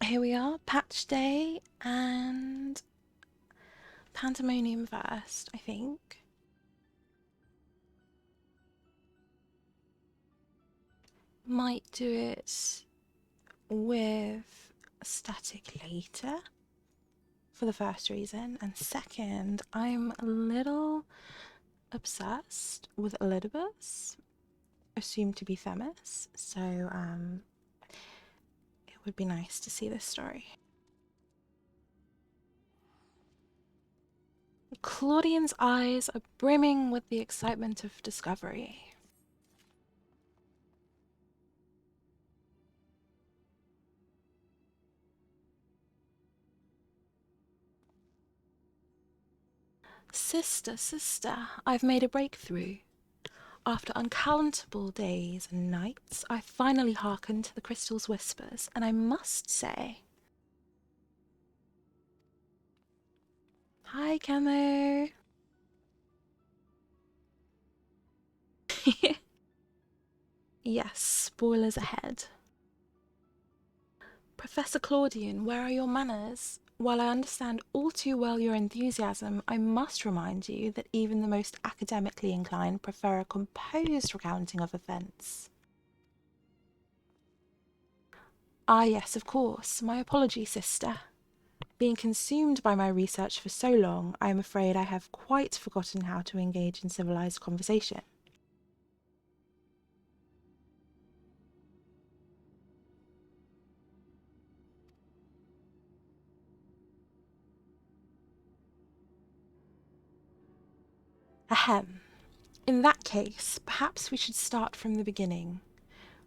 Here we are, Patch Day and Pandaemonium first, I think. Might do it with static later for the first reason, and second, I'm a little obsessed with Elidibus, assumed to be Themis, so it would be nice to see this story. Claudian's eyes are brimming with the excitement of discovery. Sister, I've made a breakthrough. After uncountable days and nights, I finally hearkened to the crystal's whispers, and I must say... Hi, Camo! Yes, spoilers ahead. Professor Claudian, where are your manners? While I understand all too well your enthusiasm, I must remind you that even the most academically inclined prefer a composed recounting of events. Ah yes, of course. My apologies, sister. Being consumed by my research for so long, I am afraid I have quite forgotten how to engage in civilized conversation. Ahem. In that case, perhaps we should start from the beginning,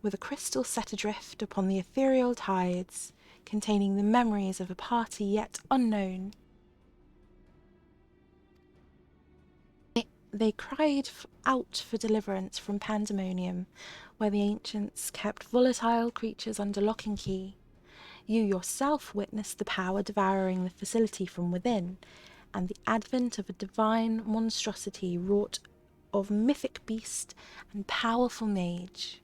with a crystal set adrift upon the ethereal tides, containing the memories of a party yet unknown. They cried out for deliverance from Pandaemonium, where the ancients kept volatile creatures under lock and key. You yourself witnessed the power devouring the facility from within, and the advent of a divine monstrosity wrought of mythic beast and powerful mage.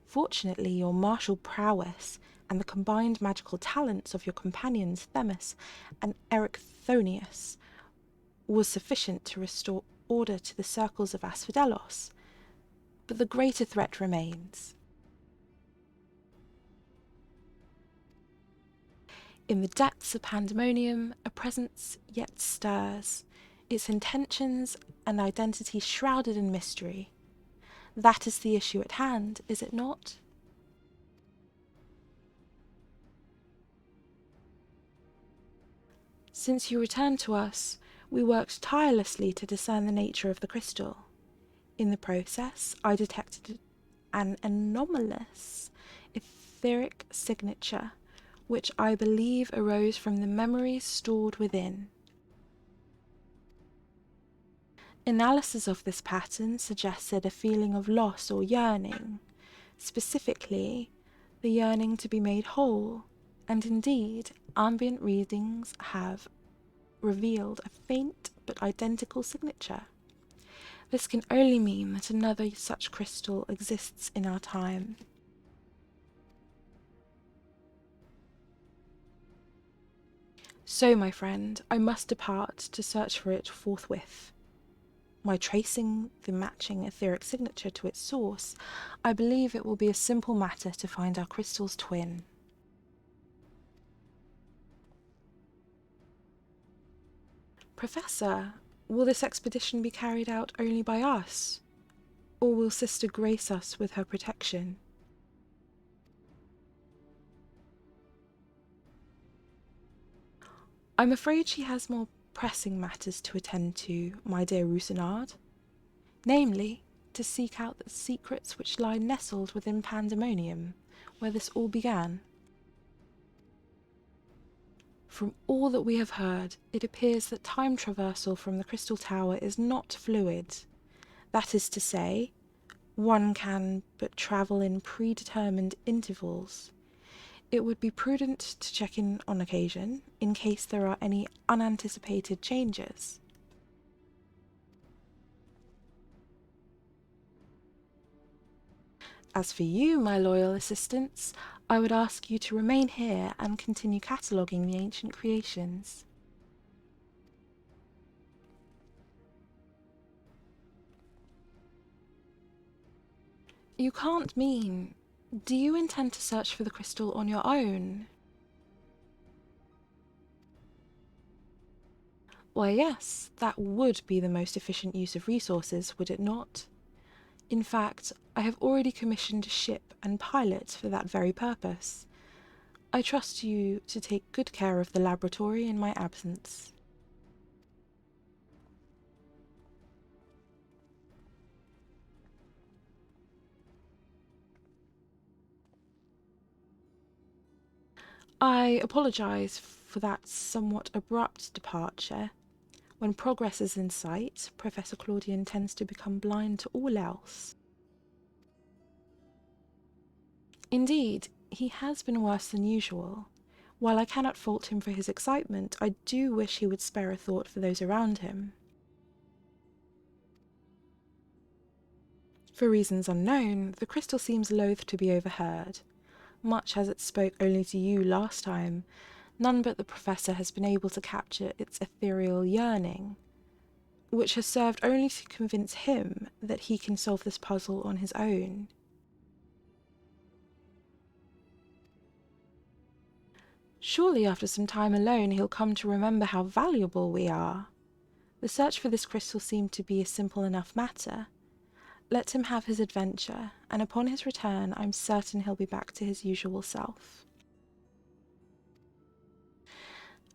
Fortunately, your martial prowess and the combined magical talents of your companions Themis and Erechthonius was sufficient to restore order to the circles of Asphodelos, but the greater threat remains. In the depths of Pandaemonium, a presence yet stirs, its intentions and identity shrouded in mystery. That is the issue at hand, is it not? Since you returned to us, we worked tirelessly to discern the nature of the crystal. In the process, I detected an anomalous etheric signature, which I believe arose from the memories stored within. Analysis of this pattern suggested a feeling of loss or yearning, specifically the yearning to be made whole, and indeed, ambient readings have revealed a faint but identical signature. This can only mean that another such crystal exists in our time. So, my friend, I must depart to search for it forthwith. By tracing the matching etheric signature to its source, I believe it will be a simple matter to find our crystal's twin. Professor, will this expedition be carried out only by us? Or will Sister grace us with her protection? I'm afraid she has more pressing matters to attend to, my dear Roussillard. Namely, to seek out the secrets which lie nestled within Pandaemonium, where this all began. From all that we have heard, it appears that time traversal from the Crystal Tower is not fluid. That is to say, one can but travel in predetermined intervals. It would be prudent to check in on occasion, in case there are any unanticipated changes. As for you, my loyal assistants, I would ask you to remain here and continue cataloguing the ancient creations. You can't mean... Do you intend to search for the crystal on your own? Why, yes, that would be the most efficient use of resources, would it not? In fact, I have already commissioned a ship and pilot for that very purpose. I trust you to take good care of the laboratory in my absence. I apologise for that somewhat abrupt departure. When progress is in sight, Professor Claudian tends to become blind to all else. Indeed, he has been worse than usual. While I cannot fault him for his excitement, I do wish he would spare a thought for those around him. For reasons unknown, the crystal seems loath to be overheard. Much as it spoke only to you last time, none but the Professor has been able to capture its ethereal yearning, which has served only to convince him that he can solve this puzzle on his own. Surely after some time alone he'll come to remember how valuable we are. The search for this crystal seemed to be a simple enough matter. Let him have his adventure, and upon his return I'm certain he'll be back to his usual self.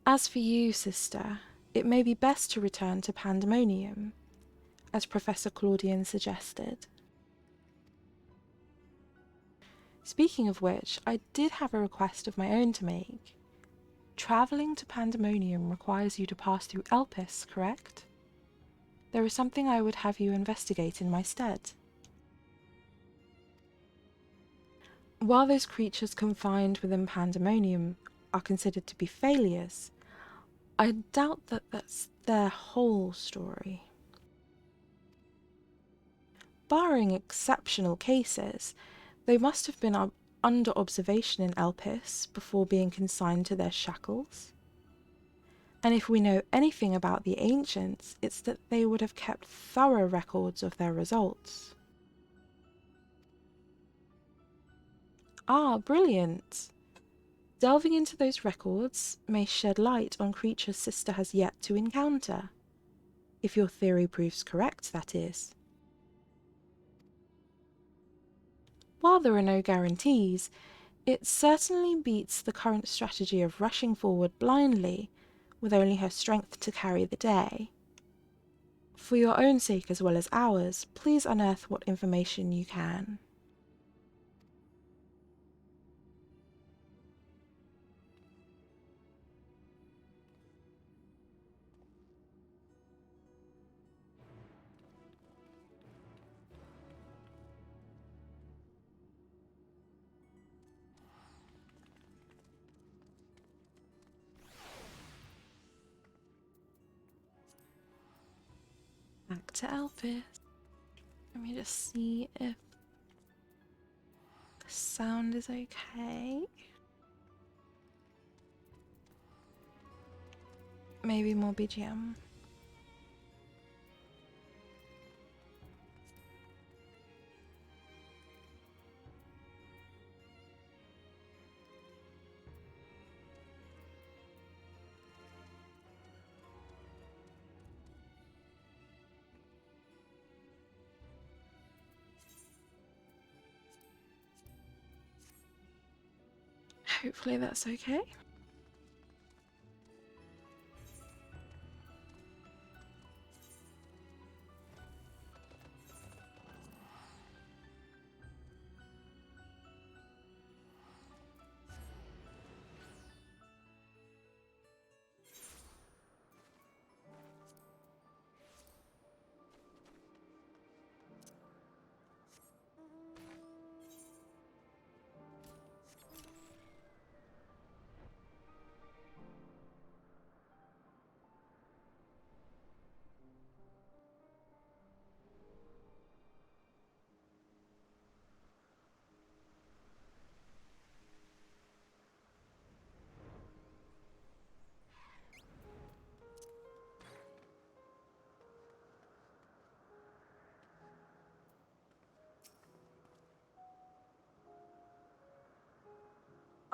As for you, sister, it may be best to return to Pandaemonium, as Professor Claudian suggested. Speaking of which, I did have a request of my own to make. Travelling to Pandaemonium requires you to pass through Elpis, correct? There is something I would have you investigate in my stead. While those creatures confined within Pandaemonium are considered to be failures, I doubt that that's their whole story. Barring exceptional cases, they must have been under observation in Elpis before being consigned to their shackles. And if we know anything about the ancients, it's that they would have kept thorough records of their results. Ah, brilliant! Delving into those records may shed light on creatures Sister has yet to encounter. If your theory proves correct, that is. While there are no guarantees, it certainly beats the current strategy of rushing forward blindly, with only her strength to carry the day. For your own sake as well as ours, please unearth what information you can. back to Elpis. Let me just see if the sound is okay. Maybe more BGM. Hopefully that's okay.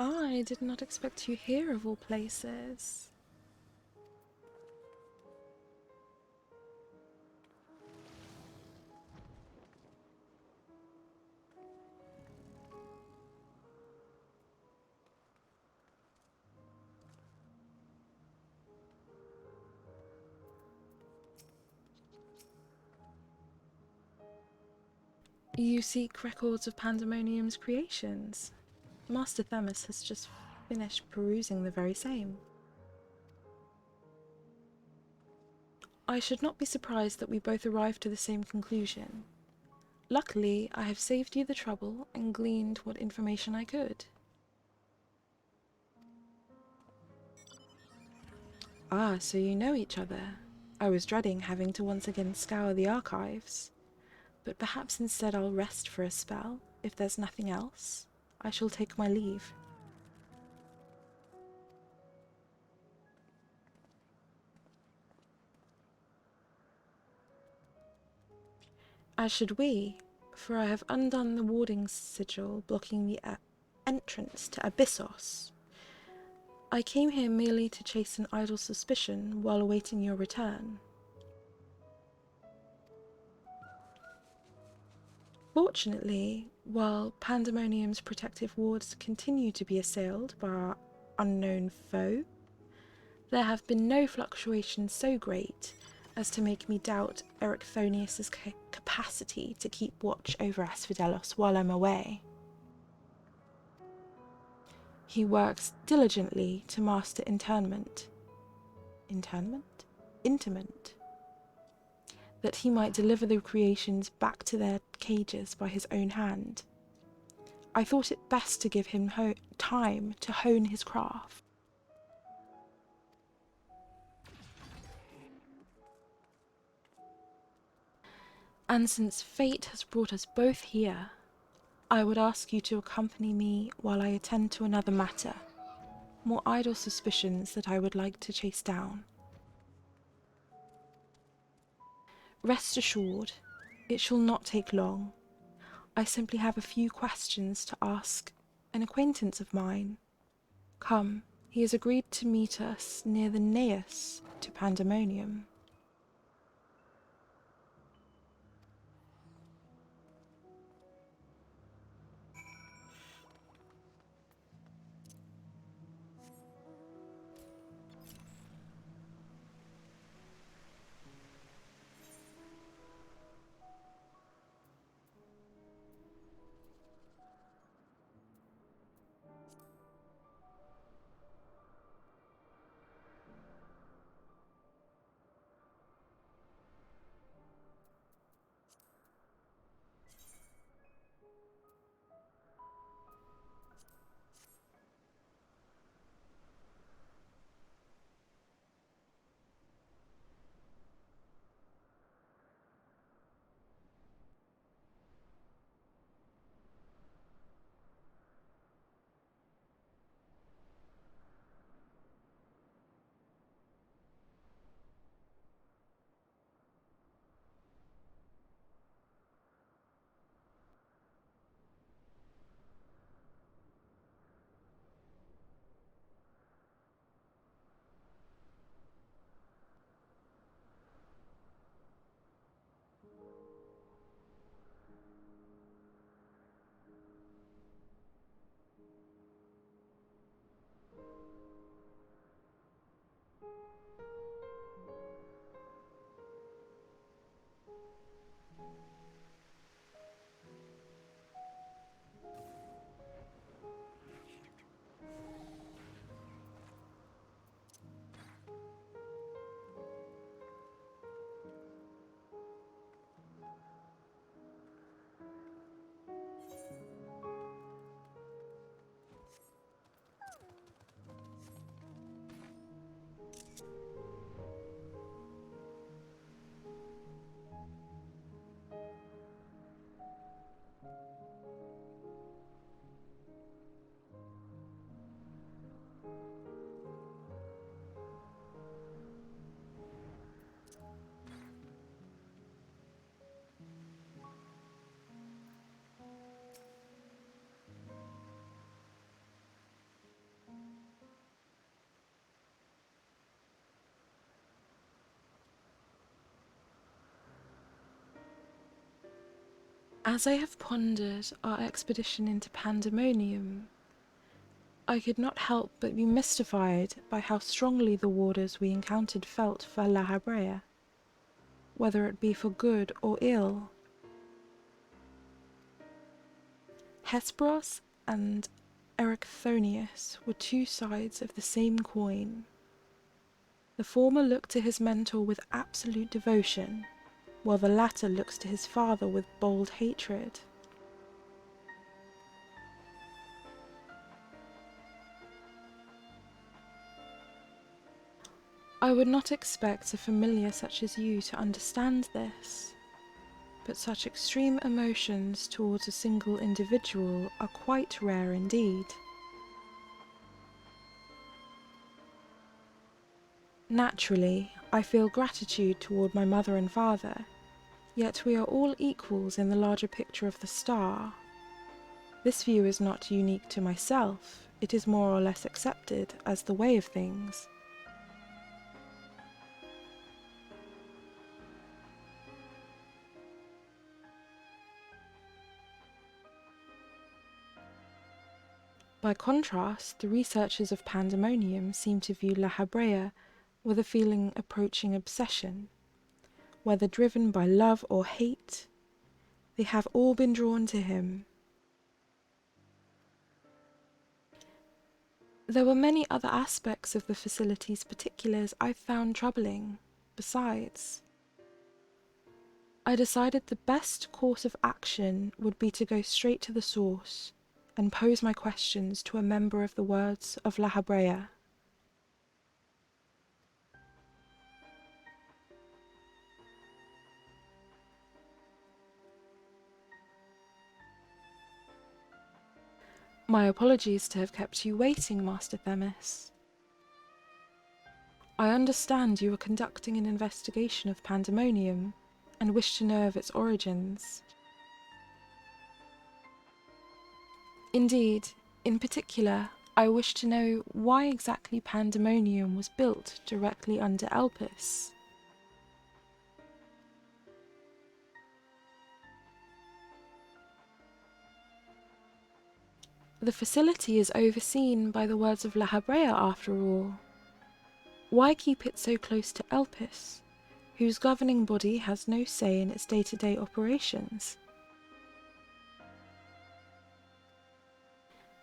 I did not expect you here of all places. You seek records of Pandaemonium's creations. Master Themis has just finished perusing the very same. I should not be surprised that we both arrived to the same conclusion. Luckily, I have saved you the trouble and gleaned what information I could. Ah, so you know each other. I was dreading having to once again scour the archives. But perhaps instead I'll rest for a spell. If there's nothing else, I shall take my leave. As should we, for I have undone the warding sigil blocking the entrance to Abyssos. I came here merely to chase an idle suspicion while awaiting your return. Fortunately, while Pandaemonium's protective wards continue to be assailed by our unknown foe, there have been no fluctuations so great as to make me doubt Erichthonius's capacity to keep watch over Asphodelos while I'm away. He works diligently to master interment, that he might deliver the creations back to their cages by his own hand. I thought it best to give him time to hone his craft. And since fate has brought us both here, I would ask you to accompany me while I attend to another matter, more idle suspicions that I would like to chase down. Rest assured, it shall not take long. I simply have a few questions to ask an acquaintance of mine. Come, he has agreed to meet us near the naos to Pandaemonium. As I have pondered our expedition into Pandaemonium, I could not help but be mystified by how strongly the warders we encountered felt for La Habrea, whether it be for good or ill. Hesperos and Erichthonius were two sides of the same coin. The former looked to his mentor with absolute devotion, while the latter looks to his father with bold hatred. I would not expect a familiar such as you to understand this, but such extreme emotions towards a single individual are quite rare indeed. Naturally, I feel gratitude toward my mother and father, yet we are all equals in the larger picture of the star. This view is not unique to myself, it is more or less accepted as the way of things. By contrast, the researchers of Pandaemonium seem to view La Habrea with a feeling approaching obsession. Whether driven by love or hate, they have all been drawn to him. There were many other aspects of the facility's particulars I found troubling. Besides, I decided the best course of action would be to go straight to the source and pose my questions to a member of the words of La Habrea. My apologies to have kept you waiting, Master Themis. I understand you are conducting an investigation of Pandaemonium and wish to know of its origins. Indeed, in particular, I wish to know why exactly Pandaemonium was built directly under Elpis. The facility is overseen by the words of La Habrea after all. Why keep it so close to Elpis, whose governing body has no say in its day-to-day operations?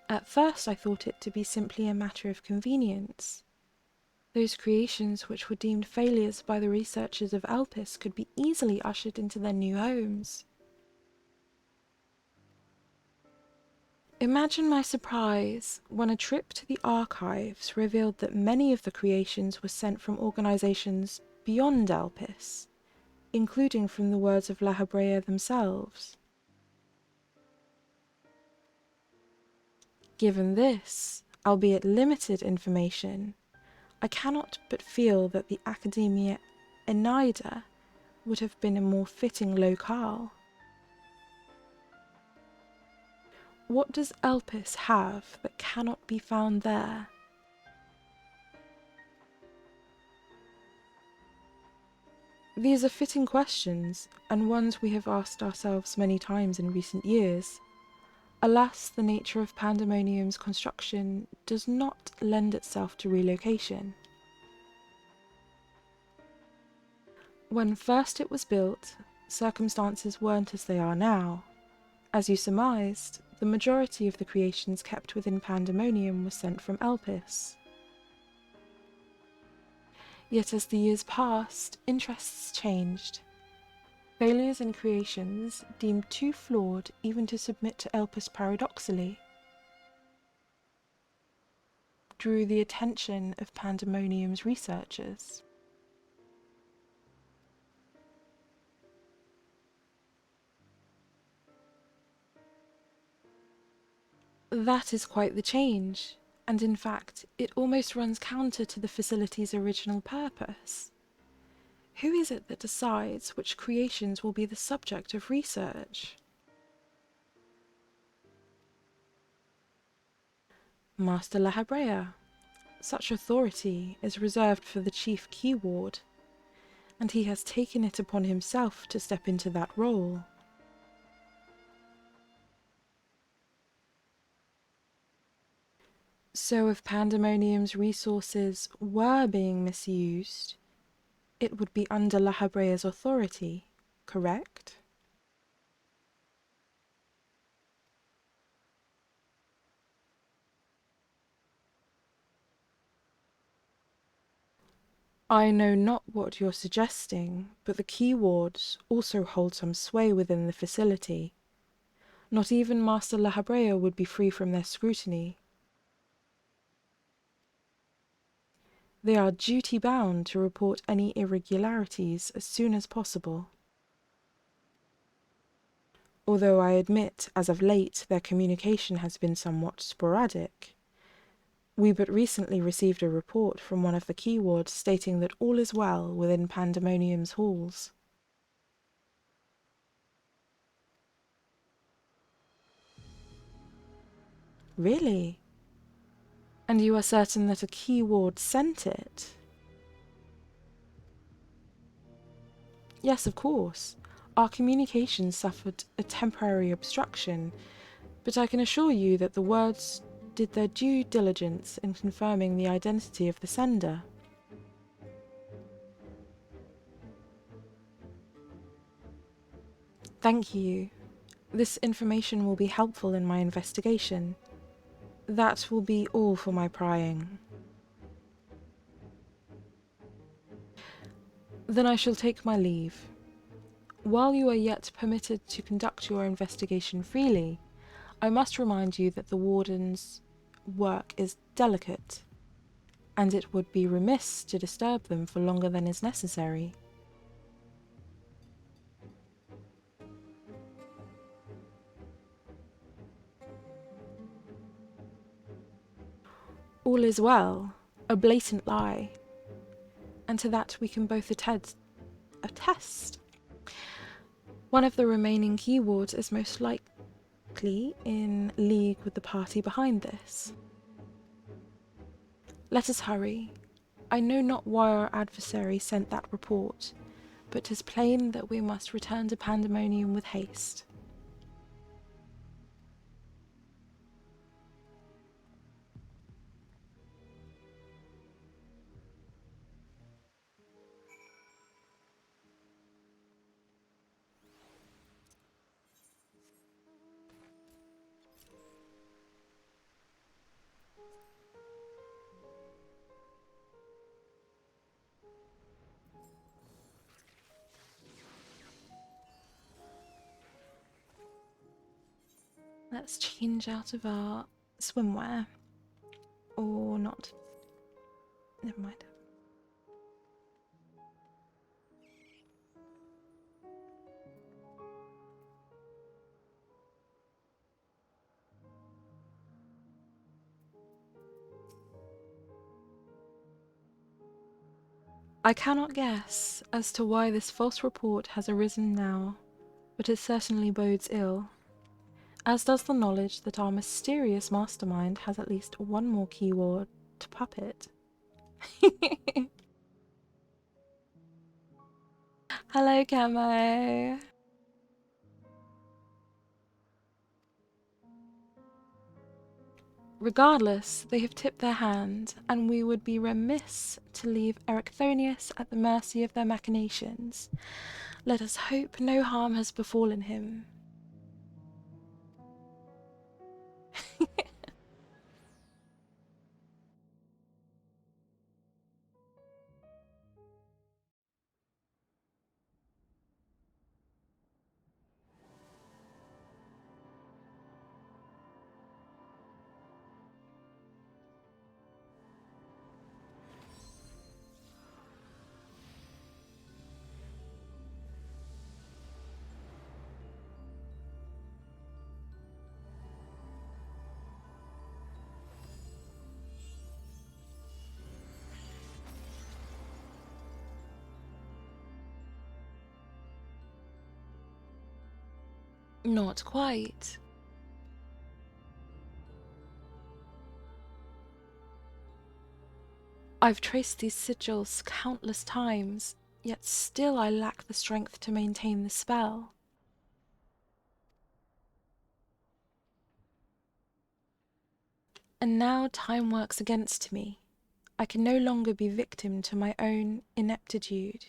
At first I thought it to be simply a matter of convenience. Those creations which were deemed failures by the researchers of Elpis could be easily ushered into their new homes. Imagine my surprise when a trip to the archives revealed that many of the creations were sent from organizations beyond Elpis, including from the words of La Habrea themselves. Given this, albeit limited information, I cannot but feel that the Academia Eneida would have been a more fitting locale. What does Elpis have that cannot be found there? These are fitting questions, and ones we have asked ourselves many times in recent years. Alas, the nature of Pandaemonium's construction does not lend itself to relocation. When first it was built, circumstances weren't as they are now. As you surmised, the majority of the creations kept within Pandaemonium was sent from Elpis. Yet as the years passed, interests changed. Failures in creations, deemed too flawed even to submit to Elpis paradoxally, drew the attention of Pandaemonium's researchers. That is quite the change, and in fact, it almost runs counter to the facility's original purpose. Who is it that decides which creations will be the subject of research? Master La Habrea. Such authority is reserved for the chief key ward, and he has taken it upon himself to step into that role. So if Pandaemonium's resources were being misused, it would be under La Habrea's authority, correct? I know not what you're suggesting, but the key wards also hold some sway within the facility. Not even Master La Habrea would be free from their scrutiny. They are duty-bound to report any irregularities as soon as possible. Although I admit, as of late, their communication has been somewhat sporadic. We but recently received a report from one of the key wards stating that all is well within Pandaemonium's halls. Really? And you are certain that a key ward sent it? Yes, of course. Our communications suffered a temporary obstruction, but I can assure you that the words did their due diligence in confirming the identity of the sender. Thank you. This information will be helpful in my investigation. That will be all for my prying. Then I shall take my leave. While you are yet permitted to conduct your investigation freely, I must remind you that the warden's work is delicate, and it would be remiss to disturb them for longer than is necessary. All is well, a blatant lie, and to that we can both attest. One of the remaining key wards is most likely in league with the party behind this. Let us hurry. I know not why our adversary sent that report, but 'tis plain that we must return to Pandaemonium with haste. Let's change out of our swimwear. Or not. Never mind. I cannot guess as to why this false report has arisen now, but it certainly bodes ill, as does the knowledge that our mysterious mastermind has at least one more keyword to puppet. Hello, Camo. Regardless, they have tipped their hand, and we would be remiss to leave Erechthonius at the mercy of their machinations. Let us hope no harm has befallen him. Not quite. I've traced these sigils countless times, yet still I lack the strength to maintain the spell. And now time works against me. I can no longer be victim to my own ineptitude.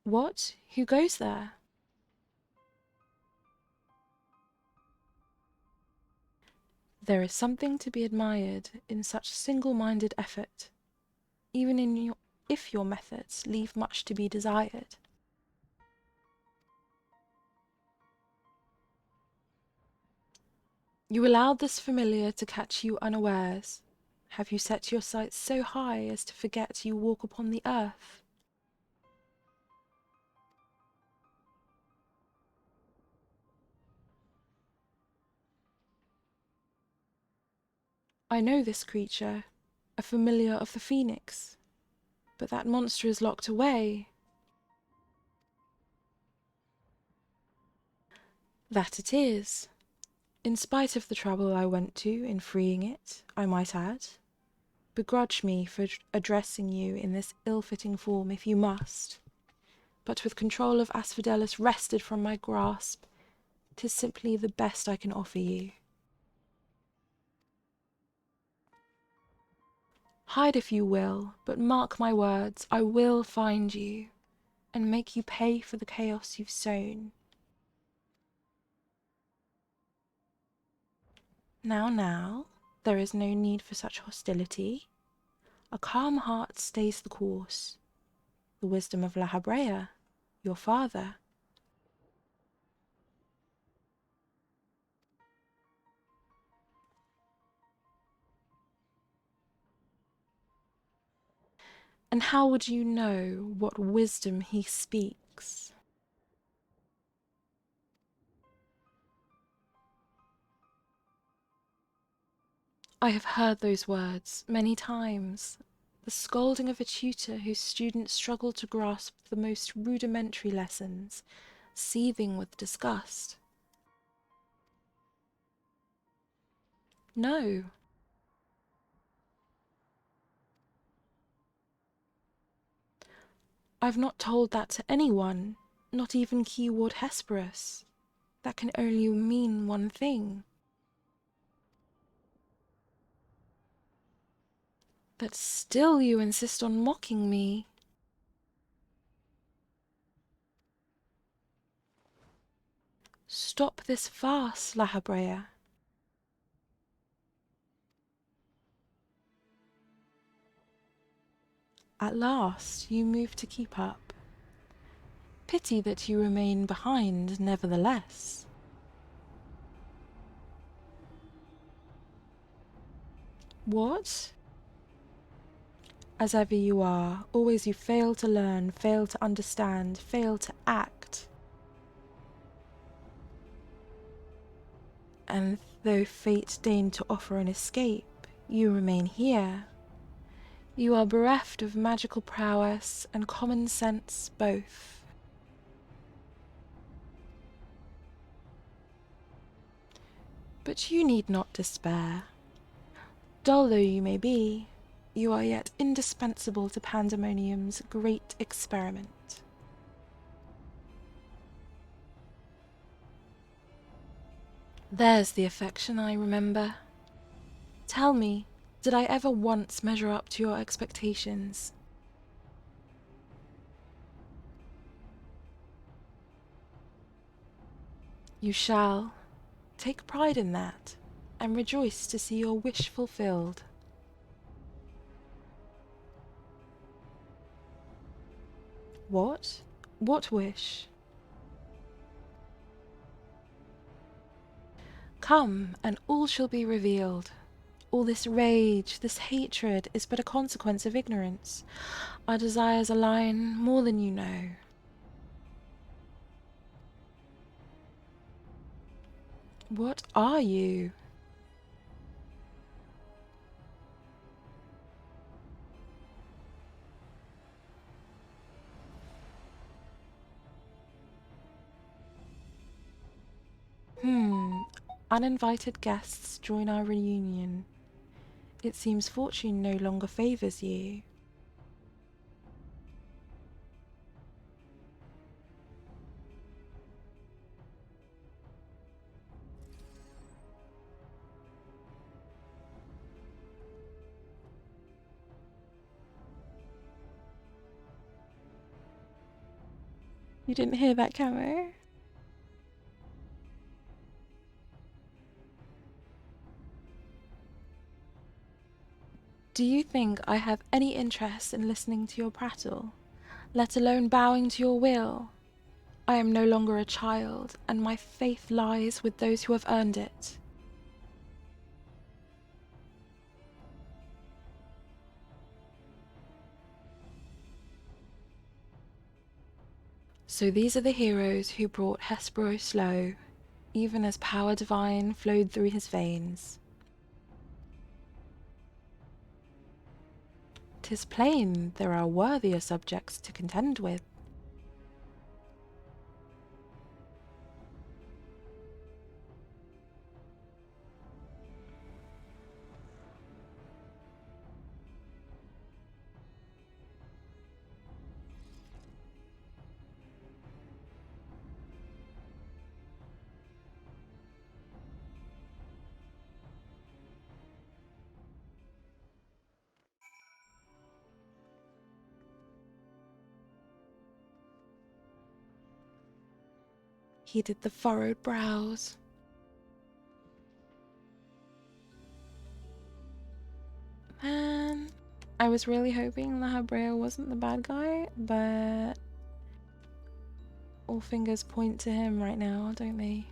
What? Who goes there? There is something to be admired in such single-minded effort, even if your methods leave much to be desired. You allowed this familiar to catch you unawares. Have you set your sights so high as to forget you walk upon the earth? I know this creature, a familiar of the Phoenix, but that monster is locked away. That it is. In spite of the trouble I went to in freeing it, I might add. Begrudge me for addressing you in this ill-fitting form if you must, but with control of Asphodelus wrested from my grasp, 'tis simply the best I can offer you. Hide if you will, but mark my words, I will find you, and make you pay for the chaos you've sown. Now, there is no need for such hostility. A calm heart stays the course. The wisdom of La Habrea, your father. And how would you know what wisdom he speaks? I have heard those words many times, the scolding of a tutor whose students struggle to grasp the most rudimentary lessons, seething with disgust. No. I've not told that to anyone, not even Keyword Hesperus. That can only mean one thing. But still you insist on mocking me. Stop this farce, La Habrea. At last you move to keep up. Pity that you remain behind, nevertheless. What? As ever you are, always you fail to learn, fail to understand, fail to act. And though fate deigned to offer an escape, you remain here. You are bereft of magical prowess and common sense both. But you need not despair. Dull though you may be, you are yet indispensable to Pandaemonium's great experiment. There's the affection I remember. Tell me, did I ever once measure up to your expectations? You shall. Take pride in that, and rejoice to see your wish fulfilled. What? What wish? Come, and all shall be revealed. All this rage, this hatred, is but a consequence of ignorance. Our desires align more than you know. What are you? Uninvited guests join our reunion. It seems fortune no longer favours you. You didn't hear that, Camo? Do you think I have any interest in listening to your prattle, let alone bowing to your will? I am no longer a child, and my faith lies with those who have earned it. So these are the heroes who brought Hesperos low, even as power divine flowed through his veins. 'Tis plain there are worthier subjects to contend with. He did the furrowed brows. Man, I was really hoping Lahabrea wasn't the bad guy, but all fingers point to him right now, don't they?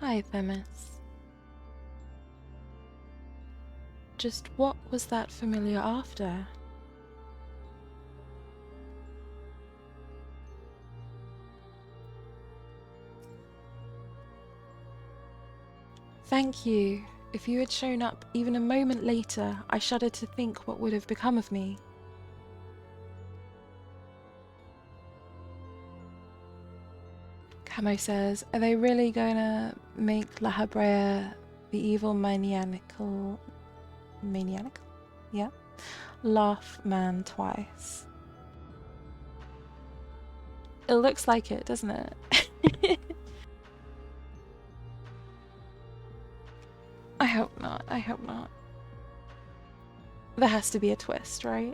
Hi, Themis. Just what was that familiar after? Thank you. If you had shown up even a moment later, I shudder to think what would have become of me. Camo says, are they really going to make Lahabrea the evil maniacal? Yeah. Laugh man twice. It looks like it, doesn't it? I hope not. I hope not. There has to be a twist, right?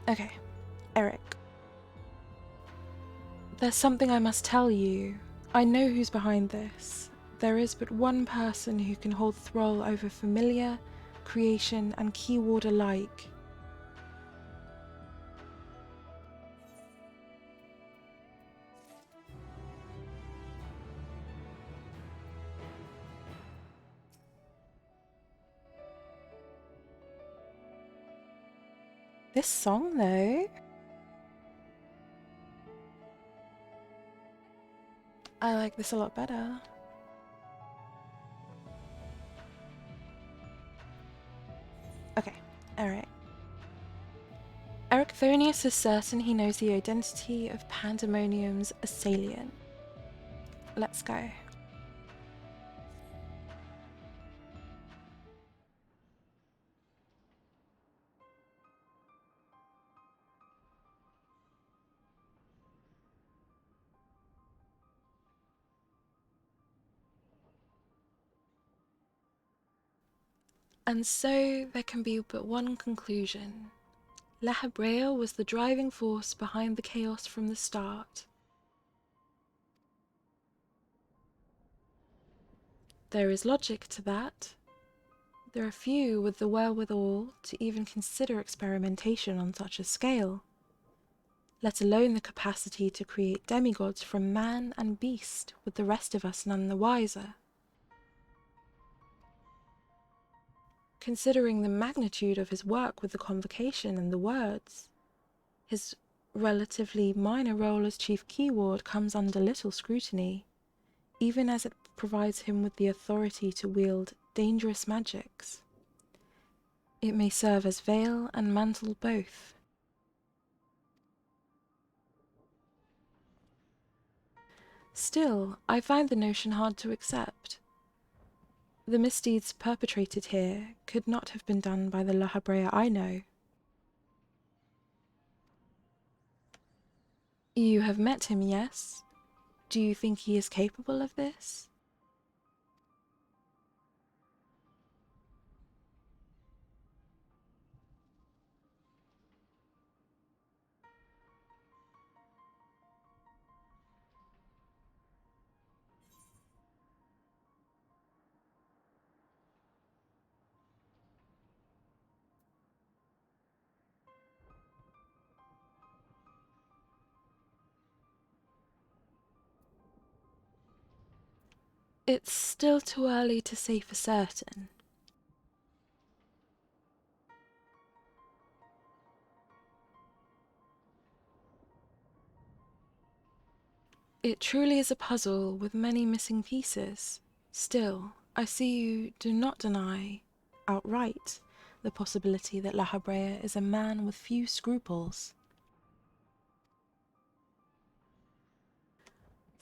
Okay, Eric. There's something I must tell you. I know who's behind this. There is but one person who can hold thrall over familiar, creation, and keyword alike. This song, though, I like this a lot better. Okay, alright. Ericthonius is certain he knows the identity of Pandemonium's assailant. Let's go. And so there can be but one conclusion. La Habrea was the driving force behind the chaos from the start. There is logic to that. There are few with the wherewithal to even consider experimentation on such a scale, let alone the capacity to create demigods from man and beast, with the rest of us none the wiser. Considering the magnitude of his work with the convocation and the words, his relatively minor role as chief keyword comes under little scrutiny, even as it provides him with the authority to wield dangerous magics. It may serve as veil and mantle both. Still, I find the notion hard to accept. The misdeeds perpetrated here could not have been done by the La Habrea I know. You have met him, yes? Do you think he is capable of this? It's still too early to say for certain. It truly is a puzzle with many missing pieces. Still, I see you do not deny, outright, the possibility that La Habrea is a man with few scruples.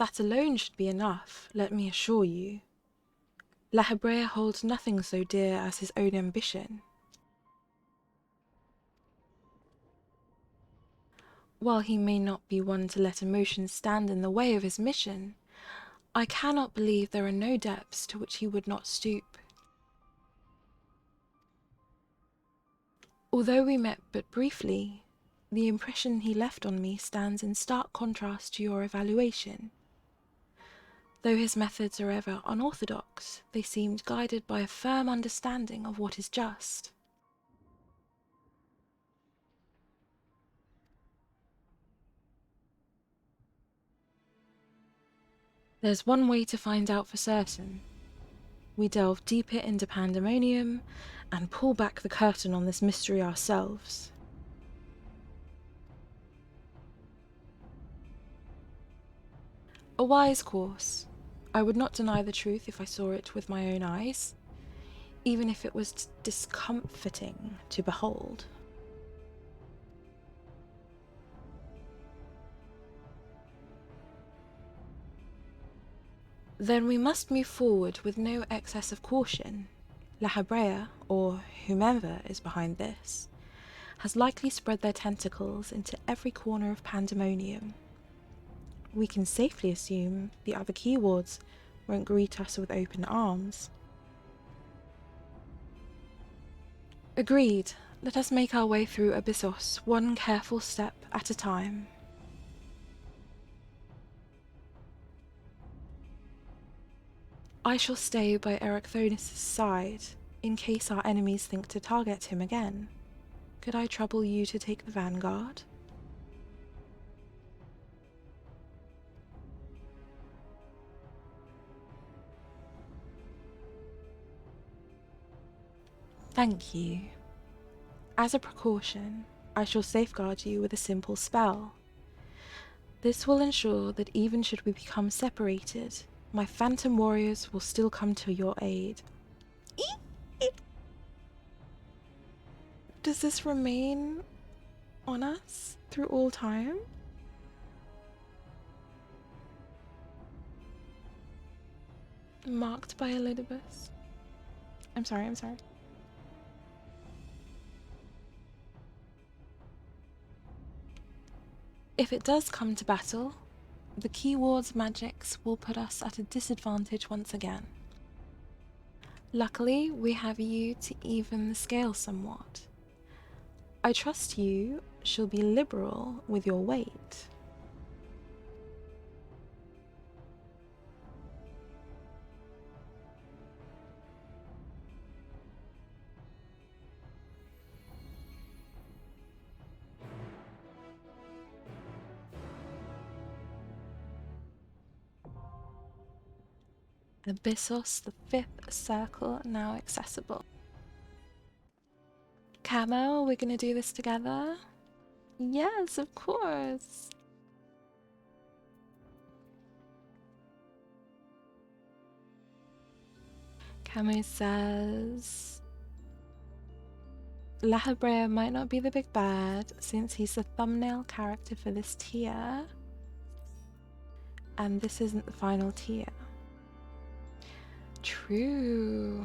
That alone should be enough, let me assure you. La Habrea holds nothing so dear as his own ambition. While he may not be one to let emotions stand in the way of his mission, I cannot believe there are no depths to which he would not stoop. Although we met but briefly, the impression he left on me stands in stark contrast to your evaluation. Though his methods are ever unorthodox, they seemed guided by a firm understanding of what is just. There's one way to find out for certain. We delve deeper into Pandaemonium and pull back the curtain on this mystery ourselves. A wise course. I would not deny the truth if I saw it with my own eyes, even if it was discomforting to behold. Then we must move forward with no excess of caution. La Habrea, or whomever is behind this, has likely spread their tentacles into every corner of Pandaemonium. We can safely assume the other keywords won't greet us with open arms. Agreed. Let us make our way through Abyssos one careful step at a time. I shall stay by Erechthonius' side, in case our enemies think to target him again. Could I trouble you to take the vanguard? Thank you. As a precaution, I shall safeguard you with a simple spell. This will ensure that even should we become separated, my phantom warriors will still come to your aid. Does this remain on us through all time? Marked by Elidibus? I'm sorry. If it does come to battle, the keyword's magics will put us at a disadvantage once again. Luckily, we have you to even the scale somewhat. I trust you shall be liberal with your weight. Abyssos, the 5th circle, now accessible. Camo, we're gonna do this together? Yes, of course. Camo says La Habrea might not be the big bad since he's the thumbnail character for this tier, and this isn't the final tier. True.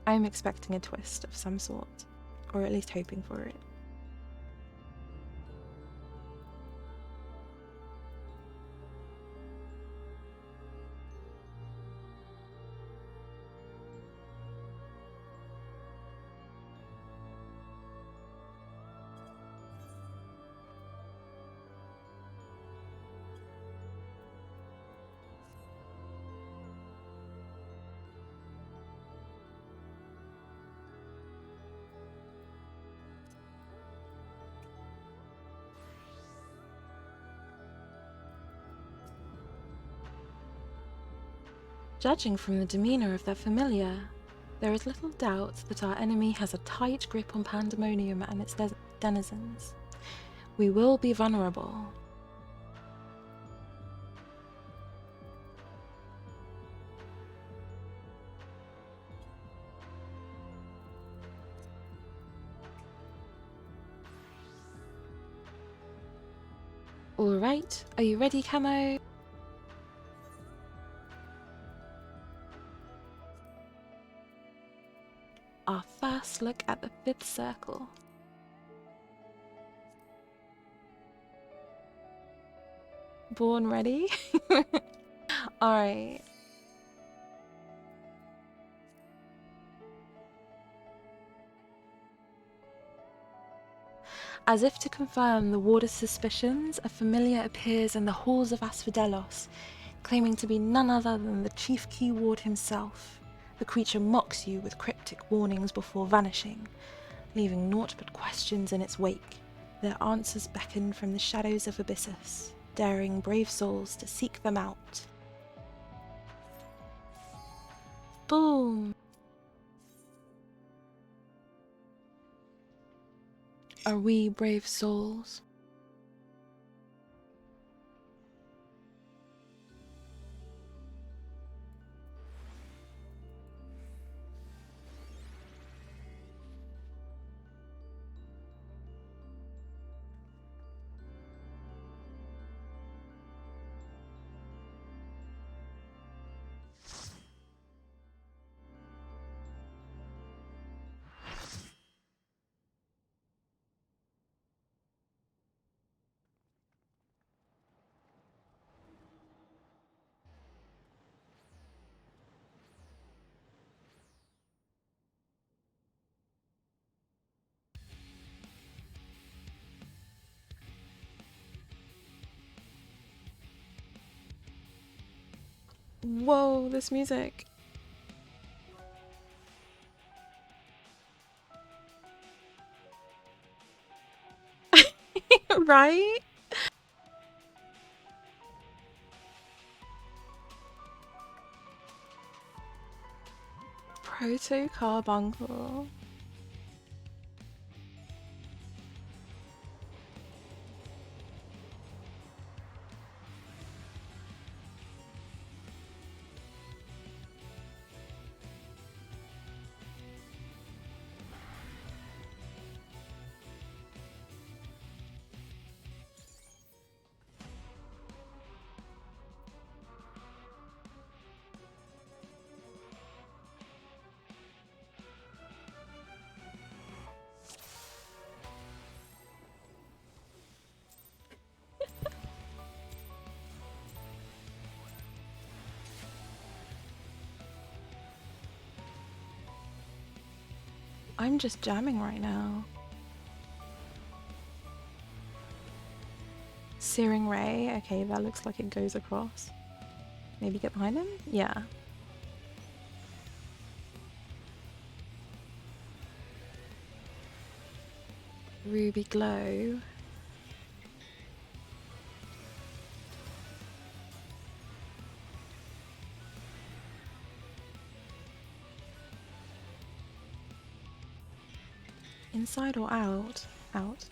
I'm expecting a twist of some sort, or at least hoping for it. Judging from the demeanour of their familiar, there is little doubt that our enemy has a tight grip on Pandaemonium and its denizens. We will be vulnerable. Alright, are you ready, Camo? Our first look at the 5th circle. Born ready? Alright. As if to confirm the warder's suspicions, a familiar appears in the halls of Asphodelos, claiming to be none other than the chief key ward himself. The creature mocks you with cryptic warnings before vanishing, leaving naught but questions in its wake. Their answers beckon from the shadows of Abyssos, daring brave souls to seek them out. Boom! Are we brave souls? Whoa, this music. Right? Proto Carbuncle. I'm just jamming right now. Searing Ray. Okay, that looks like it goes across. Maybe get behind him? Yeah. Ruby Glow. Inside or out? Out.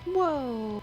Whoa!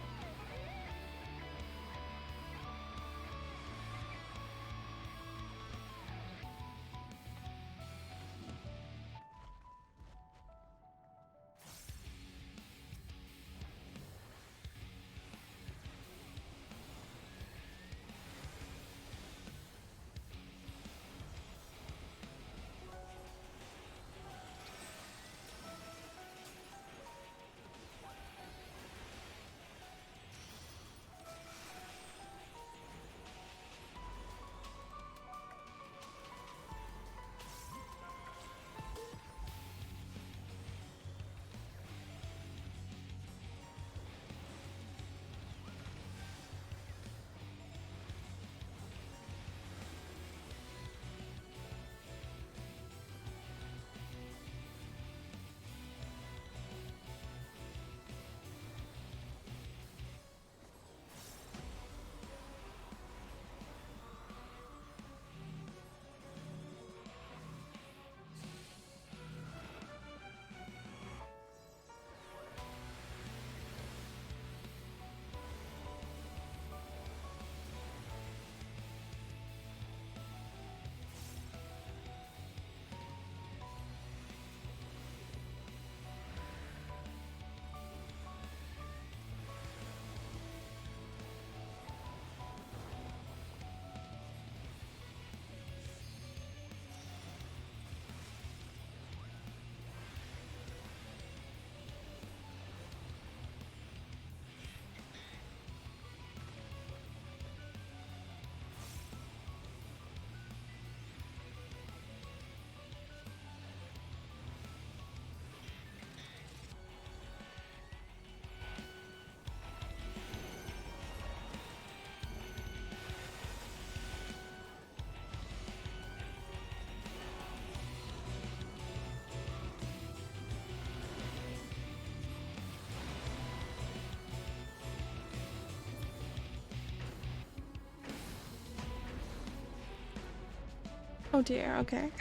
Oh dear, okay.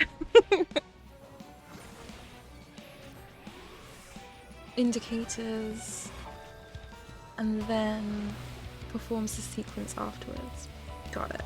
Indicators, and then performs the sequence afterwards. Got it.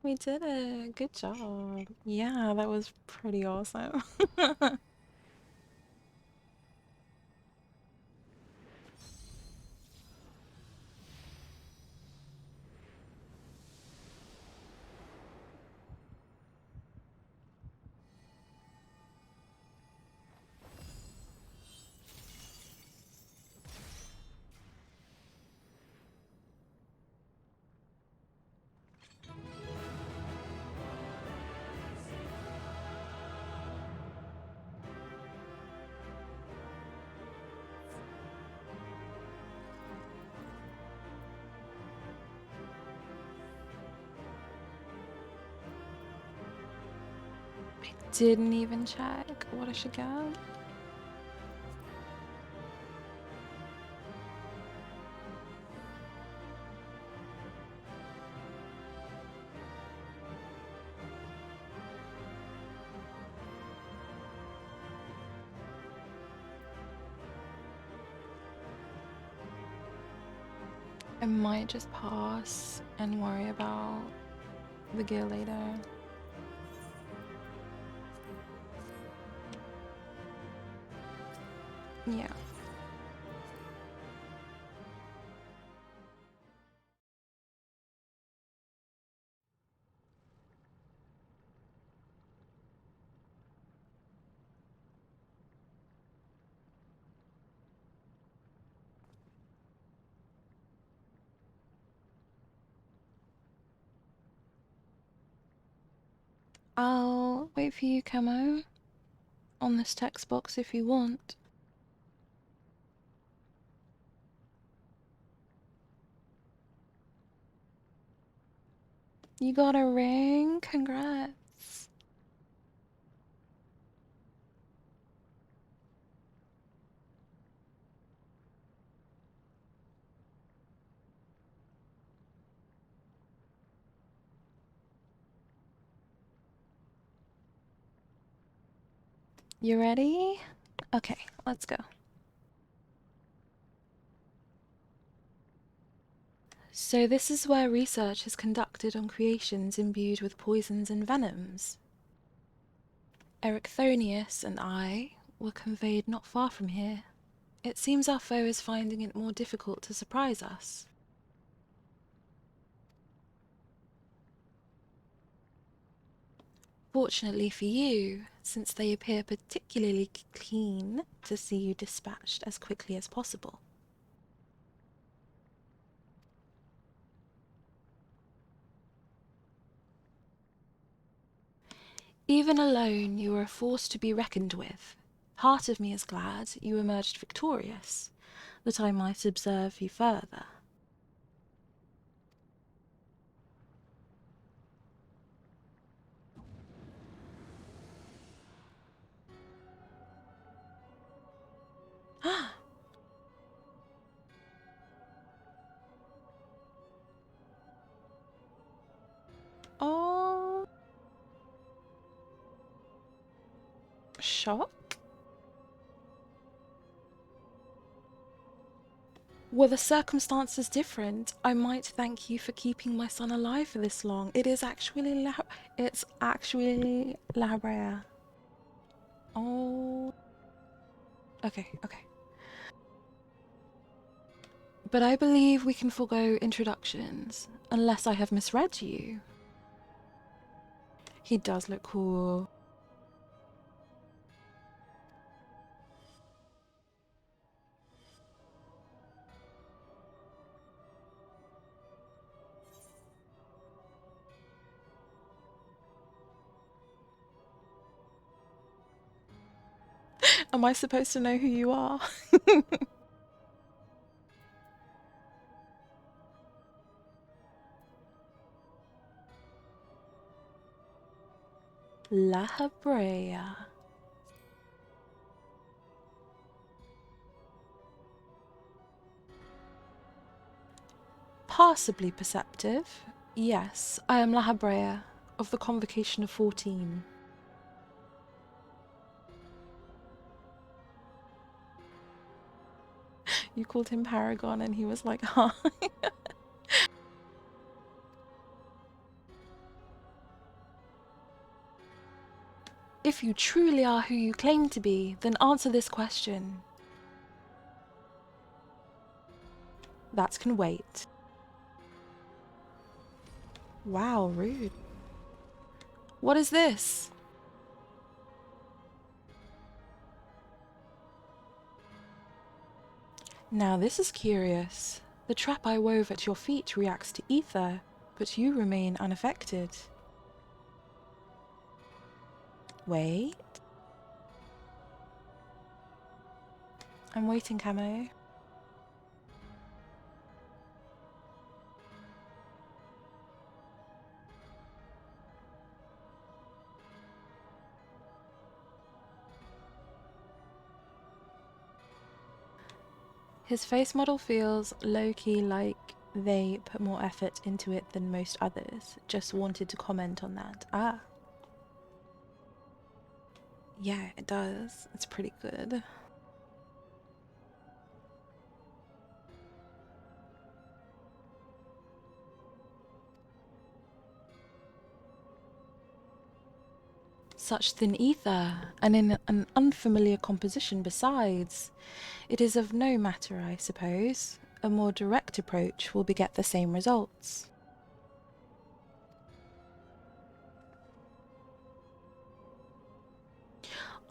We did it. Good job. Yeah, that was pretty awesome. Didn't even check what I should get. I might just pass and worry about the gear later. Yeah. I'll wait for you, Camo. on this text box if you want. You got a ring? Congrats. You ready? Okay, let's go. So this is where research is conducted on creations imbued with poisons and venoms. Erichthonius and I were conveyed not far from here. It seems our foe is finding it more difficult to surprise us. Fortunately for you, since they appear particularly keen to see you dispatched as quickly as possible. Even alone, you are a force to be reckoned with. Part of me is glad you emerged victorious, that I might observe you further. Oh, shock? Were the circumstances different, I might thank you for keeping my son alive for this long. It's actually La Brea. Oh. Okay. But I believe we can forego introductions, unless I have misread you. He does look cool. Am I supposed to know who you are? La Habrea. Passably perceptive. Yes, I am La Habrea, of the Convocation of 14. You called him Paragon and he was like, huh? If you truly are who you claim to be, then answer this question. That can wait. Wow, rude. What is this? Now this is curious. The trap I wove at your feet reacts to ether, but you remain unaffected. Wait. I'm waiting, Camo. His face model feels low-key like they put more effort into it than most others. Just wanted to comment on that. Ah. Yeah, it does. It's pretty good. Such thin ether, and in an unfamiliar composition besides. It is of no matter, I suppose. A more direct approach will beget the same results.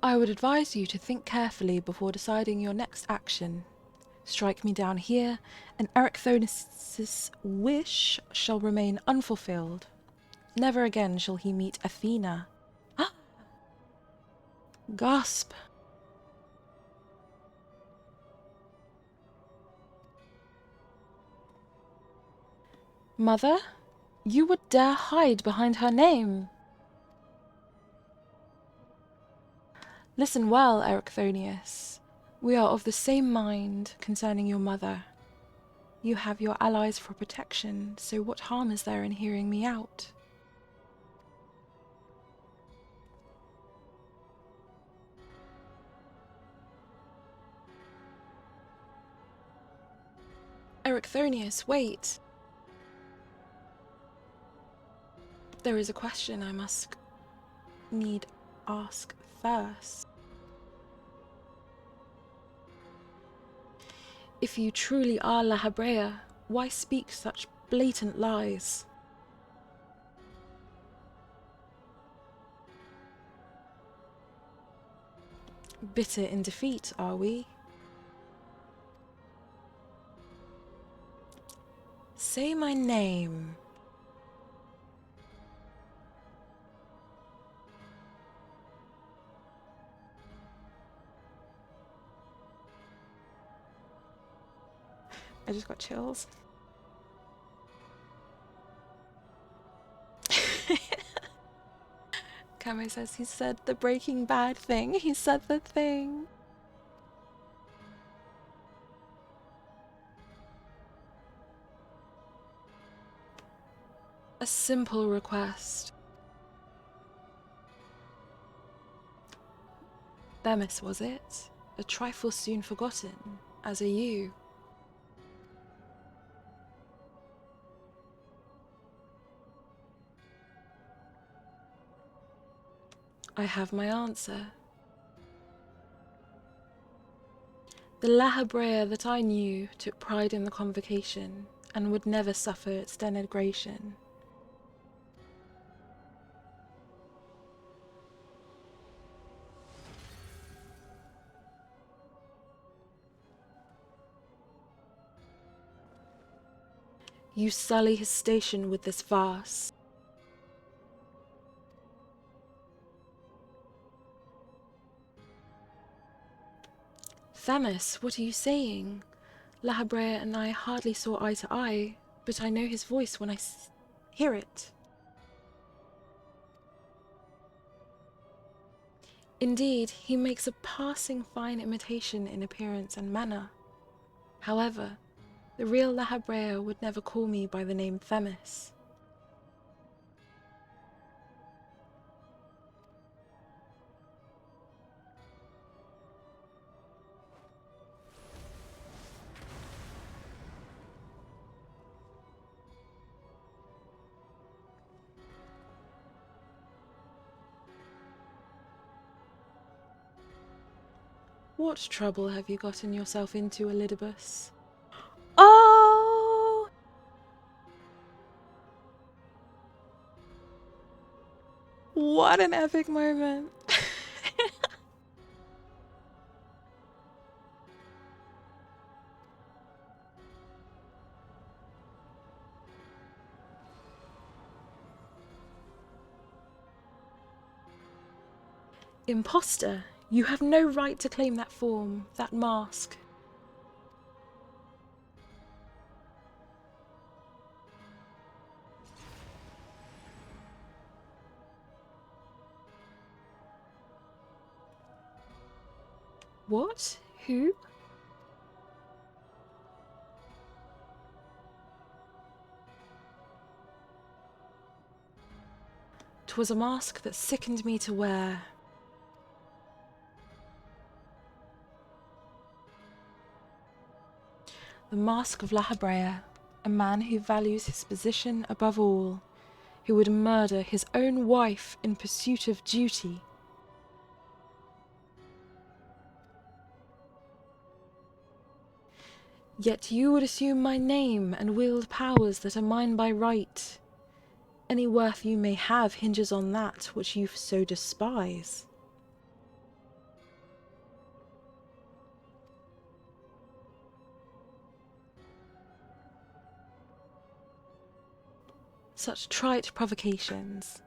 I would advise you to think carefully before deciding your next action. Strike me down here, and Erichthonius' wish shall remain unfulfilled. Never again shall he meet Athena. Gasp. Mother, you would dare hide behind her name. Listen well, Erechthonius. We are of the same mind concerning your mother. You have your allies for protection, so what harm is there in hearing me out? Erechthonius, wait. There is a question I need ask first. If you truly are La Habrea, why speak such blatant lies? Bitter in defeat, are we? Say my name. I just got chills. Camo says he said the Breaking Bad thing. He said the thing. A simple request. Themis, was it? A trifle soon forgotten, as are you. I have my answer. The La Habrea that I knew took pride in the convocation and would never suffer its denigration. You sully his station with this farce. Themis, what are you saying? La Habrea and I hardly saw eye to eye, but I know his voice when I hear it. Indeed, he makes a passing fine imitation in appearance and manner. However, the real La Habrea would never call me by the name Themis. What trouble have you gotten yourself into, Elidibus? Oh! What an epic moment. Imposter! You have no right to claim that form, that mask. What? Who? 'Twas a mask that sickened me to wear. The mask of La Habrea, a man who values his position above all, who would murder his own wife in pursuit of duty. Yet you would assume my name and wield powers that are mine by right. Any worth you may have hinges on that which you so despise. Such trite provocations.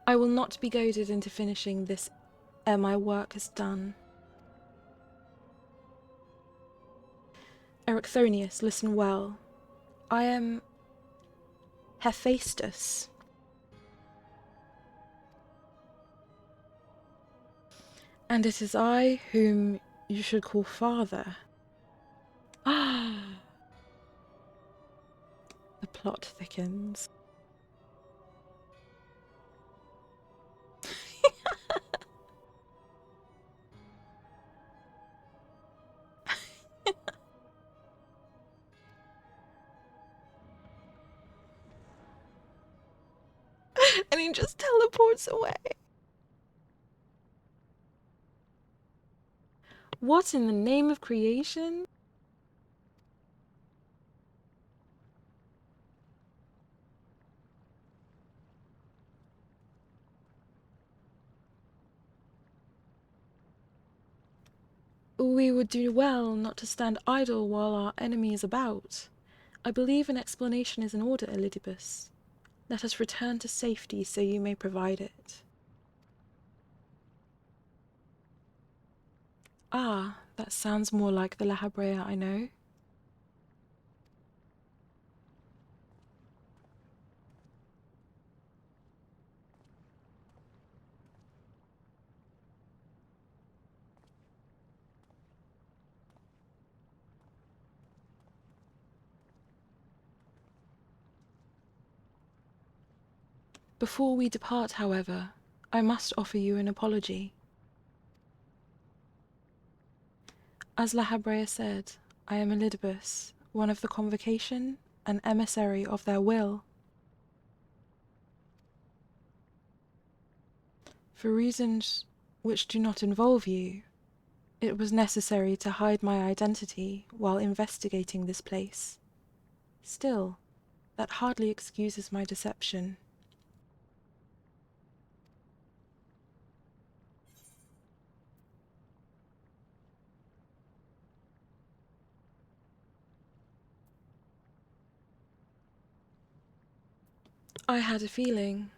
I will not be goaded into finishing this ere my work is done. Erechthonius, listen well. I am Hephaestus. And it is I whom you should call father. Ah! The plot thickens. And he just teleports away. What in the name of creation? We would do well not to stand idle while our enemy is about. I believe an explanation is in order, Elidibus. Let us return to safety so you may provide it. Ah, that sounds more like the La Habrea I know. Before we depart, however, I must offer you an apology. As La Habrea said, I am Elidibus, one of the convocation, an emissary of their will. For reasons which do not involve you, it was necessary to hide my identity while investigating this place. Still, that hardly excuses my deception. I had a feeling.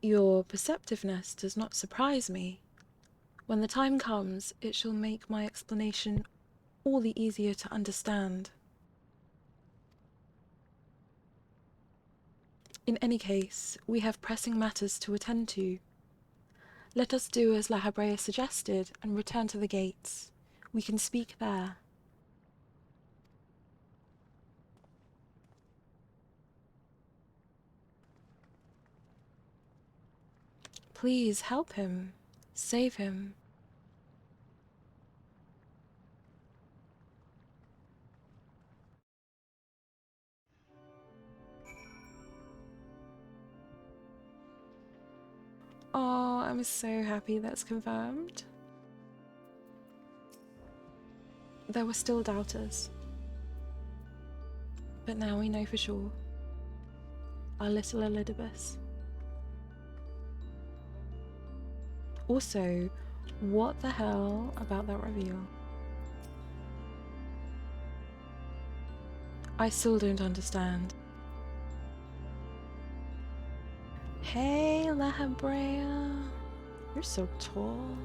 Your perceptiveness does not surprise me. When the time comes, it shall make my explanation all the easier to understand. In any case, we have pressing matters to attend to. Let us do as La Habrea suggested and return to the gates. We can speak there. Please help him. Save him. Oh, I'm so happy that's confirmed. There were still doubters. But now we know for sure. Our little Elidibus. Also, what the hell about that reveal? I still don't understand. Hey, La Habrea. You're so tall.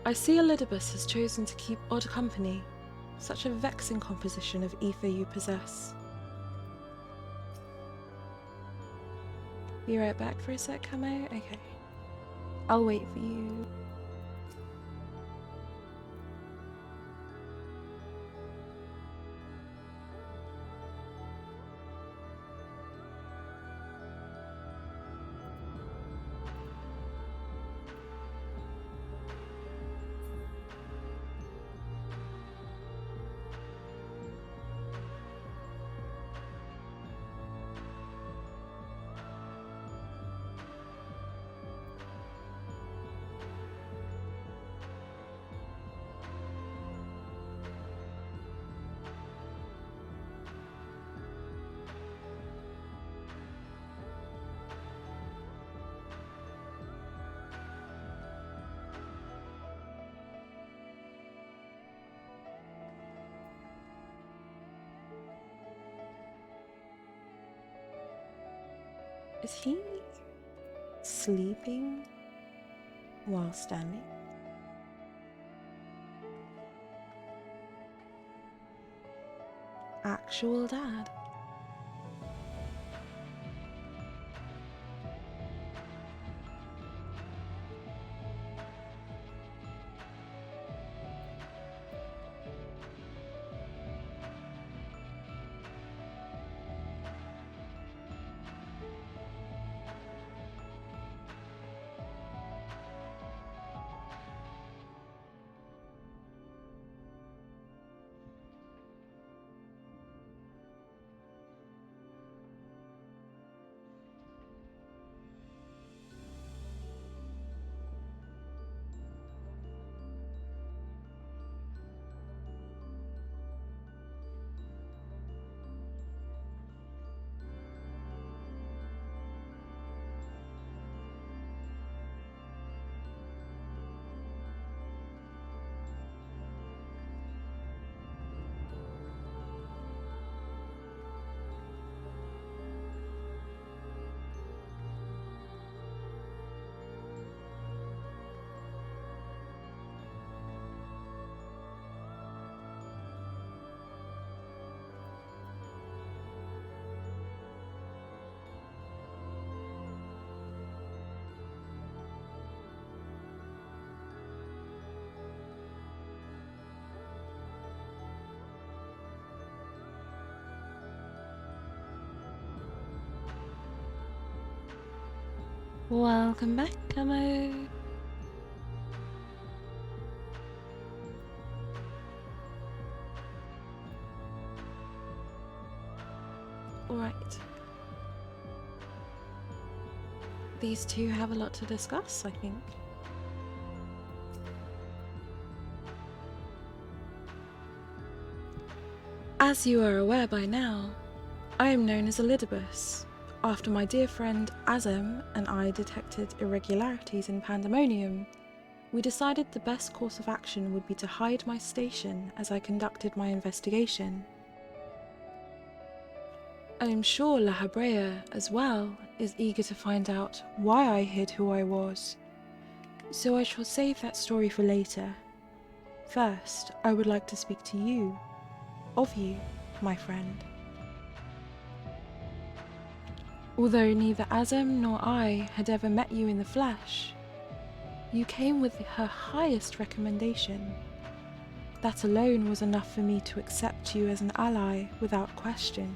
I see Elidibus has chosen to keep odd company. Such a vexing composition of ether you possess. Be right back for a sec, Camo? Okay. I'll wait for you. Is he sleeping while standing? Actual dad. Welcome back, Camo. Alright. These two have a lot to discuss, I think. As you are aware by now, I am known as Elidibus, after my dear friend Azem and I detected irregularities in Pandaemonium. We decided the best course of action would be to hide my station as I conducted my investigation. I am sure La Habrea, as well, is eager to find out why I hid who I was, so I shall save that story for later. First, I would like to speak to you, of you, my friend. Although neither Azem nor I had ever met you in the flesh, you came with her highest recommendation. That alone was enough for me to accept you as an ally without question.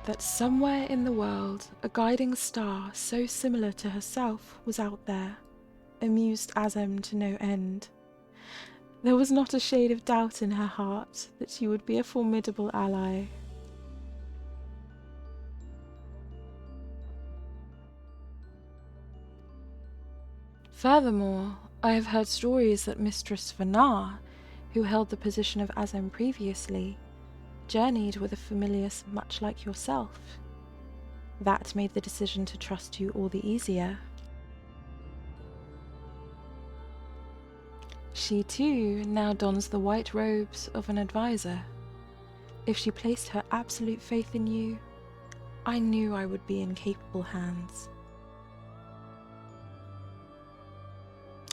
That somewhere in the world a guiding star so similar to herself was out there, amused Azem to no end. There was not a shade of doubt in her heart that she would be a formidable ally. Furthermore, I have heard stories that Mistress Vanar, who held the position of Azem previously, journeyed with a familiar much like yourself. That made the decision to trust you all the easier. She too now dons the white robes of an advisor. If she placed her absolute faith in you, I knew I would be in capable hands.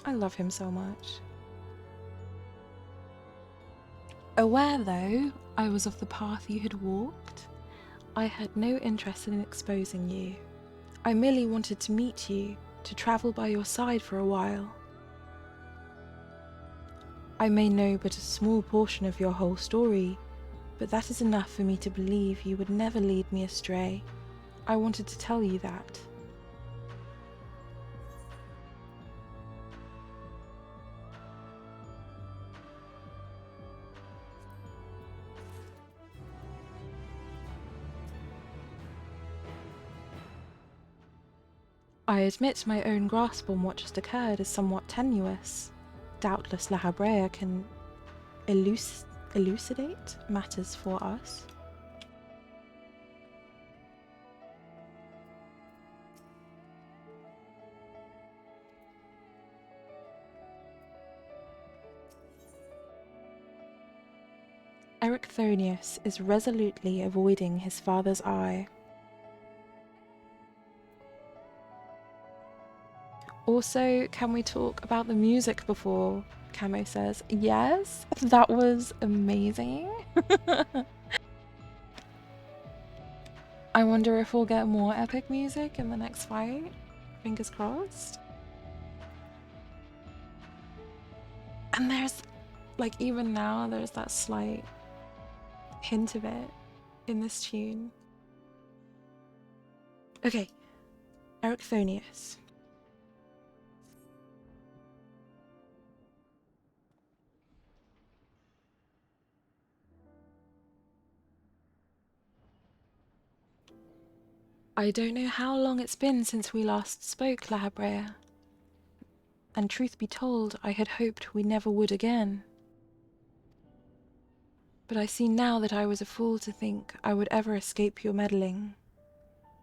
I love him so much. Aware, though, I was of the path you had walked, I had no interest in exposing you. I merely wanted to meet you, to travel by your side for a while. I may know but a small portion of your whole story, but that is enough for me to believe you would never lead me astray. I wanted to tell you that. I admit my own grasp on what just occurred is somewhat tenuous. Doubtless La Habrea can elucidate matters for us. Erichthonius is resolutely avoiding his father's eye. Also, can we talk about the music before? Camo says, yes, that was amazing. I wonder if we'll get more epic music in the next fight. Fingers crossed. And there's, like, even now, there's that slight hint of it in this tune. Okay, Erichthonius. I don't know how long it's been since we last spoke, La Habrea. And truth be told, I had hoped we never would again. But I see now that I was a fool to think I would ever escape your meddling.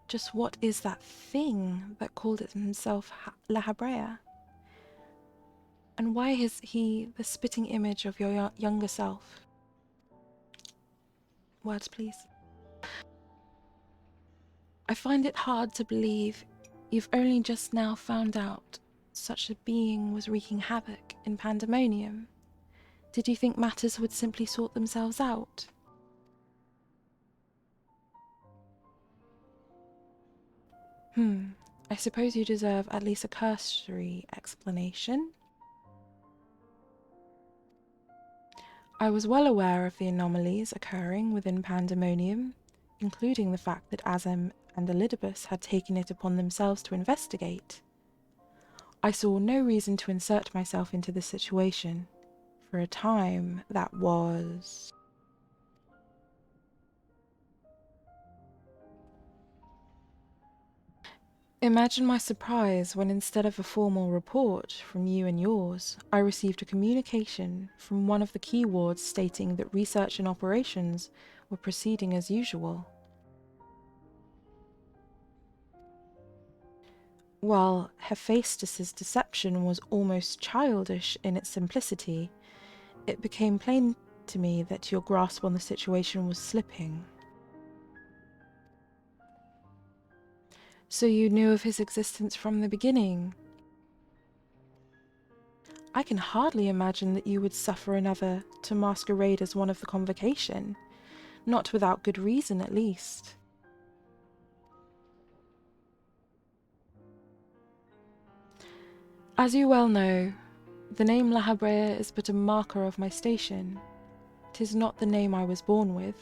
Just what is that thing that called himself La Habrea? And why is he the spitting image of your younger self? Words, please. I find it hard to believe you've only just now found out such a being was wreaking havoc in Pandaemonium. Did you think matters would simply sort themselves out? I suppose you deserve at least a cursory explanation. I was well aware of the anomalies occurring within Pandaemonium, including the fact that Azem and Elidibus had taken it upon themselves to investigate. I saw no reason to insert myself into the situation. For a time, that was... Imagine my surprise when instead of a formal report from you and yours, I received a communication from one of the key wards stating that research and operations were proceeding as usual. While Hephaestus's deception was almost childish in its simplicity, it became plain to me that your grasp on the situation was slipping. So you knew of his existence from the beginning? I can hardly imagine that you would suffer another to masquerade as one of the convocation, not without good reason at least. As you well know, the name La Habrea is but a marker of my station. 'Tis not the name I was born with.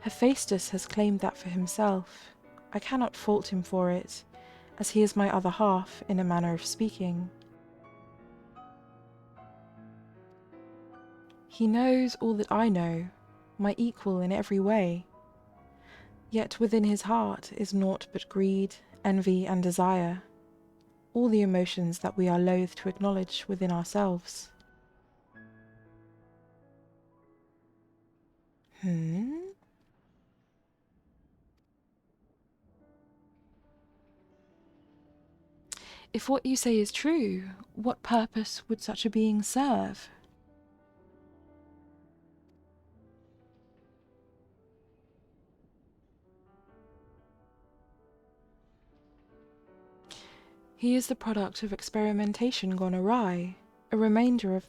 Hephaestus has claimed that for himself. I cannot fault him for it, as he is my other half, in a manner of speaking. He knows all that I know, my equal in every way. Yet within his heart is naught but greed, envy, and desire, all the emotions that we are loath to acknowledge within ourselves. If what you say is true, what purpose would such a being serve? He is the product of experimentation gone awry, a reminder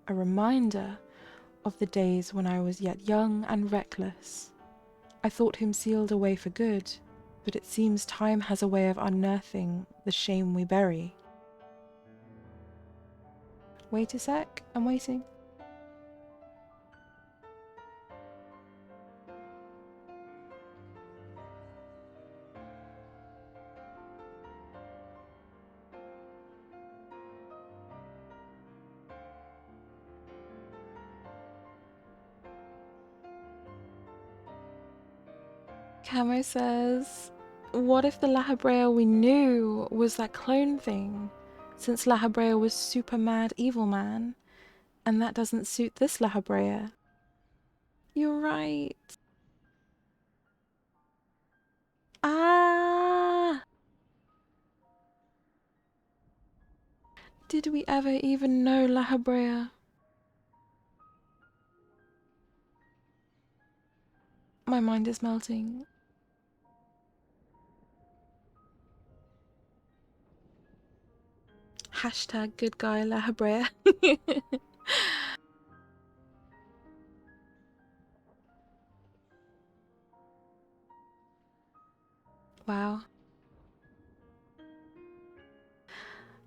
of the days when I was yet young and reckless. I thought him sealed away for good, but it seems time has a way of unearthing the shame we bury. Wait a sec, I'm waiting. Camo says, what if the La Habrea we knew was that clone thing, since La Habrea was super mad evil man, and that doesn't suit this La Habrea? You're right. Ah! Did we ever even know La Habrea? My mind is melting. Hashtag good guy La Habrea. Wow.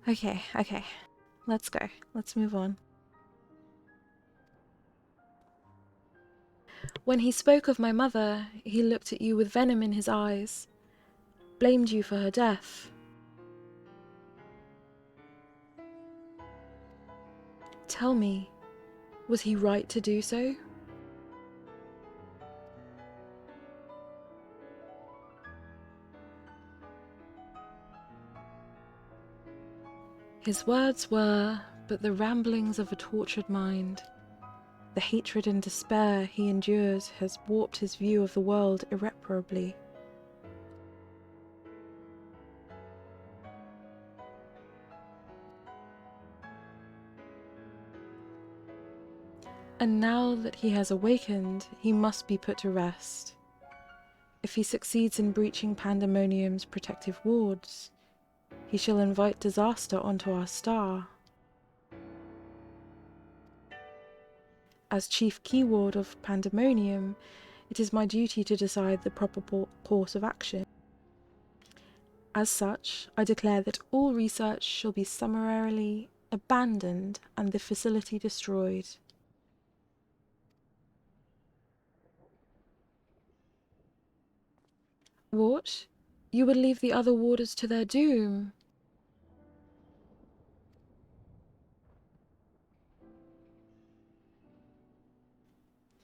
Okay. Let's go. Let's move on. When he spoke of my mother, he looked at you with venom in his eyes, blamed you for her death. Tell me, was he right to do so? His words were but the ramblings of a tortured mind. The hatred and despair he endures has warped his view of the world irreparably. And now that he has awakened, he must be put to rest. If he succeeds in breaching Pandaemonium's protective wards, he shall invite disaster onto our star. As chief keyword of Pandaemonium, it is my duty to decide the proper course of action. As such, I declare that all research shall be summarily abandoned and the facility destroyed. What? You would leave the other warders to their doom?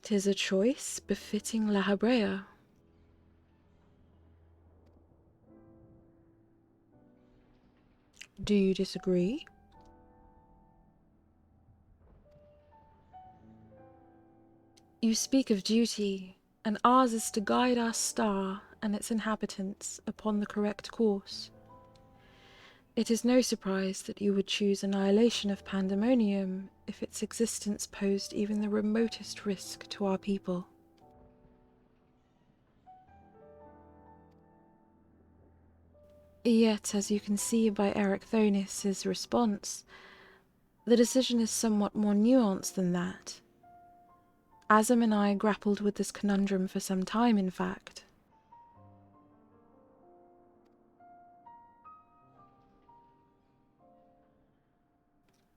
'Tis a choice befitting La Habrea. Do you disagree? You speak of duty, and ours is to guide our star and its inhabitants upon the correct course. It is no surprise that you would choose annihilation of Pandaemonium if its existence posed even the remotest risk to our people. Yet, as you can see by Erichthonis' response, the decision is somewhat more nuanced than that. Azam and I grappled with this conundrum for some time, in fact.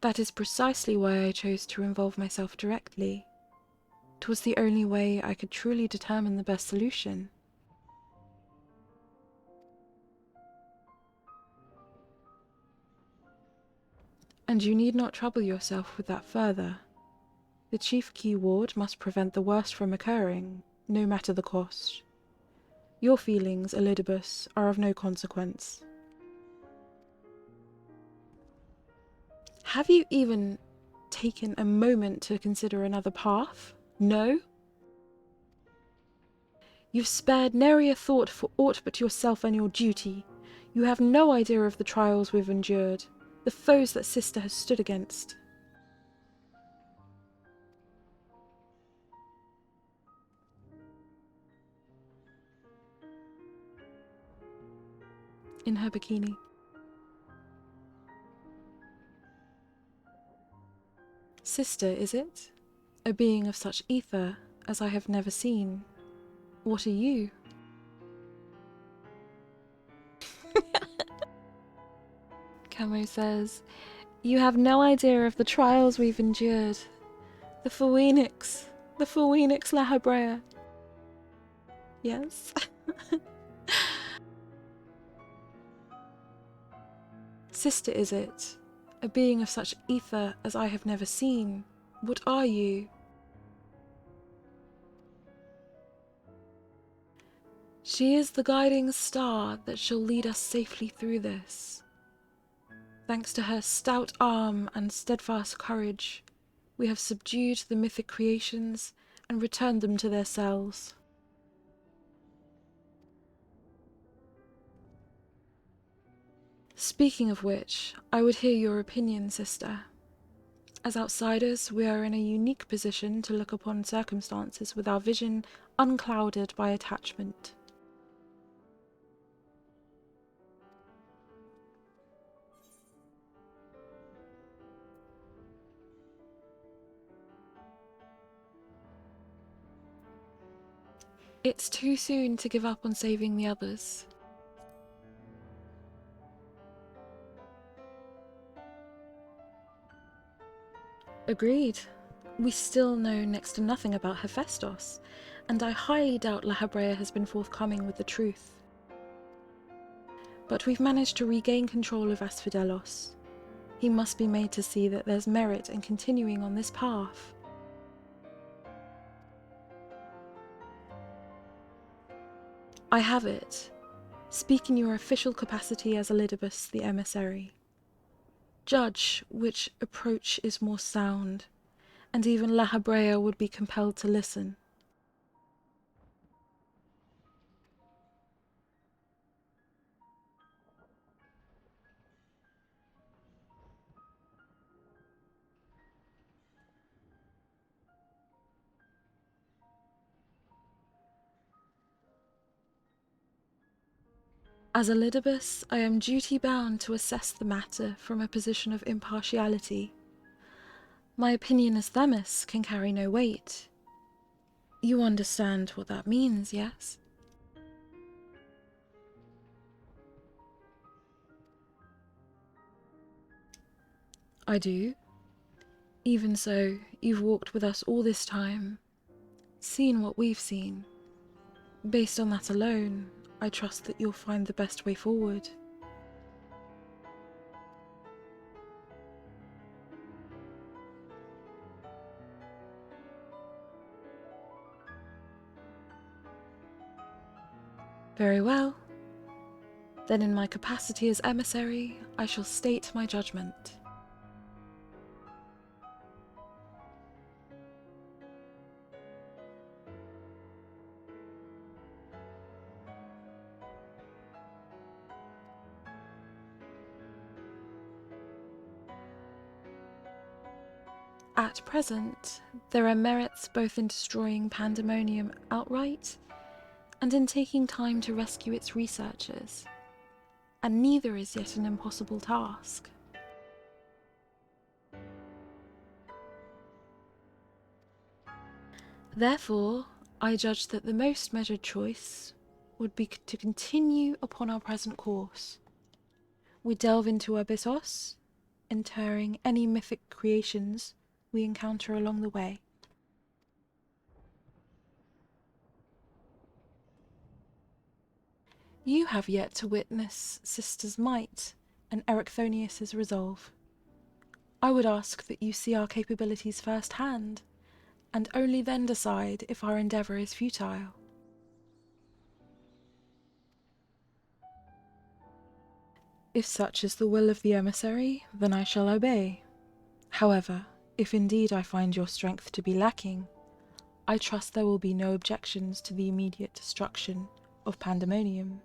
That is precisely why I chose to involve myself directly. 'Twas the only way I could truly determine the best solution. And you need not trouble yourself with that further. The chief keyword must prevent the worst from occurring, no matter the cost. Your feelings, Elidibus, are of no consequence. Have you even taken a moment to consider another path? No? You've spared nary a thought for aught but yourself and your duty. You have no idea of the trials we've endured, the foes that sister has stood against. In her bikini. Sister, is it? A being of such ether as I have never seen. What are you? Camo says, you have no idea of the trials we've endured. The Phoenix La Habrea. Yes. Sister, is it? A being of such ether as I have never seen. What are you? She is the guiding star that shall lead us safely through this. Thanks to her stout arm and steadfast courage, we have subdued the mythic creations and returned them to their cells. Speaking of which, I would hear your opinion, sister. As outsiders, we are in a unique position to look upon circumstances with our vision unclouded by attachment. It's too soon to give up on saving the others. Agreed. We still know next to nothing about Hephaestus, and I highly doubt La Habrea has been forthcoming with the truth. But we've managed to regain control of Asphodelos. He must be made to see that there's merit in continuing on this path. I have it. Speak in your official capacity as Elidibus the emissary. Judge which approach is more sound, and even La Habrea would be compelled to listen. As Elidibus, I am duty-bound to assess the matter from a position of impartiality. My opinion as Themis can carry no weight. You understand what that means, yes? I do. Even so, you've walked with us all this time, seen what we've seen. Based on that alone, I trust that you'll find the best way forward. Very well. Then in my capacity as emissary, I shall state my judgment. At present, there are merits both in destroying Pandaemonium outright and in taking time to rescue its researchers, and neither is yet an impossible task. Therefore, I judge that the most measured choice would be to continue upon our present course. We delve into Abyssos, interring any mythic creations we encounter along the way. You have yet to witness Sister's might and Erichthonius's resolve. I would ask that you see our capabilities firsthand, and only then decide if our endeavour is futile. If such is the will of the emissary, then I shall obey. However, if indeed I find your strength to be lacking, I trust there will be no objections to the immediate destruction of Pandaemonium.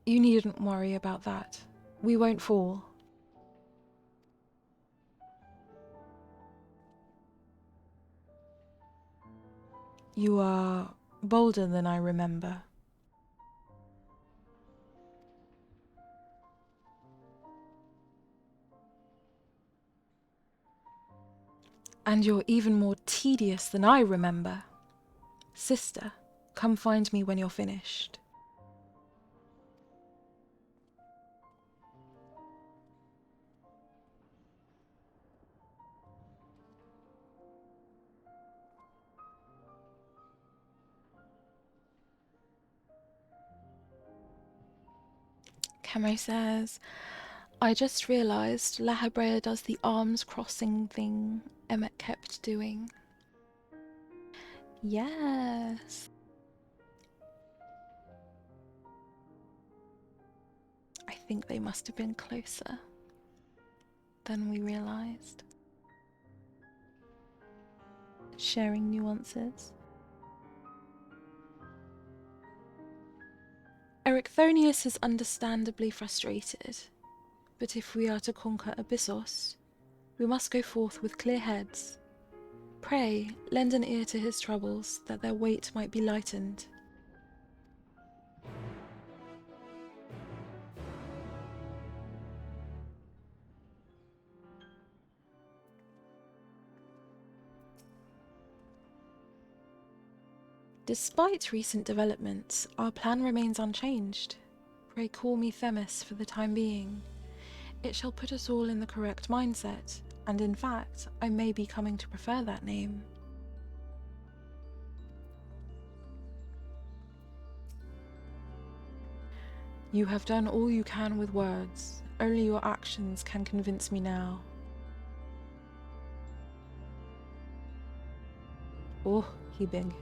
You needn't worry about that. We won't fall. You are bolder than I remember. And you're even more tedious than I remember. Sister, come find me when you're finished. Camo says, I just realised La Habrea does the arms crossing thing Emmet kept doing. Yes. I think they must have been closer than we realised. Sharing nuances. Erechthonius is understandably frustrated, but if we are to conquer Abyssos, we must go forth with clear heads. Pray, lend an ear to his troubles, that their weight might be lightened. Despite recent developments, our plan remains unchanged. Pray call me Themis for the time being. It shall put us all in the correct mindset, and in fact, I may be coming to prefer that name. You have done all you can with words. Only your actions can convince me now. Oh, he big.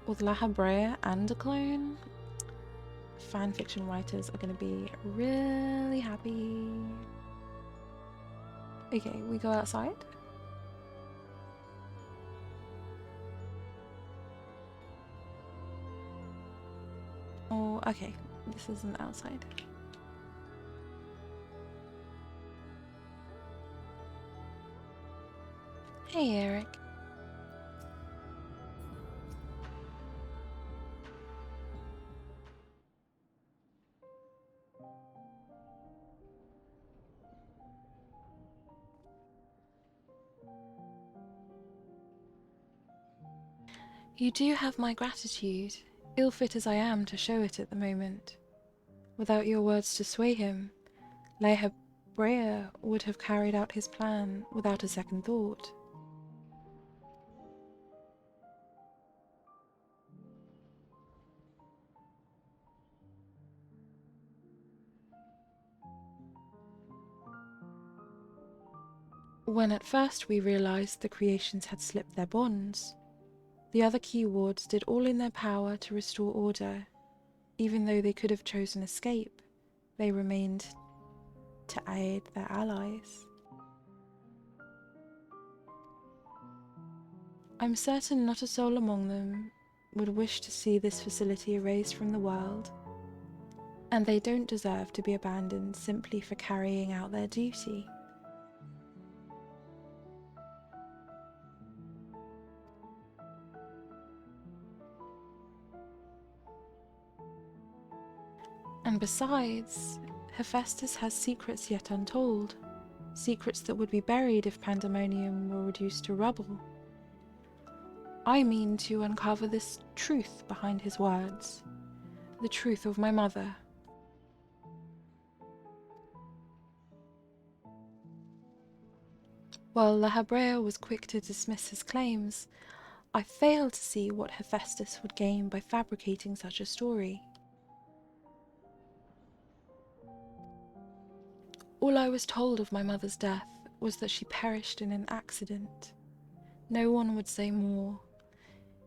With La Habrea and a clone, fanfiction writers are going to be really happy. Okay, we go outside. Oh, okay, this isn't outside. Hey, Eric. You do have my gratitude, ill-fit as I am to show it at the moment. Without your words to sway him, La Habrea would have carried out his plan without a second thought. When at first we realized the creations had slipped their bonds, the other key wards did all in their power to restore order. Even though they could have chosen escape, they remained to aid their allies. I'm certain not a soul among them would wish to see this facility erased from the world, and they don't deserve to be abandoned simply for carrying out their duty. And besides, Hephaestus has secrets yet untold, secrets that would be buried if Pandaemonium were reduced to rubble. I mean to uncover this truth behind his words, the truth of my mother. While La Habrea was quick to dismiss his claims, I failed to see what Hephaestus would gain by fabricating such a story. All I was told of my mother's death was that she perished in an accident. No one would say more.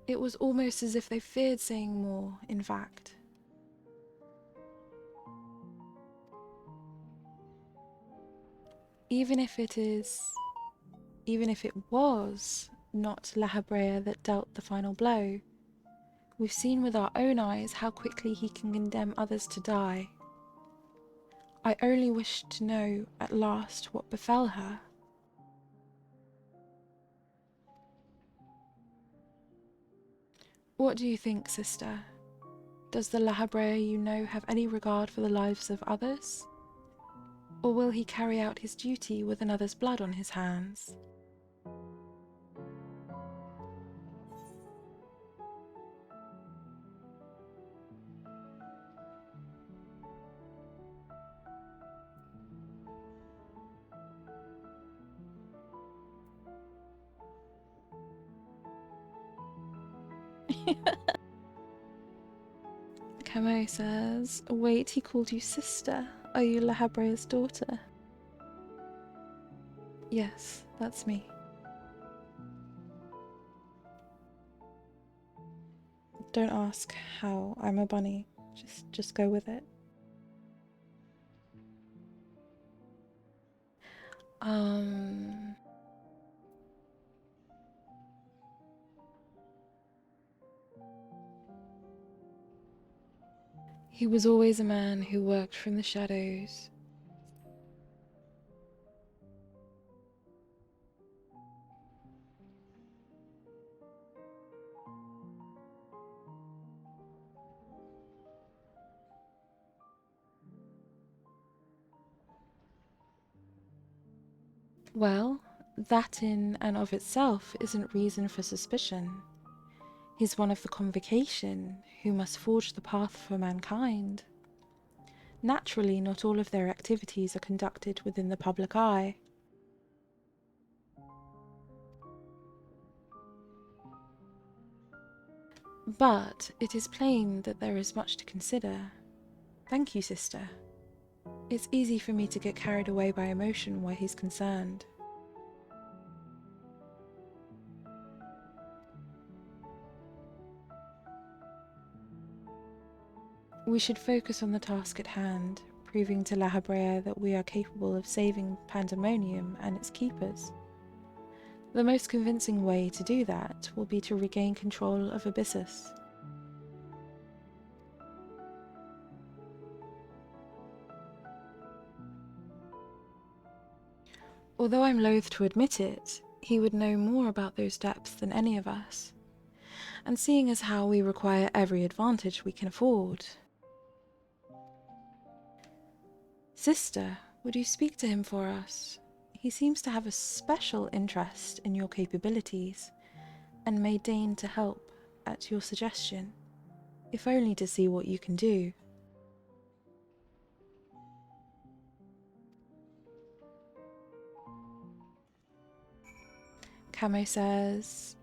It was almost as if they feared saying more, in fact. Even if it was not La Habrea that dealt the final blow, we've seen with our own eyes how quickly he can condemn others to die. I only wished to know at last what befell her. What do you think, sister? Does the La Habrea you know have any regard for the lives of others? Or will he carry out his duty with another's blood on his hands? Camo says, wait, he called you sister. Are you La Habrea's daughter? Yes, that's me. Don't ask how I'm a bunny. Just go with it. He was always a man who worked from the shadows. Well, that in and of itself isn't reason for suspicion. He's one of the convocation who must forge the path for mankind. Naturally, not all of their activities are conducted within the public eye. But it is plain that there is much to consider. Thank you, sister. It's easy for me to get carried away by emotion where he's concerned. We should focus on the task at hand, proving to La Habrea that we are capable of saving Pandaemonium and its keepers. The most convincing way to do that will be to regain control of Abyssus. Although I'm loath to admit it, he would know more about those depths than any of us. And seeing as how we require every advantage we can afford. Sister, would you speak to him for us? He seems to have a special interest in your capabilities, and may deign to help at your suggestion, if only to see what you can do. Camo says,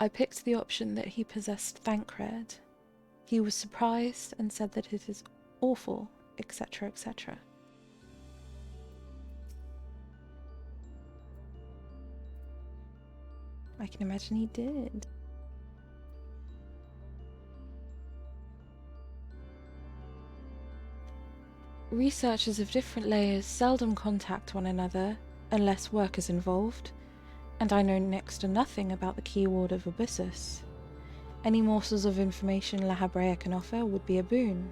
I picked the option that he possessed Thancred. He was surprised and said that it is awful, etc., etc. I can imagine he did. Researchers of different layers seldom contact one another unless work is involved, and I know next to nothing about the key ward of Abyssus. Any morsels of information La Habrea can offer would be a boon.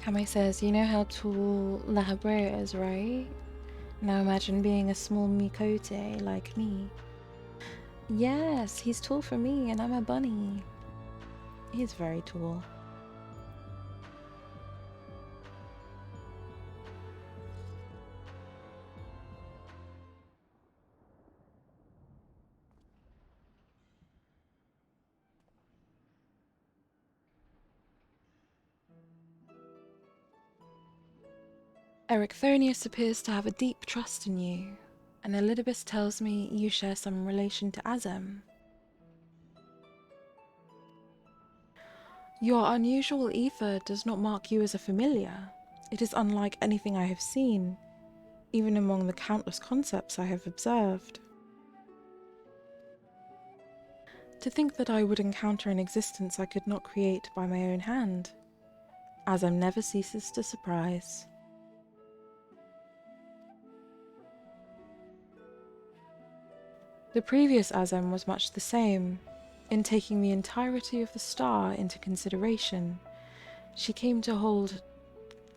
Kame says, you know how tall La Habrea is, right? Now imagine being a small Mikote like me. Yes, he's tall for me and I'm a bunny. He's very tall. Ericthonius appears to have a deep trust in you, and Elidibus tells me you share some relation to Azem. Your unusual ether does not mark you as a familiar. It is unlike anything I have seen, even among the countless concepts I have observed. To think that I would encounter an existence I could not create by my own hand. Azem never ceases to surprise. The previous Azem was much the same. In taking the entirety of the star into consideration, she came to hold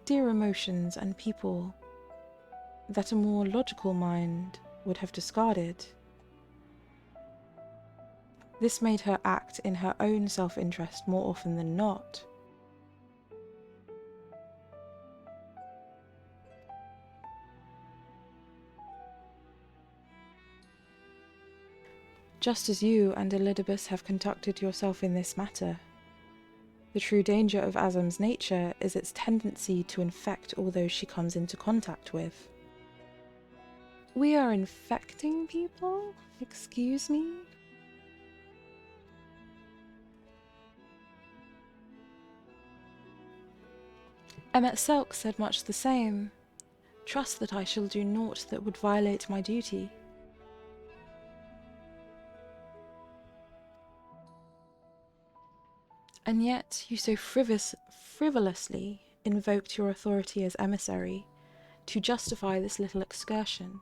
dear emotions and people that a more logical mind would have discarded. This made her act in her own self-interest more often than not. Just as you and Elidibus have conducted yourself in this matter. The true danger of Azem's nature is its tendency to infect all those she comes into contact with. We are infecting people? Excuse me? Emmet Selk said much the same. Trust that I shall do naught that would violate my duty. And yet you so frivolously invoked your authority as emissary to justify this little excursion.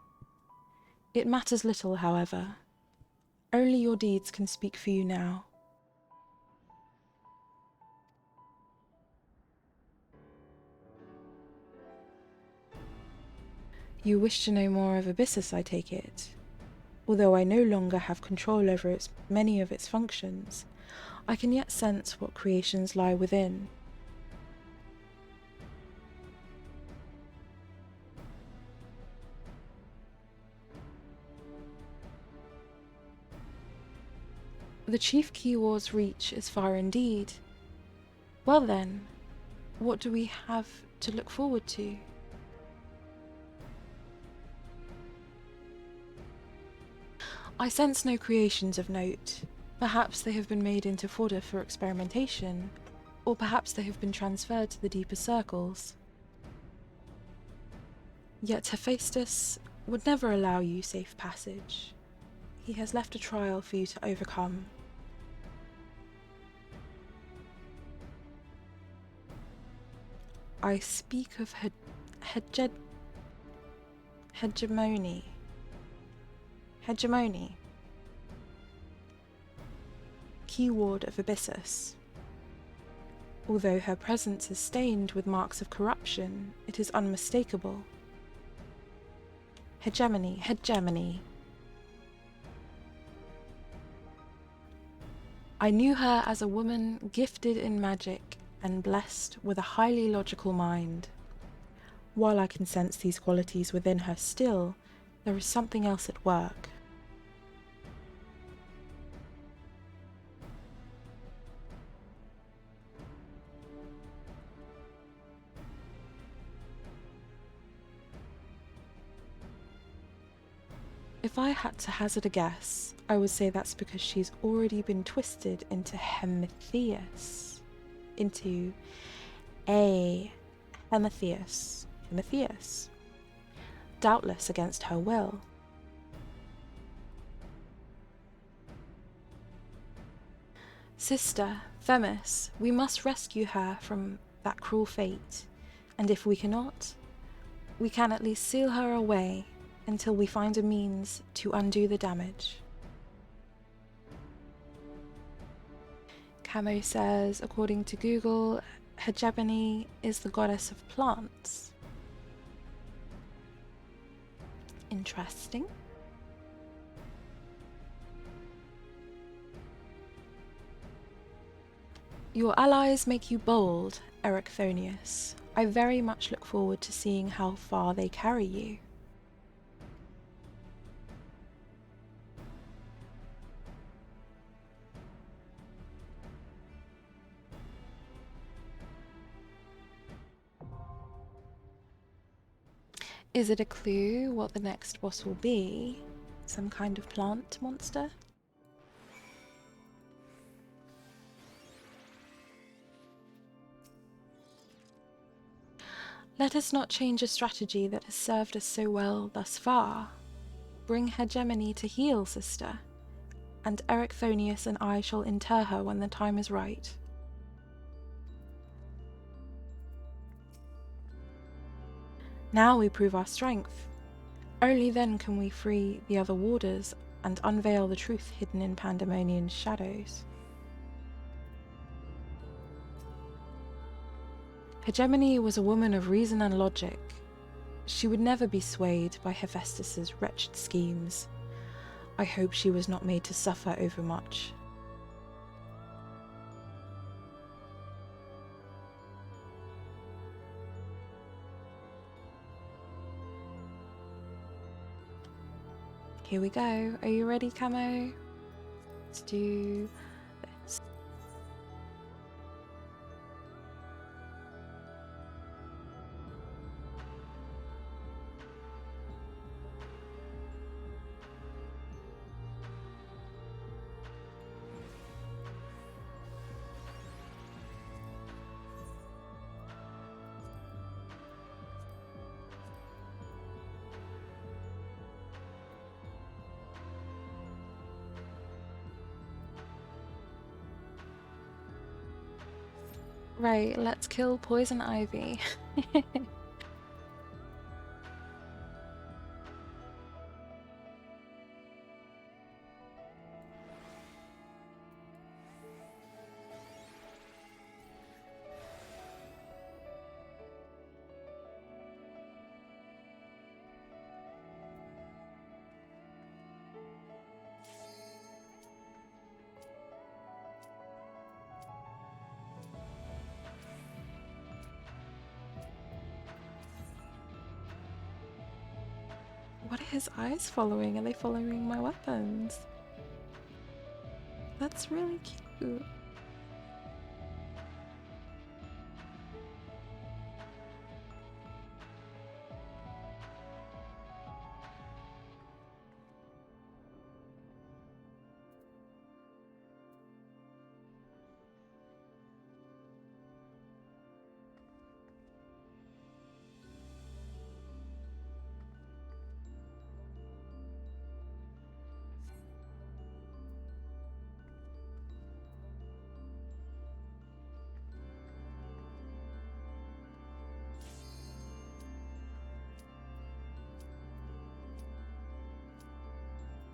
It matters little, however. Only your deeds can speak for you now. You wish to know more of Abyssus, I take it. Although I no longer have control over many of its functions, I can yet sense what creations lie within. The chief keyword's reach is far indeed. Well then, what do we have to look forward to? I sense no creations of note. Perhaps they have been made into fodder for experimentation, or perhaps they have been transferred to the deeper circles. Yet Hephaestus would never allow you safe passage. He has left a trial for you to overcome. I speak of hegemony. Hegemony. Keyword of Abyssus. Although her presence is stained with marks of corruption, it is unmistakable. Hegemony, hegemony. I knew her as a woman gifted in magic and blessed with a highly logical mind. While I can sense these qualities within her still, there is something else at work. If I had to hazard a guess, I would say that's because she's already been twisted into Hemetheus. Into a Hemetheus. Doubtless against her will. Sister, Themis, we must rescue her from that cruel fate, and if we cannot, we can at least seal her away until we find a means to undo the damage. Camo says, according to Google, Hegemony is the goddess of plants. Interesting. Your allies make you bold, Erechthonius. I very much look forward to seeing how far they carry you. Is it a clue what the next boss will be? Some kind of plant monster? Let us not change a strategy that has served us so well thus far. Bring Hegemony to heel, sister, and Erechthonius and I shall inter her when the time is right. Now we prove our strength. Only then can we free the other warders and unveil the truth hidden in Pandaemonium's shadows. Hegemony was a woman of reason and logic. She would never be swayed by Hephaestus's wretched schemes. I hope she was not made to suffer overmuch. Here we go. Are you ready, Camo? Let's do this. Right, let's kill Poison Ivy. What are his eyes following? Are they following my weapons? That's really cute.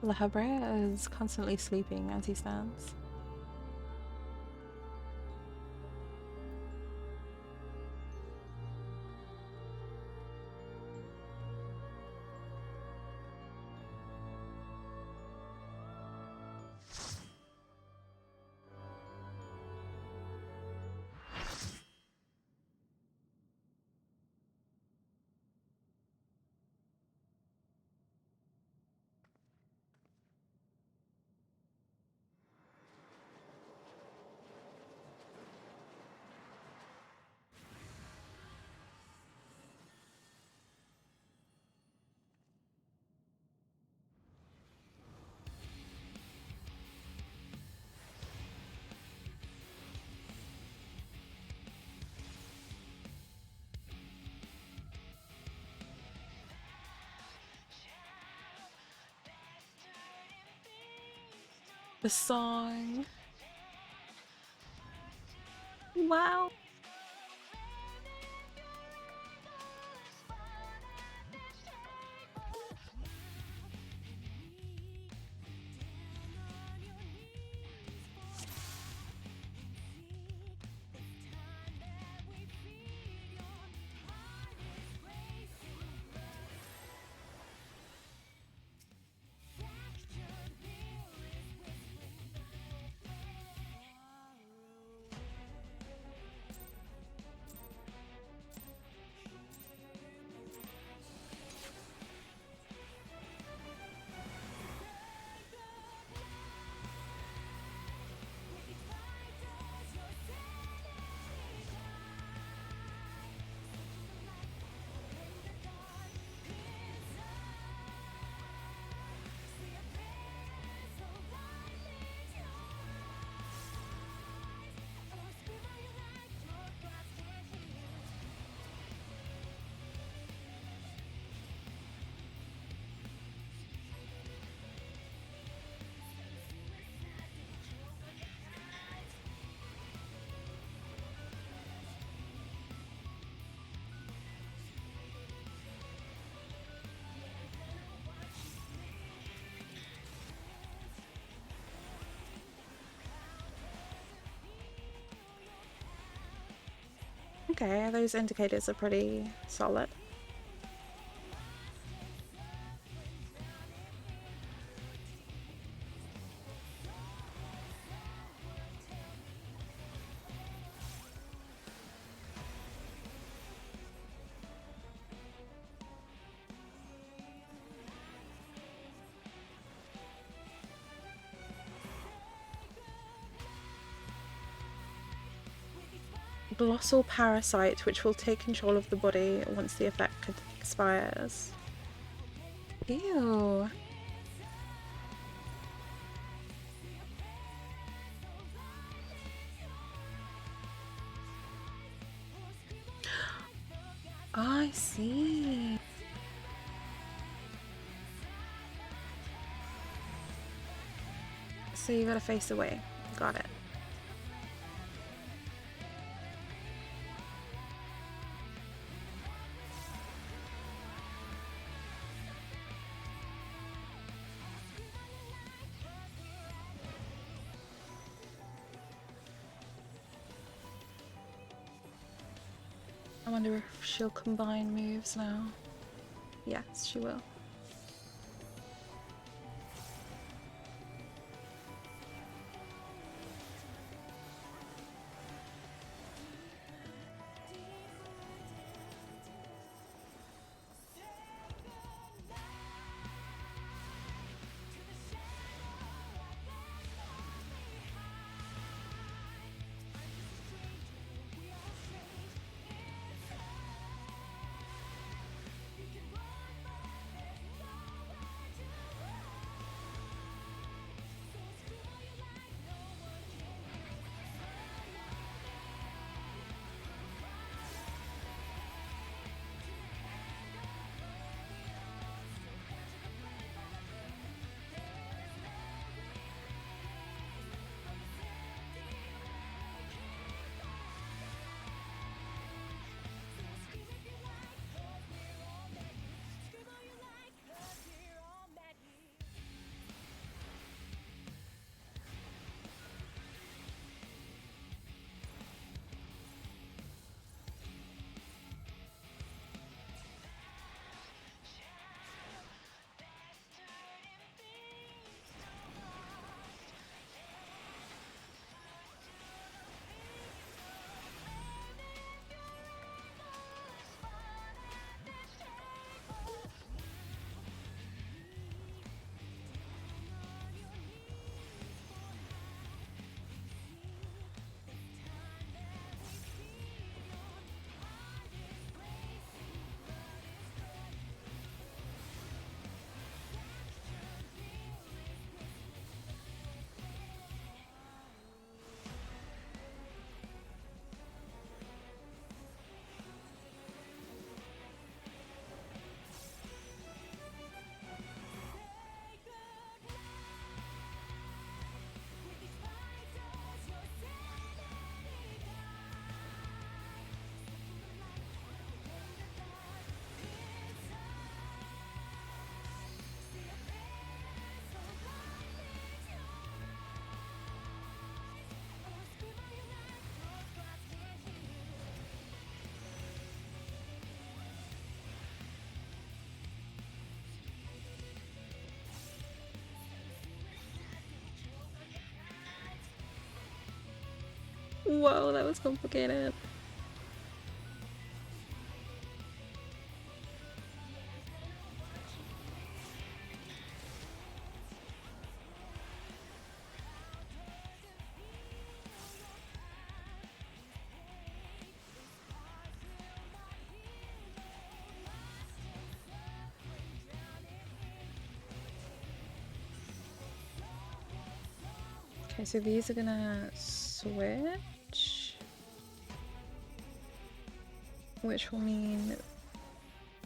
La Habrea is constantly sleeping as he stands. The song. Wow. Okay, those indicators are pretty solid. Glossal parasite, which will take control of the body once the effect expires. Ew. I see. So you gotta face away. Got it. wonder if she'll combine moves now. Yes, she will. Whoa, that was complicated. Okay, so these are gonna switch, which will mean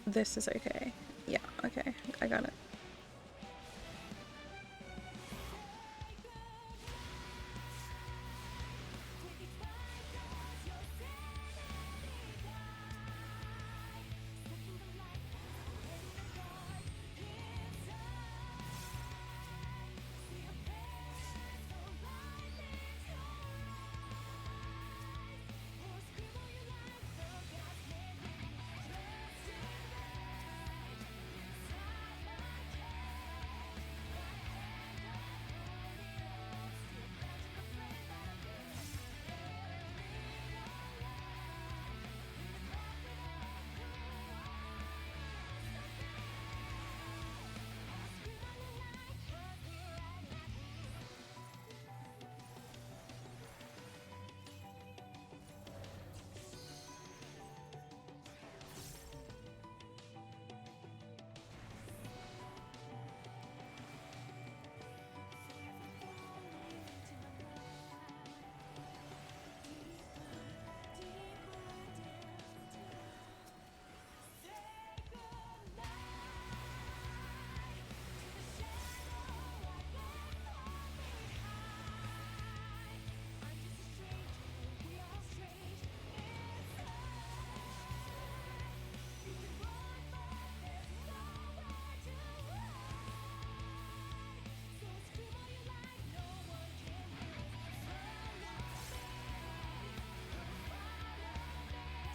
this is okay. Yeah, okay, I got it.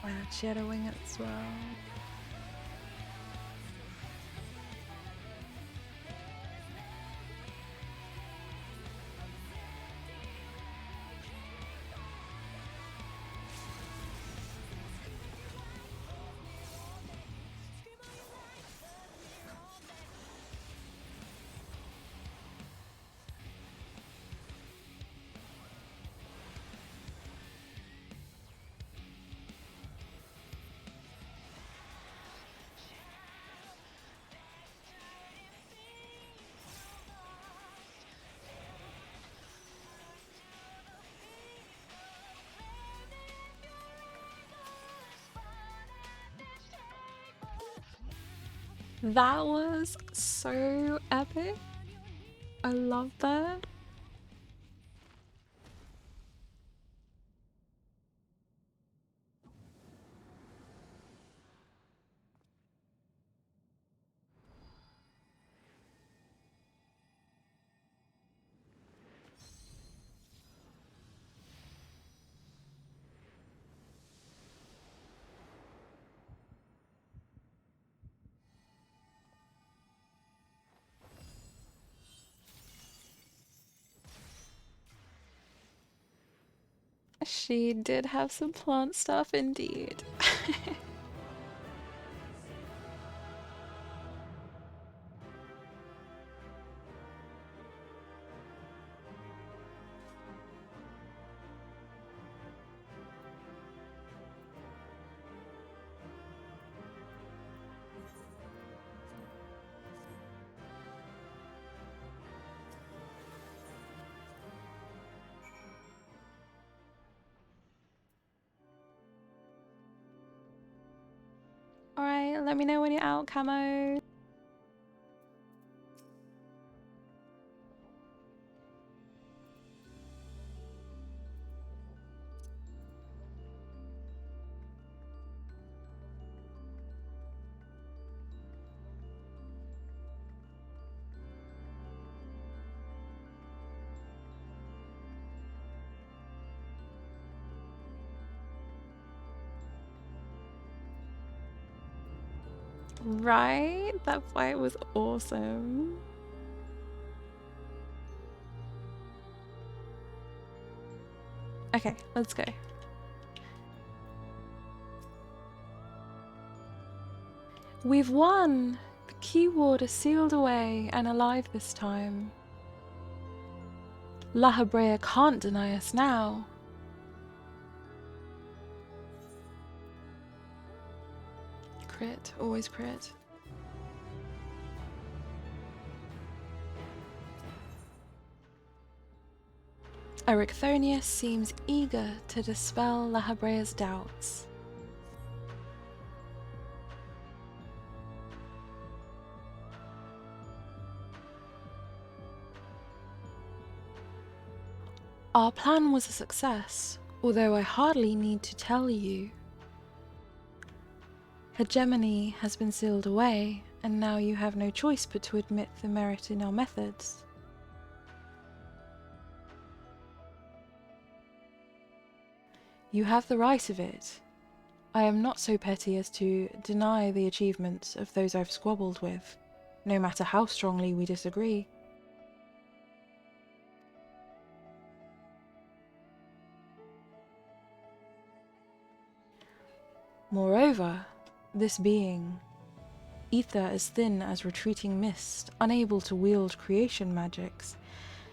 Wow, she had a wing as well. That was so epic. I love that. She did have some plant stuff indeed. Alright, let me know when you're out, Camo. Right? That fight was awesome. Okay, let's go. We've won! The key ward is sealed away and alive this time. La Habrea can't deny us now. Crit, always crit. Erichthonius seems eager to dispel La Habrea's doubts. Our plan was a success, although I hardly need to tell you. Hegemony has been sealed away, and now you have no choice but to admit the merit in our methods. You have the right of it. I am not so petty as to deny the achievements of those I've squabbled with, no matter how strongly we disagree. Moreover, this being, ether as thin as retreating mist, unable to wield creation magics,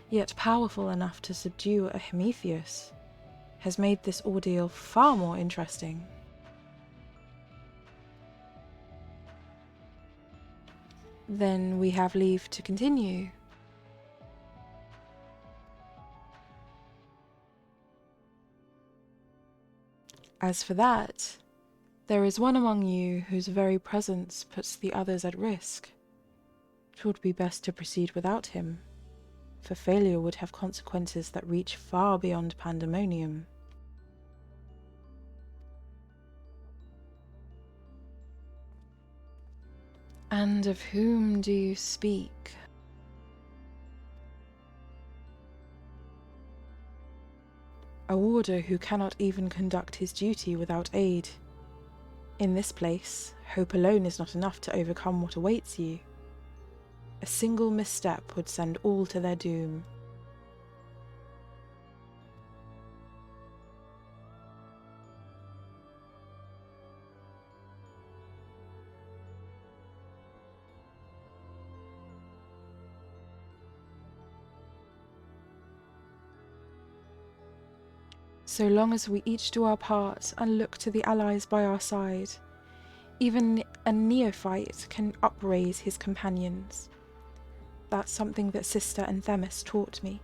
yet powerful enough to subdue a Prometheus, has made this ordeal far more interesting. Then we have leave to continue. As for that, there is one among you whose very presence puts the others at risk. 'Twould be best to proceed without him, for failure would have consequences that reach far beyond Pandaemonium. And of whom do you speak? A warder who cannot even conduct his duty without aid, In this place, hope alone is not enough to overcome what awaits you. A single misstep would send all to their doom. So long as we each do our part and look to the allies by our side, even a neophyte can upraise his companions. That's something that Sister and Themis taught me.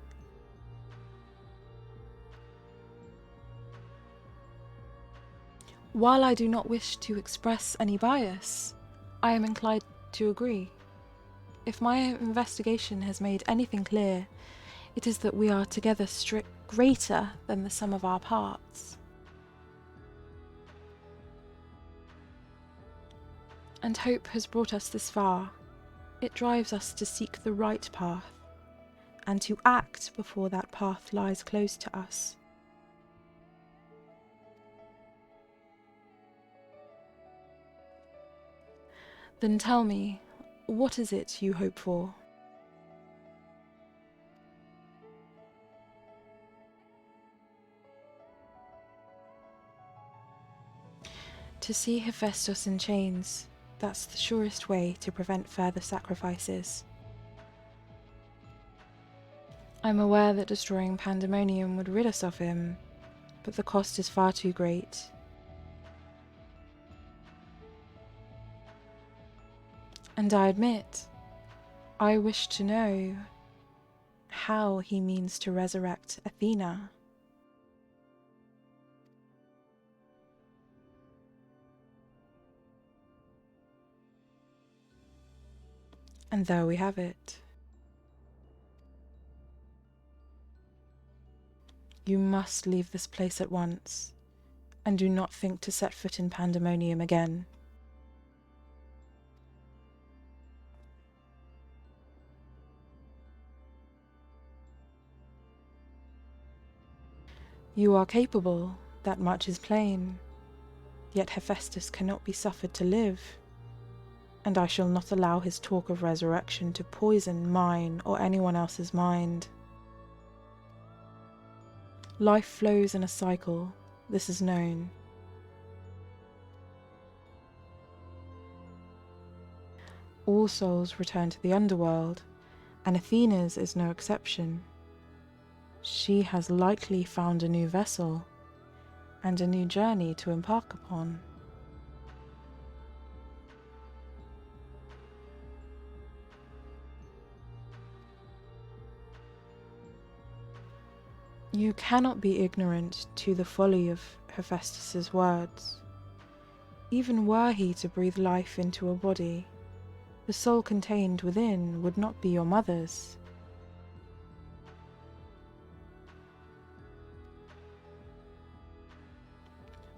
While I do not wish to express any bias, I am inclined to agree. If my investigation has made anything clear, it is that we are together greater than the sum of our parts. And hope has brought us this far. It drives us to seek the right path, and to act before that path lies close to us. Then tell me, what is it you hope for? To see Hephaestus in chains, that's the surest way to prevent further sacrifices. I'm aware that destroying Pandaemonium would rid us of him, but the cost is far too great. And I admit, I wish to know how he means to resurrect Athena. And there we have it. You must leave this place at once, and do not think to set foot in Pandaemonium again. You are capable, that much is plain, yet Hephaestus cannot be suffered to live, and I shall not allow his talk of resurrection to poison mine or anyone else's mind. Life flows in a cycle, this is known. All souls return to the underworld, and Athena's is no exception. She has likely found a new vessel, and a new journey to embark upon. You cannot be ignorant to the folly of Hephaestus's words. Even were he to breathe life into a body, the soul contained within would not be your mother's.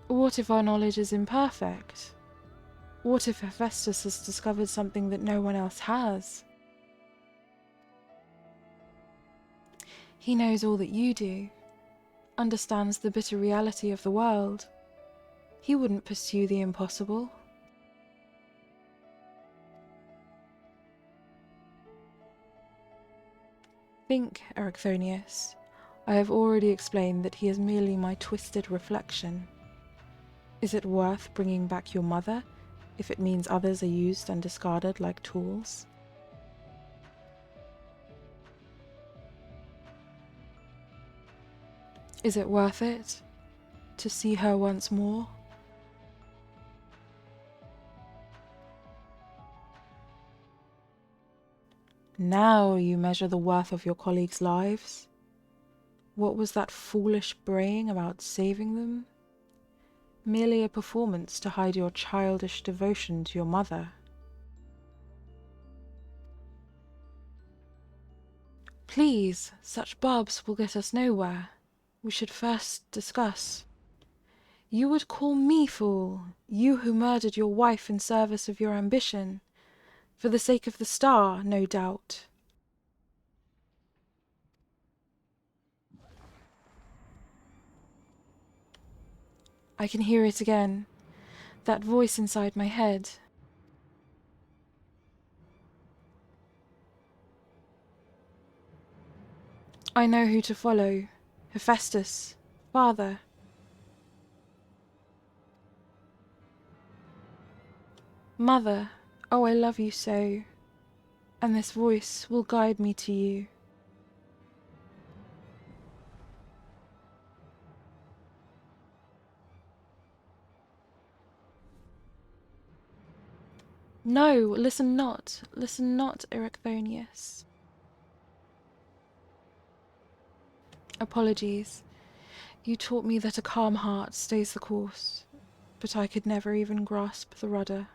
What if our knowledge is imperfect? What if Hephaestus has discovered something that no one else has? He knows all that you do, understands the bitter reality of the world. He wouldn't pursue the impossible. Think, Erichthonius. I have already explained that he is merely my twisted reflection. Is it worth bringing back your mother, if it means others are used and discarded like tools? Is it worth it, to see her once more? Now you measure the worth of your colleagues' lives. What was that foolish braying about saving them? Merely a performance to hide your childish devotion to your mother. Please, such barbs will get us nowhere. We should first discuss. You would call me fool, you who murdered your wife in service of your ambition, for the sake of the star, no doubt. I can hear it again. That voice inside my head. I know who to follow. Hephaestus, Father. Mother, oh, I love you so, and this voice will guide me to you. No, listen not, Erechthonius. Apologies. You taught me that a calm heart stays the course, but I could never even grasp the rudder.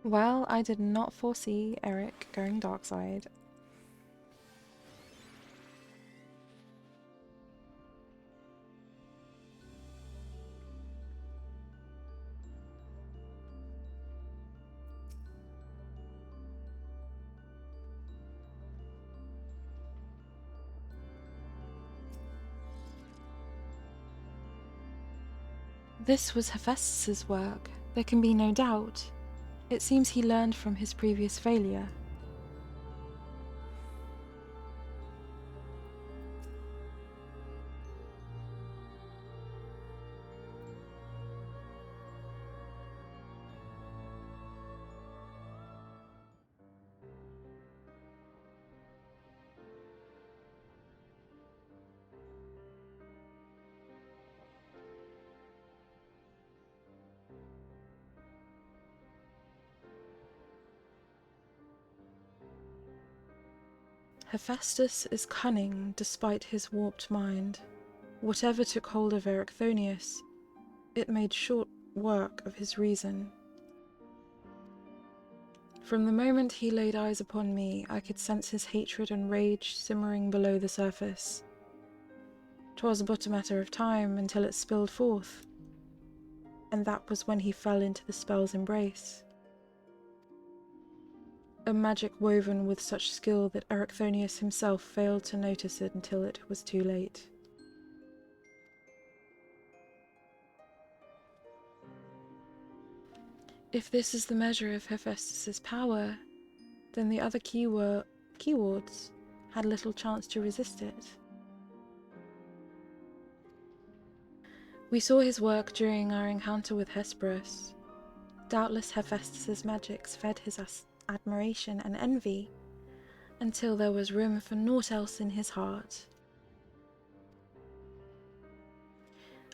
Well, I did not foresee Eric going dark side. This was Hephaestus's work, there can be no doubt. It seems he learned from his previous failure. Hephaestus is cunning despite his warped mind. Whatever took hold of Erechthonius, it made short work of his reason. From the moment he laid eyes upon me, I could sense his hatred and rage simmering below the surface. 'Twas but a matter of time until it spilled forth, and that was when he fell into the spell's embrace. A magic woven with such skill that Erechthonius himself failed to notice it until it was too late. If this is the measure of Hephaestus's power, then the other keywards had little chance to resist it. We saw his work during our encounter with Hesperus. Doubtless Hephaestus's magics fed his admiration and envy, until there was room for naught else in his heart.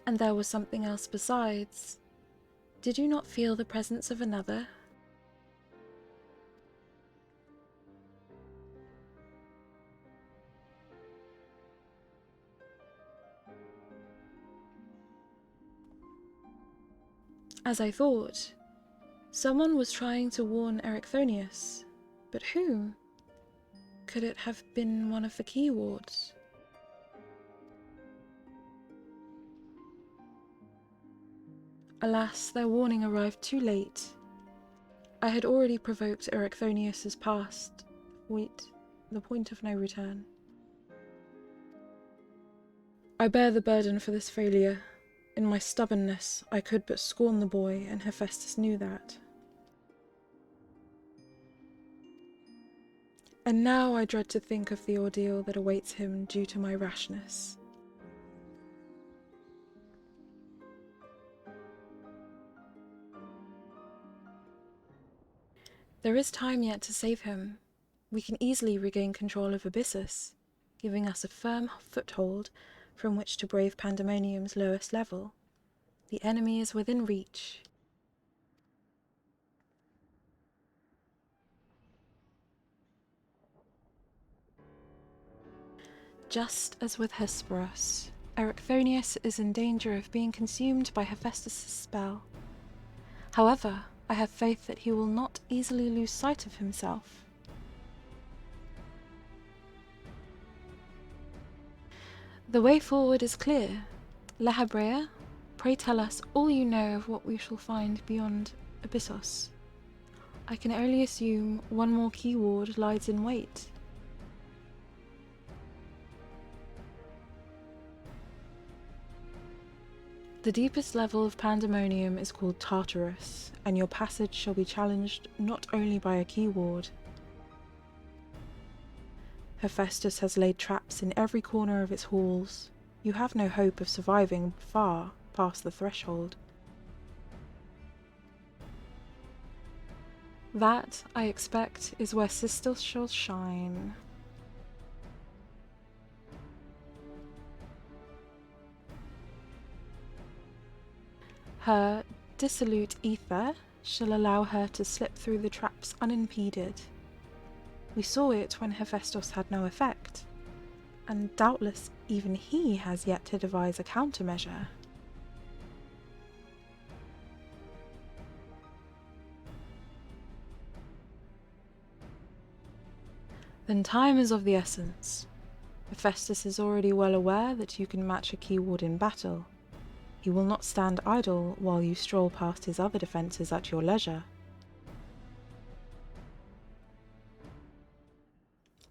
And there was something else besides. Did you not feel the presence of another? As I thought, someone was trying to warn Erechthonius, but whom? Could it have been one of the keywards? Alas, their warning arrived too late. I had already provoked Erechthonius's past, the point of no return. I bear the burden for this failure. In my stubbornness, I could but scorn the boy, and Hephaestus knew that. And now I dread to think of the ordeal that awaits him due to my rashness. There is time yet to save him. We can easily regain control of Abyssus, giving us a firm foothold from which to brave Pandaemonium's lowest level. The enemy is within reach. Just as with Hesperus, Erechthonius is in danger of being consumed by Hephaestus' spell. However, I have faith that he will not easily lose sight of himself. The way forward is clear. Lehabrea, pray tell us all you know of what we shall find beyond Abyssos. I can only assume one more keyword lies in wait. The deepest level of Pandaemonium is called Tartarus, and your passage shall be challenged not only by a keyword. Hephaestus has laid traps in every corner of its halls. You have no hope of surviving far past the threshold. That, I expect, is where sisters shall shine. Her dissolute ether shall allow her to slip through the traps unimpeded. We saw it when Hephaestus had no effect, and doubtless even he has yet to devise a countermeasure. Then time is of the essence. Hephaestus is already well aware that you can match a keyword in battle. He will not stand idle while you stroll past his other defences at your leisure.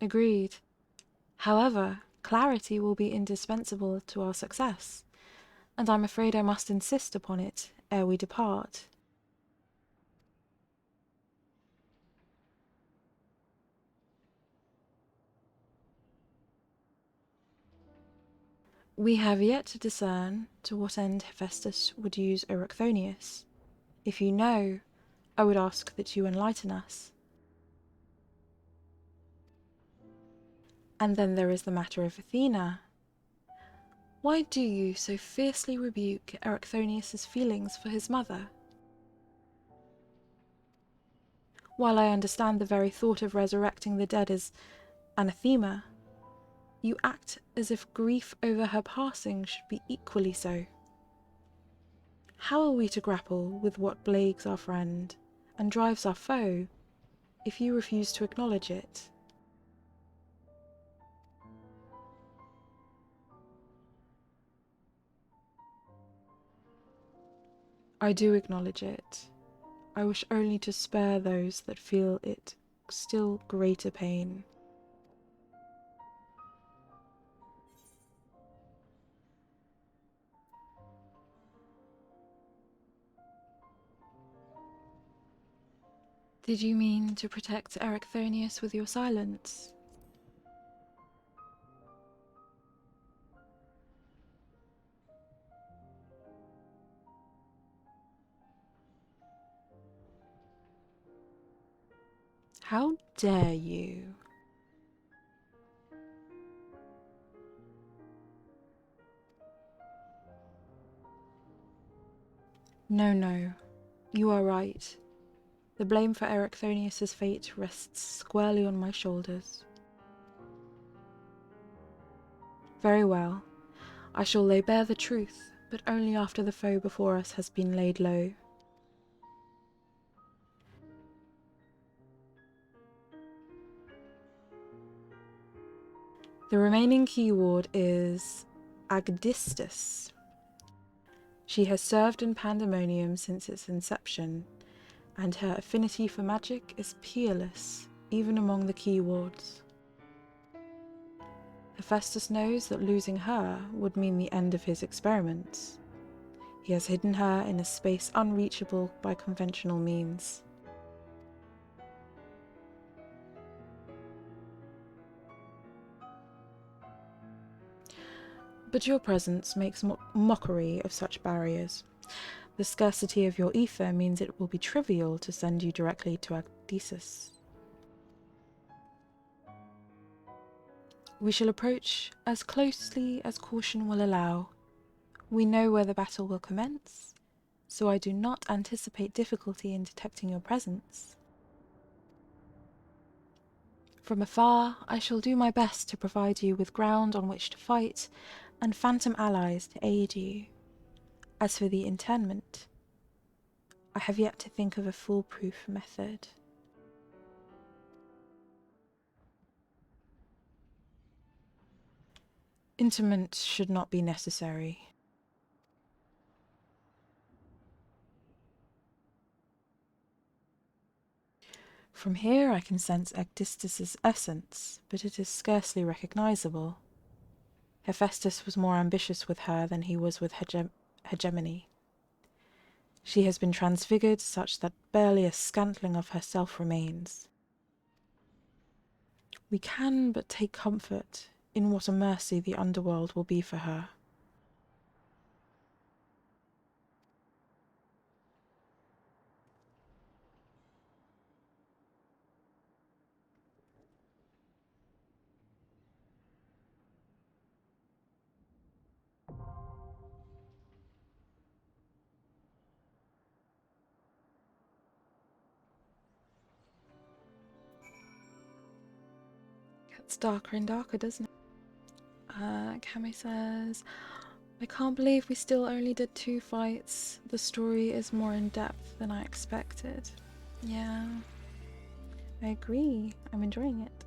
Agreed. However, clarity will be indispensable to our success, and I'm afraid I must insist upon it ere we depart. We have yet to discern to what end Hephaestus would use Eructhonius. If you know, I would ask that you enlighten us. And then there is the matter of Athena. Why do you so fiercely rebuke Eructhonius's feelings for his mother? While I understand the very thought of resurrecting the dead is anathema, you act as if grief over her passing should be equally so. How are we to grapple with what plagues our friend and drives our foe if you refuse to acknowledge it? I do acknowledge it. I wish only to spare those that feel it still greater pain. Did you mean to protect Eructhonius with your silence? How dare you? No, you are right. The blame for Eructhonius's fate rests squarely on my shoulders. Very well. I shall lay bare the truth, but only after the foe before us has been laid low. The remaining keyword is Agdistus. She has served in Pandaemonium since its inception, and her affinity for magic is peerless, even among the keywords. Hephaestus knows that losing her would mean the end of his experiments. He has hidden her in a space unreachable by conventional means. But your presence makes mockery of such barriers. The scarcity of your ether means it will be trivial to send you directly to Agdesis. We shall approach as closely as caution will allow. We know where the battle will commence, so I do not anticipate difficulty in detecting your presence. From afar, I shall do my best to provide you with ground on which to fight and phantom allies to aid you. As for the internment, I have yet to think of a foolproof method. Interment should not be necessary. From here I can sense Ecdistus's essence, but it is scarcely recognizable. Hephaestus was more ambitious with her than he was with Hegemony. She has been transfigured such that barely a scantling of herself remains. We can but take comfort in what a mercy the underworld will be for her. Gets darker and darker, doesn't it? Kame says, I can't believe we still only did 2 fights. The story is more in depth than I expected. Yeah, I agree. I'm enjoying it.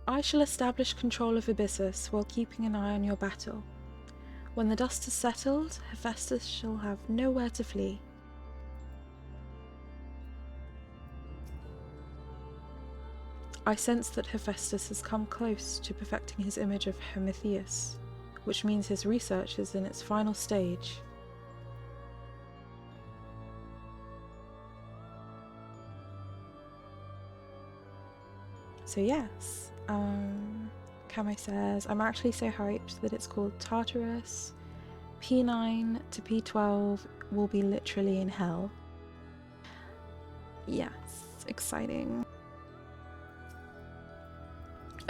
I shall establish control of Abyssus while keeping an eye on your battle. When the dust has settled, Hephaestus shall have nowhere to flee. I sense that Hephaestus has come close to perfecting his image of Prometheus, which means his research is in its final stage. So yes, Kame says, I'm actually so hyped that it's called Tartarus. P9 to P12 will be literally in hell. Yes, exciting.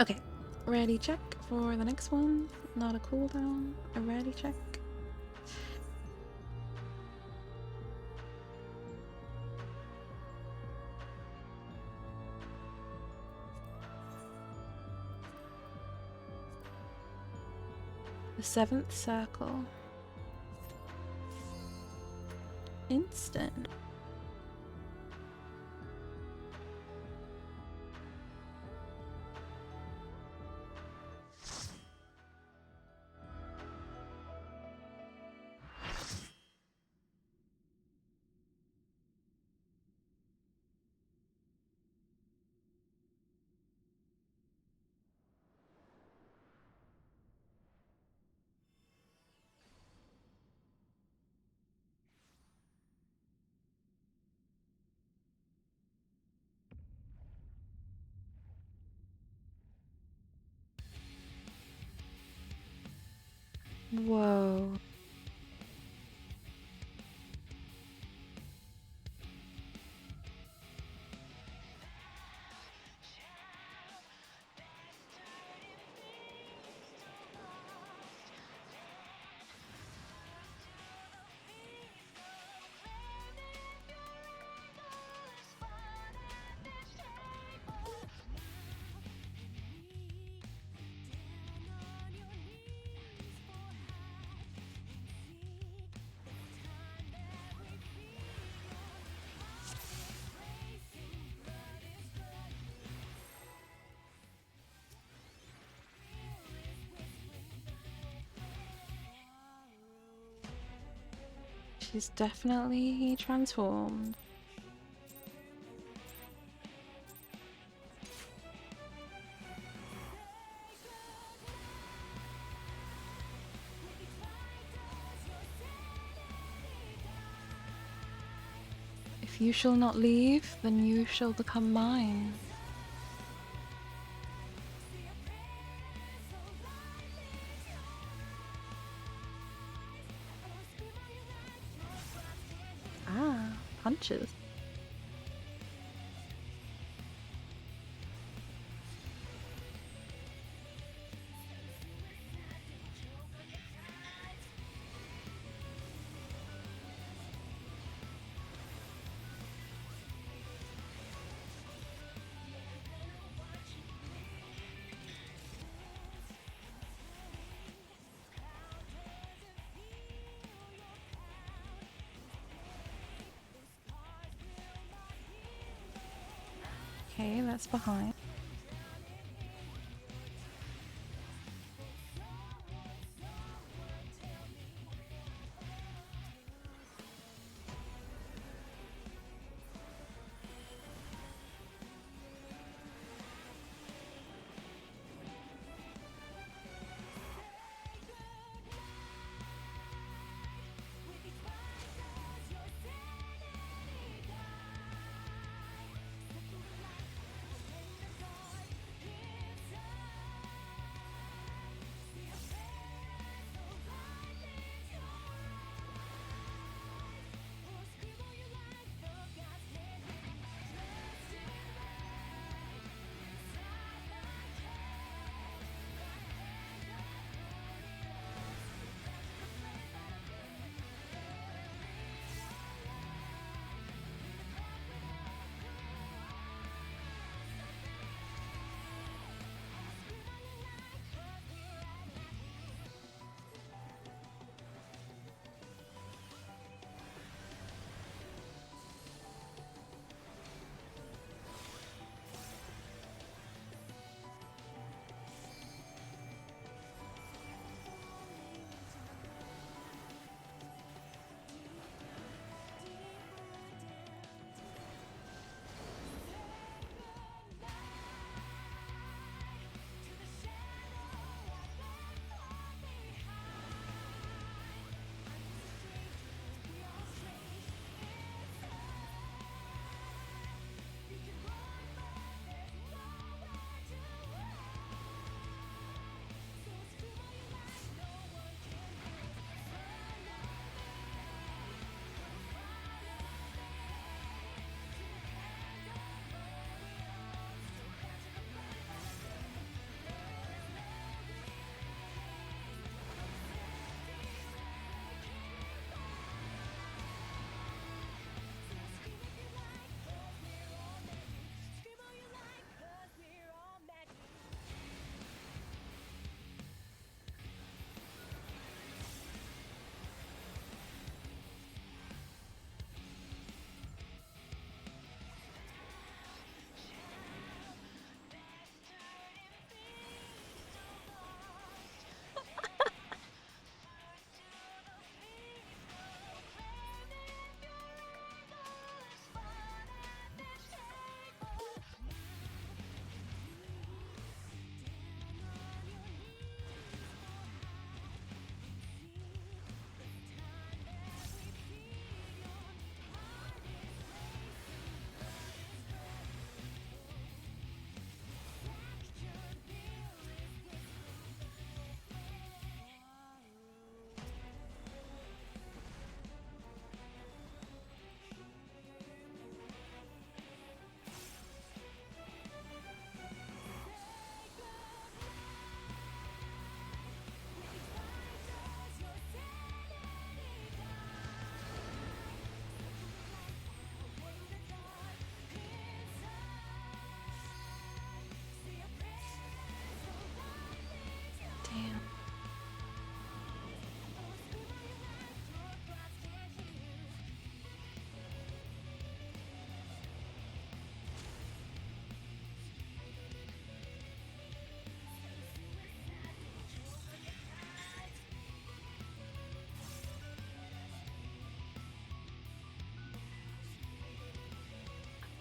Okay, ready check for the next one. Not a cooldown, a ready check. The 7th circle. Instant. Whoa. She's definitely transformed. If you shall not leave, then you shall become mine. Ah, punches. Okay, that's behind.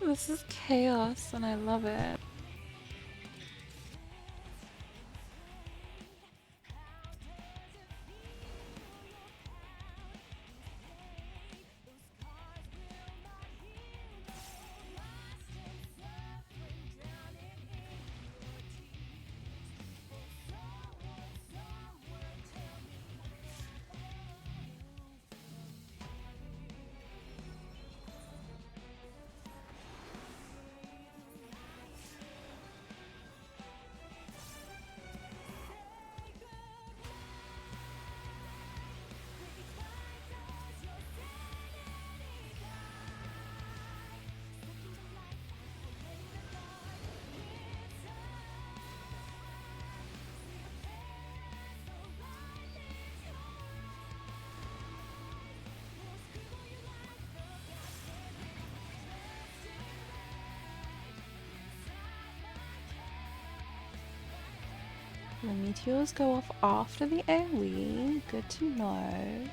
This is chaos and I love it. The meteors go off after the AoE. Good to know.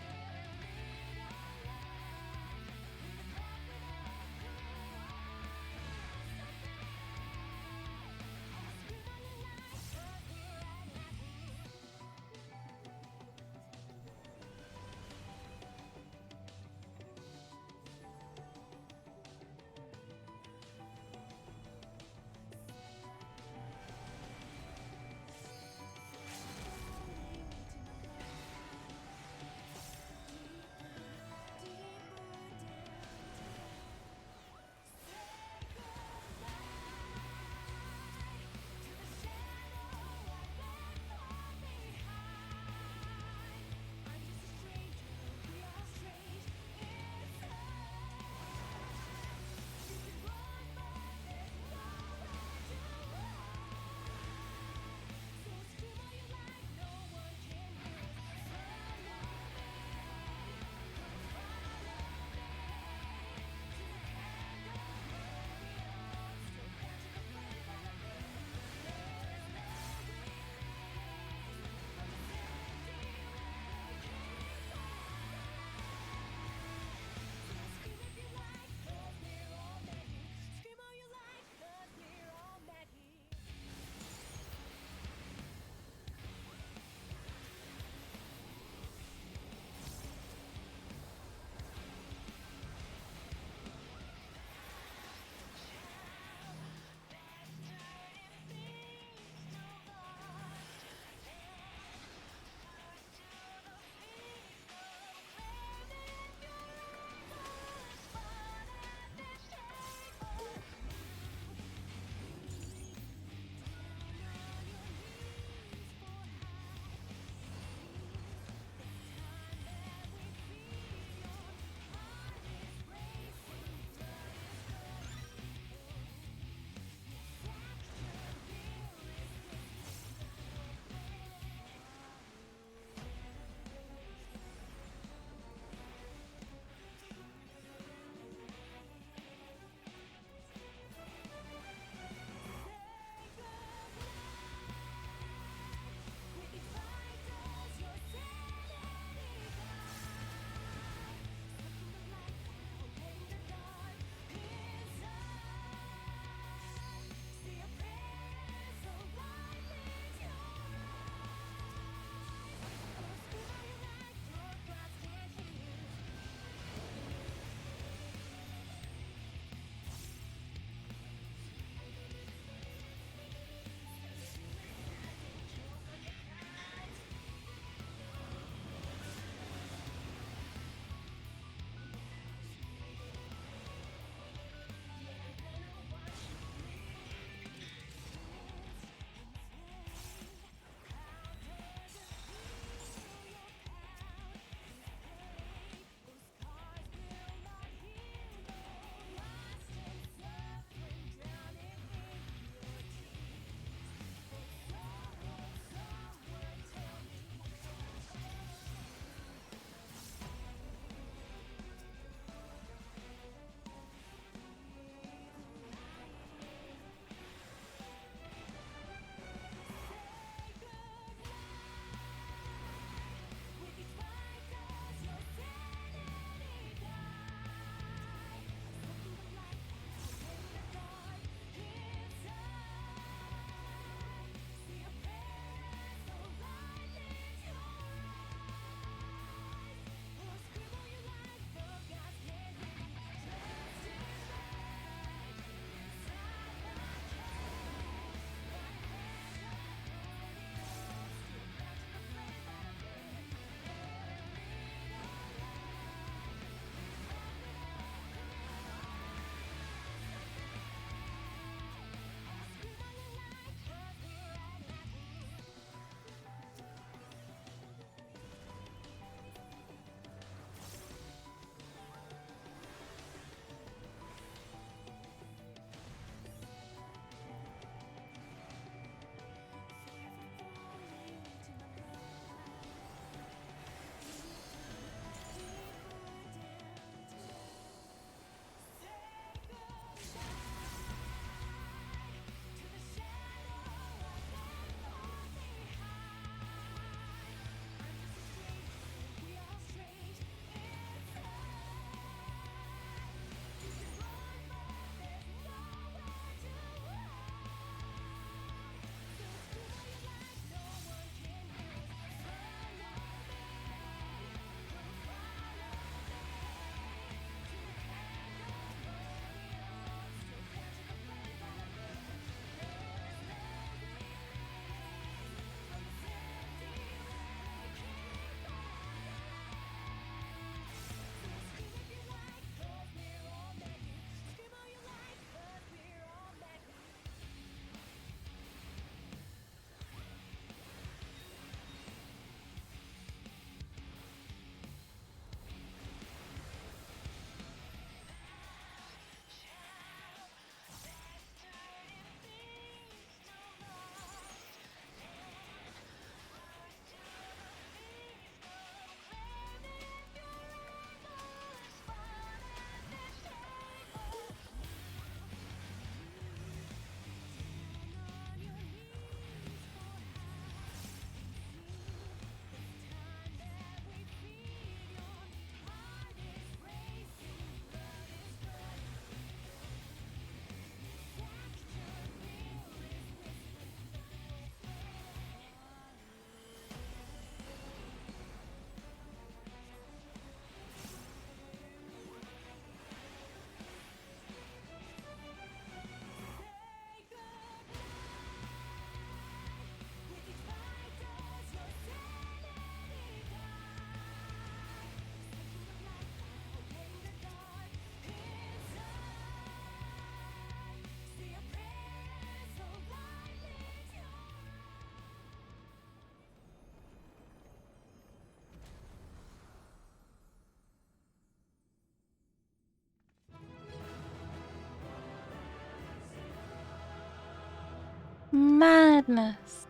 Madness.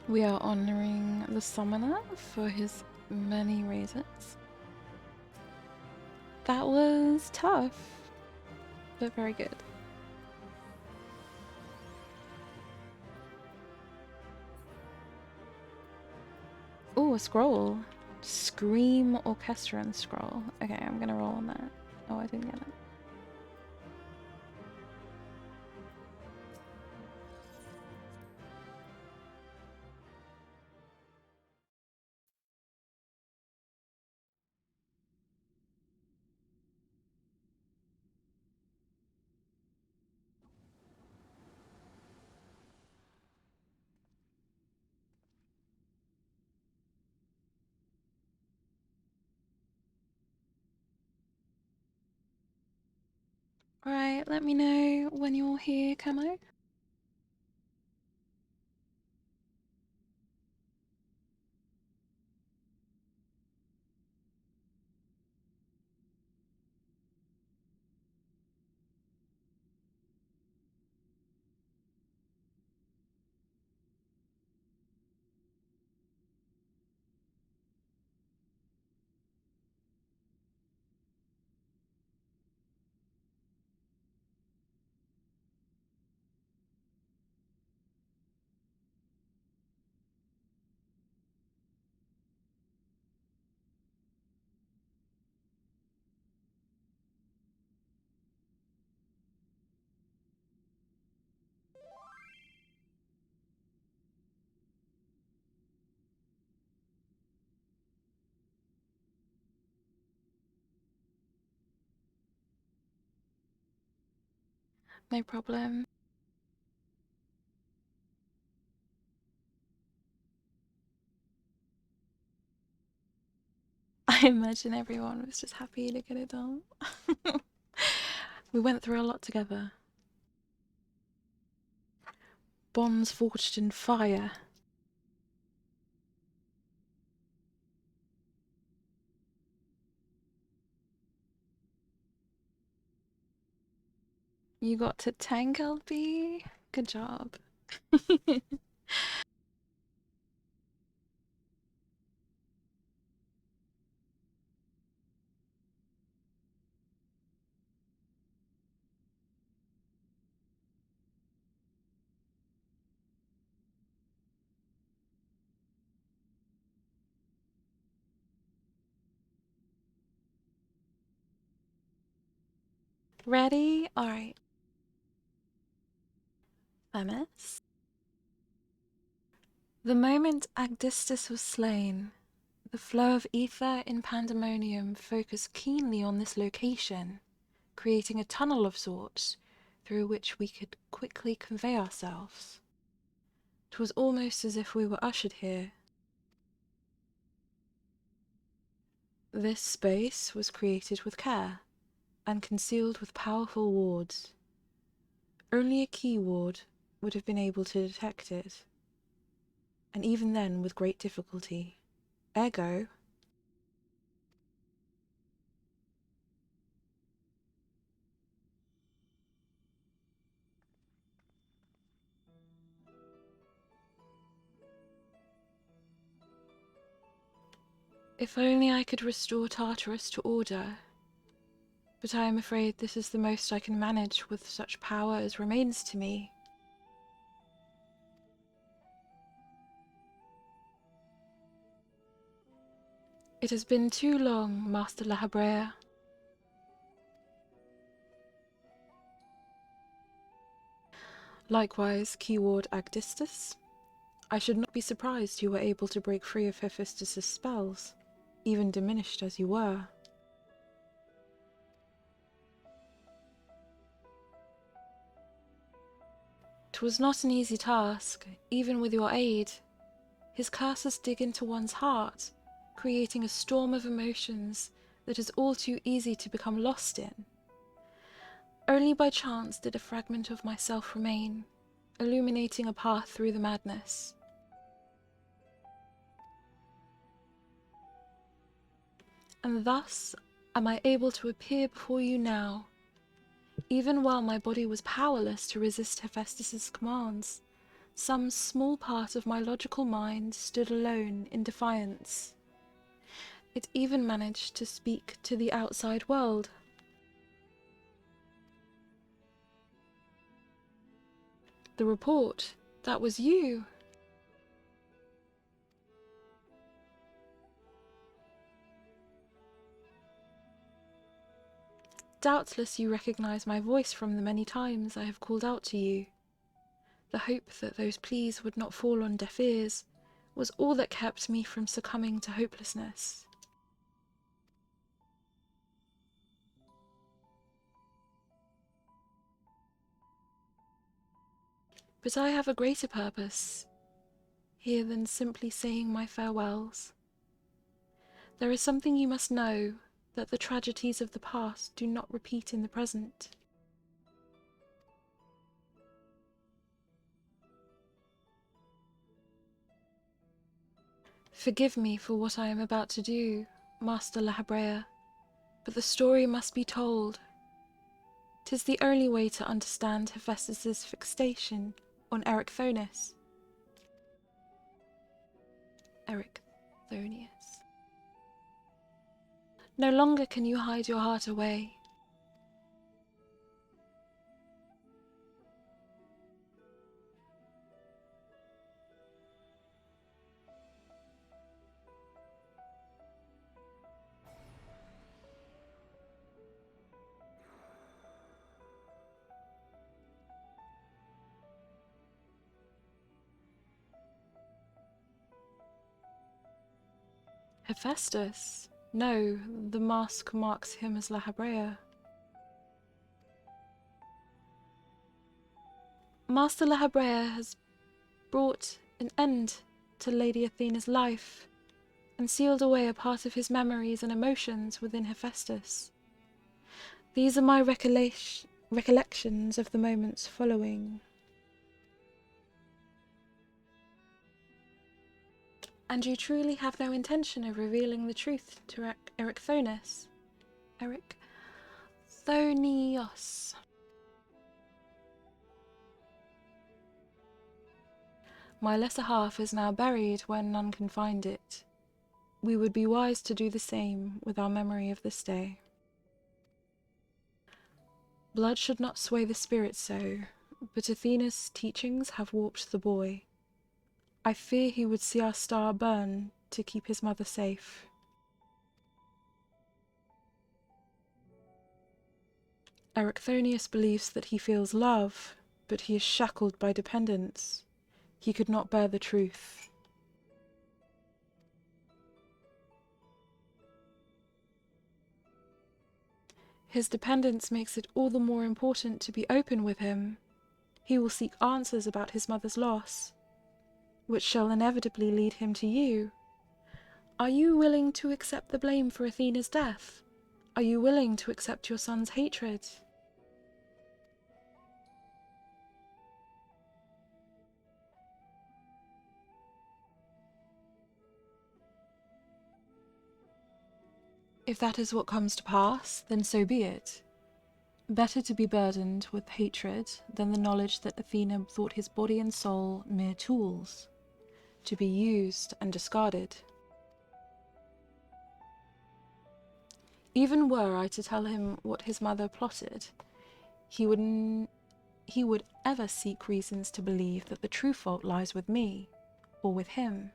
We are honoring the summoner for his many raises. That was tough, but very good. Ooh, a scroll. Scream Orchestrion scroll. Okay, I'm gonna roll on that. Oh, I didn't get it. Alright, let me know when you're here, Camo. No problem. I imagine everyone was just happy to get it done. We went through a lot together. Bonds forged in fire. You got to tank, LB? Good job. Ready? Alright. Themis. The moment Agdistis was slain, the flow of ether in Pandaemonium focused keenly on this location, creating a tunnel of sorts through which we could quickly convey ourselves. 'Twas almost as if we were ushered here. This space was created with care and concealed with powerful wards. Only a key ward would have been able to detect it, and even then with great difficulty. Ergo, if only I could restore Tartarus to order, but I am afraid this is the most I can manage with such power as remains to me. It has been too long, Master Lahabrea. Likewise, Keyword Agdistis. I should not be surprised you were able to break free of Hephaestus' spells, even diminished as you were. 'Twas not an easy task, even with your aid. His curses dig into one's heart, creating a storm of emotions that is all too easy to become lost in. Only by chance did a fragment of myself remain, illuminating a path through the madness. And thus am I able to appear before you now, even while my body was powerless to resist Hephaestus's commands. Some small part of my logical mind stood alone in defiance. It even managed to speak to the outside world. The report, that was you. Doubtless you recognize my voice from the many times I have called out to you. The hope that those pleas would not fall on deaf ears was all that kept me from succumbing to hopelessness. But I have a greater purpose here than simply saying my farewells. There is something you must know, that the tragedies of the past do not repeat in the present. Forgive me for what I am about to do, Master Lahabrea, but the story must be told. 'Tis the only way to understand Hephaestus's fixation on Erichthonius. Erichthonius. No longer can you hide your heart away. Hephaestus? No, the mask marks him as Lahabrea. Master Lahabrea has brought an end to Lady Athena's life, and sealed away a part of his memories and emotions within Hephaestus. These are my recollections of the moments following. And you truly have no intention of revealing the truth to Erichthonius? Erichthonios. My lesser half is now buried where none can find it. We would be wise to do the same with our memory of this day. Blood should not sway the spirit so, but Athena's teachings have warped the boy. I fear he would see our star burn to keep his mother safe. Erichthonius believes that he feels love, but he is shackled by dependence. He could not bear the truth. His dependence makes it all the more important to be open with him. He will seek answers about his mother's loss, which shall inevitably lead him to you. Are you willing to accept the blame for Athena's death? Are you willing to accept your son's hatred? If that is what comes to pass, then so be it. Better to be burdened with hatred than the knowledge that Athena thought his body and soul mere tools, to be used and discarded. Even were I to tell him what his mother plotted, he would ever seek reasons to believe that the true fault lies with me, or with him.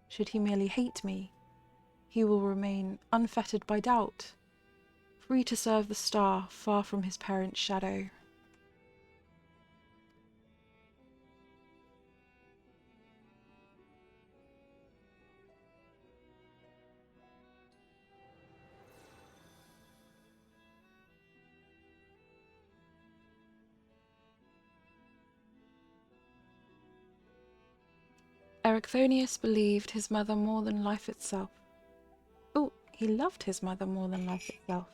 Should he merely hate me, he will remain unfettered by doubt, free to serve the star far from his parent's shadow. Erichthonius believed his mother more than life itself. Oh, he loved his mother more than life itself.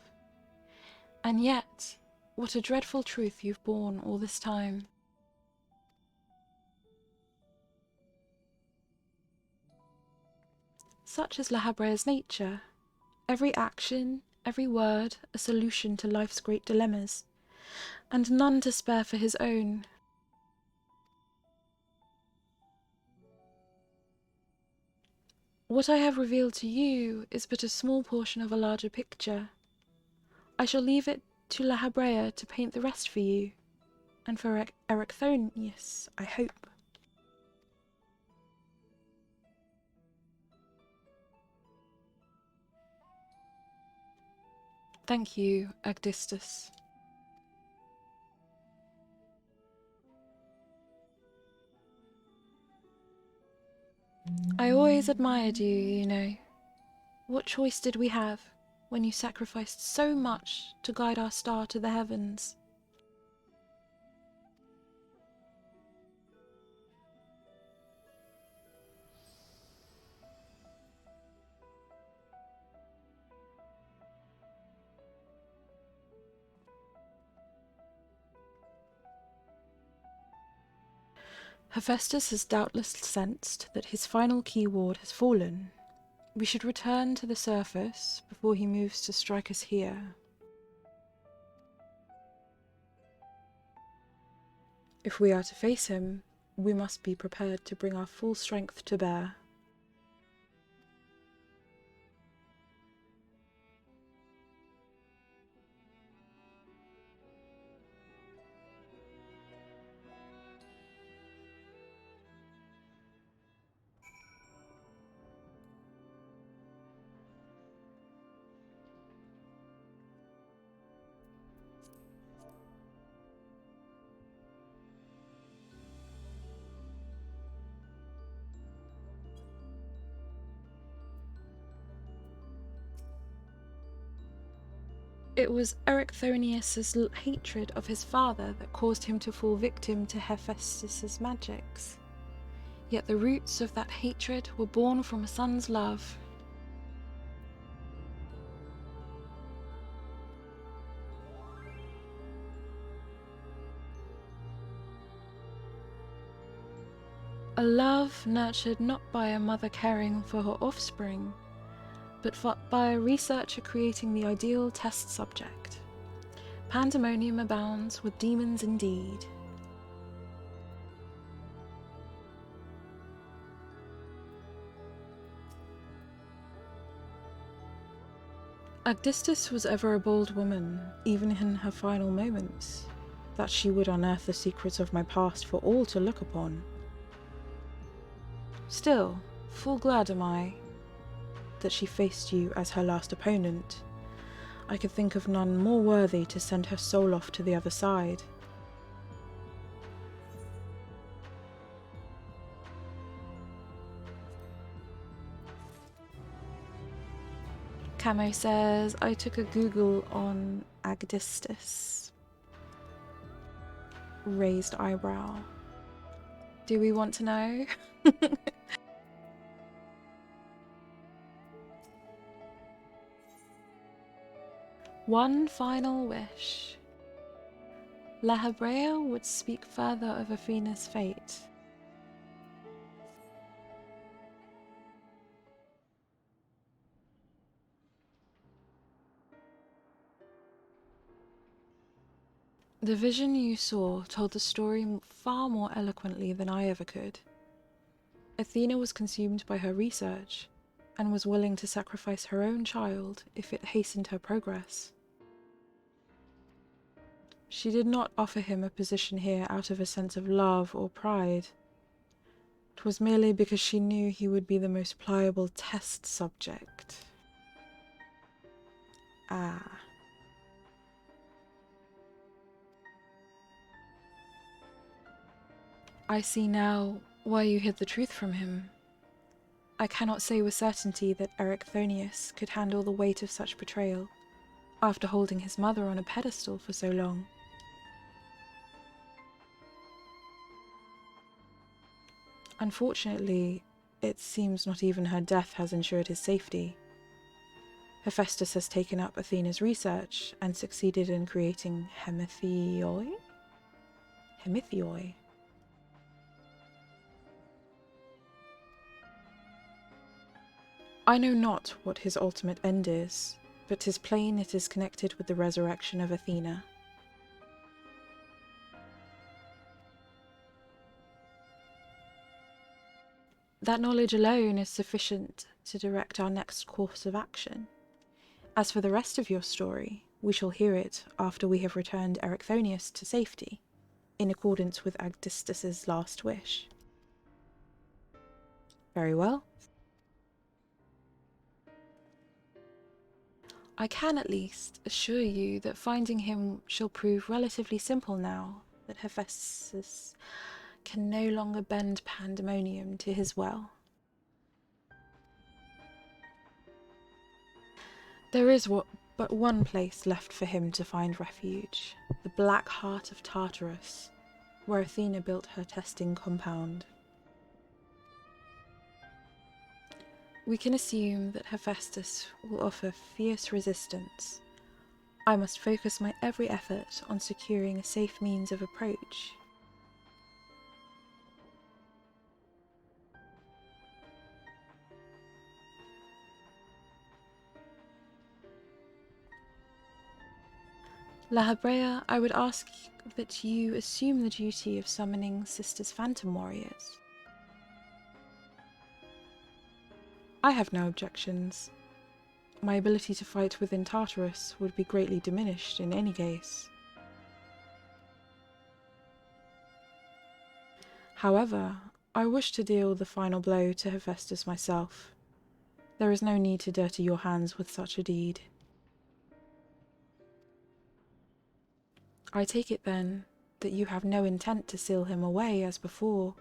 And yet, what a dreadful truth you've borne all this time. Such is La Habrea's nature. Every action, every word, a solution to life's great dilemmas, and none to spare for his own. What I have revealed to you is but a small portion of a larger picture. I shall leave it to La Habrea to paint the rest for you, and for Erechthonius, I hope. Thank you, Agdistus. I always admired you, you know. What choice did we have when you sacrificed so much to guide our star to the heavens? Hephaestus has doubtless sensed that his final key ward has fallen. We should return to the surface before he moves to strike us here. If we are to face him, we must be prepared to bring our full strength to bear. It was Erechthonius's hatred of his father that caused him to fall victim to Hephaestus's magics. Yet the roots of that hatred were born from a son's love. A love nurtured not by a mother caring for her offspring, but by a researcher creating the ideal test subject. Pandemonium abounds with demons indeed. Agdistus was ever a bold woman, even in her final moments, that she would unearth the secrets of my past for all to look upon. Still, full glad am I that she faced you as her last opponent. I could think of none more worthy to send her soul off to the other side. Camo says, I took a Google on Agdistus. Raised eyebrow. Do we want to know? One final wish. La Habrea would speak further of Athena's fate. The vision you saw told the story far more eloquently than I ever could. Athena was consumed by her research, and was willing to sacrifice her own child if it hastened her progress. She did not offer him a position here out of a sense of love or pride. 'Twas merely because she knew he would be the most pliable test subject. Ah. I see now why you hid the truth from him. I cannot say with certainty that Erechthonius could handle the weight of such betrayal, after holding his mother on a pedestal for so long. Unfortunately, it seems not even her death has ensured his safety. Hephaestus has taken up Athena's research and succeeded in creating Hemithioi? Hemithioi. I know not what his ultimate end is, but 'tis plain it is connected with the resurrection of Athena. That knowledge alone is sufficient to direct our next course of action. As for the rest of your story, we shall hear it after we have returned Erichthonius to safety, in accordance with Agdistus's last wish. Very well. I can at least assure you that finding him shall prove relatively simple now that Hephaestus can no longer bend Pandaemonium to his will. There is but one place left for him to find refuge, the black heart of Tartarus, where Athena built her testing compound. We can assume that Hephaestus will offer fierce resistance. I must focus my every effort on securing a safe means of approach. La Habrea, I would ask that you assume the duty of summoning Sisters Phantom Warriors. I have no objections. My ability to fight within Tartarus would be greatly diminished in any case. However, I wish to deal the final blow to Hephaestus myself. There is no need to dirty your hands with such a deed. I take it then that you have no intent to seal him away as before.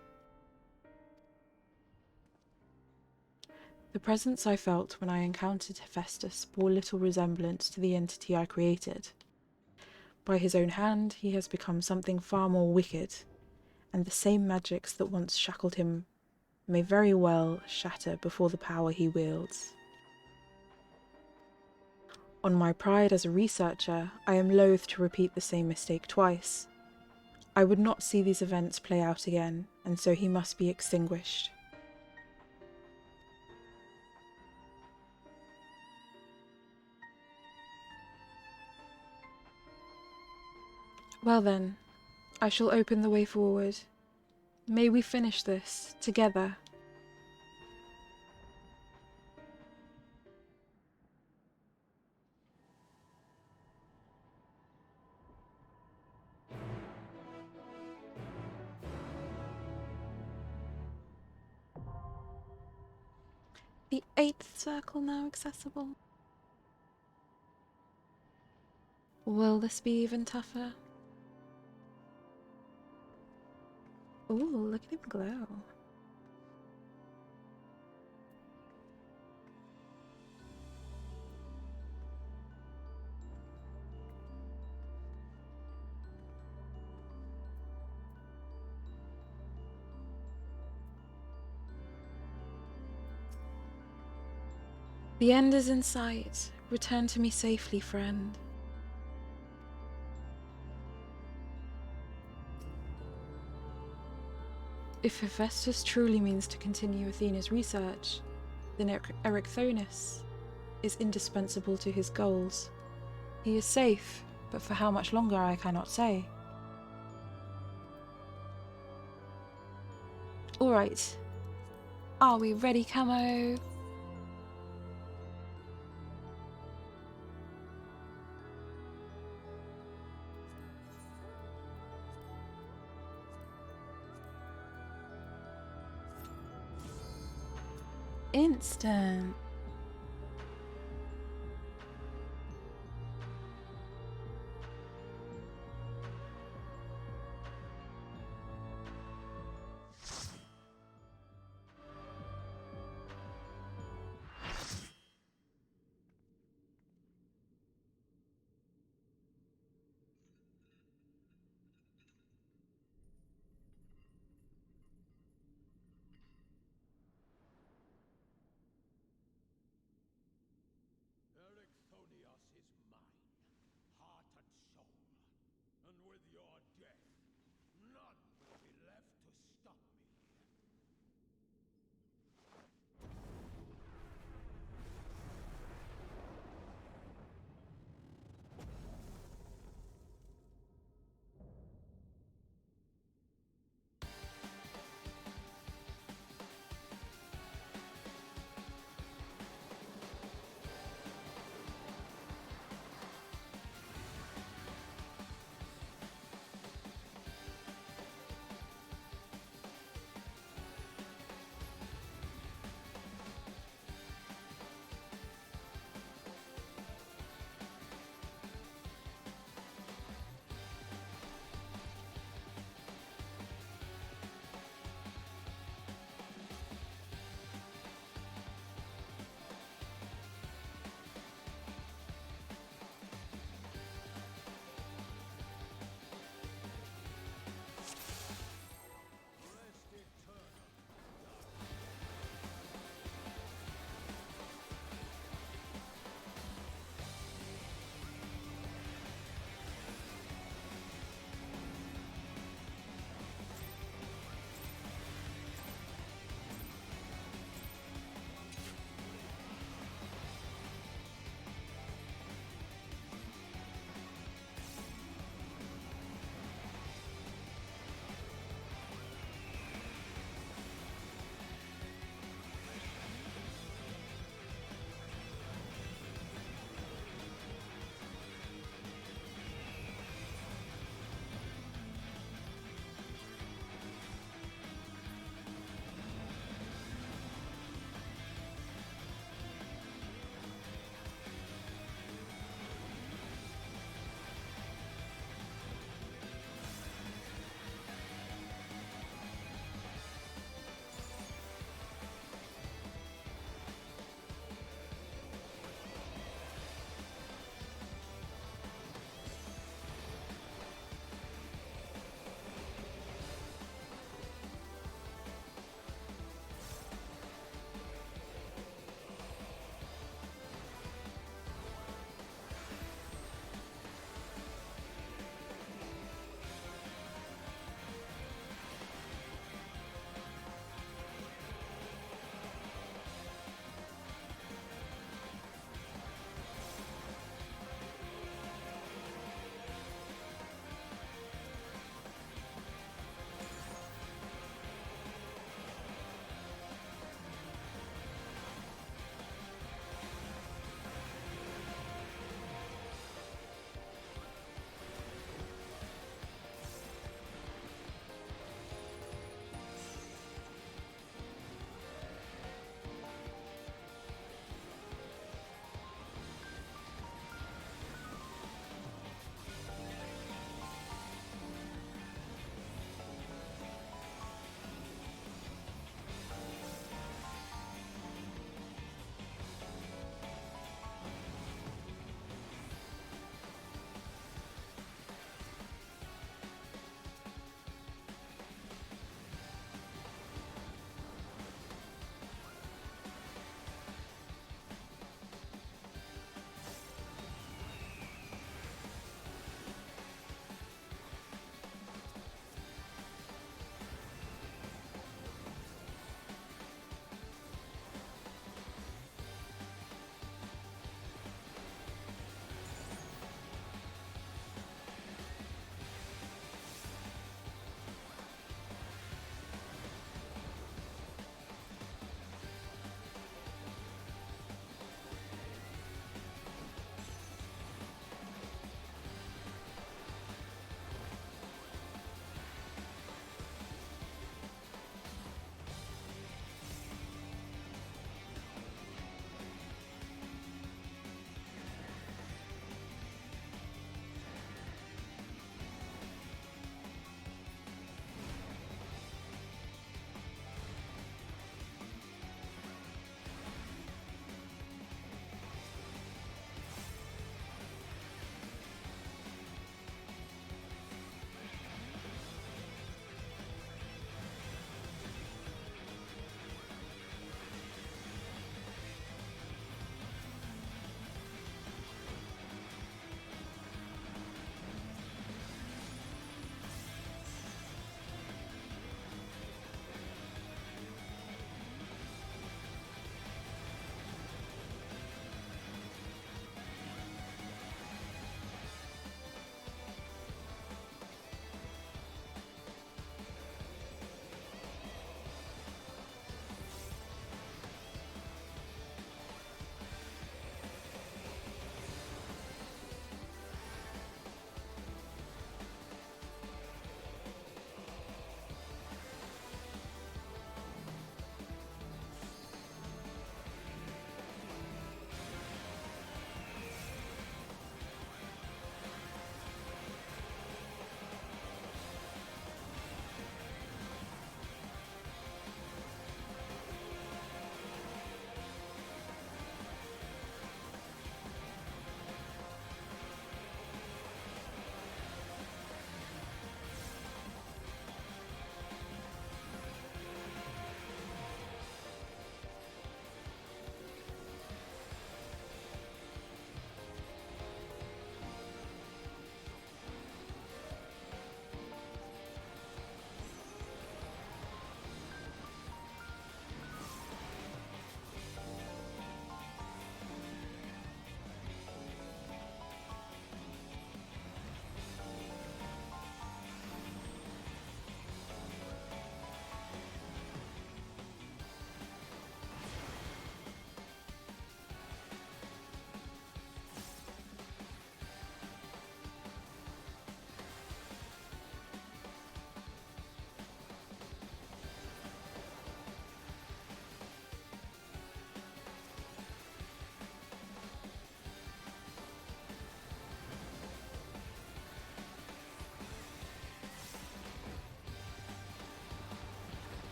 The presence I felt when I encountered Hephaestus bore little resemblance to the entity I created. By his own hand, he has become something far more wicked, and the same magics that once shackled him may very well shatter before the power he wields. On my pride as a researcher, I am loath to repeat the same mistake twice. I would not see these events play out again, and so he must be extinguished. Well then, I shall open the way forward. May we finish this together. The 8th circle now accessible. Will this be even tougher? Ooh, look at him glow. The end is in sight. Return to me safely, friend. If Hephaestus truly means to continue Athena's research, then Erichthonius is indispensable to his goals. He is safe, but for how much longer I cannot say. Alright. Are we ready, Camo? Instant.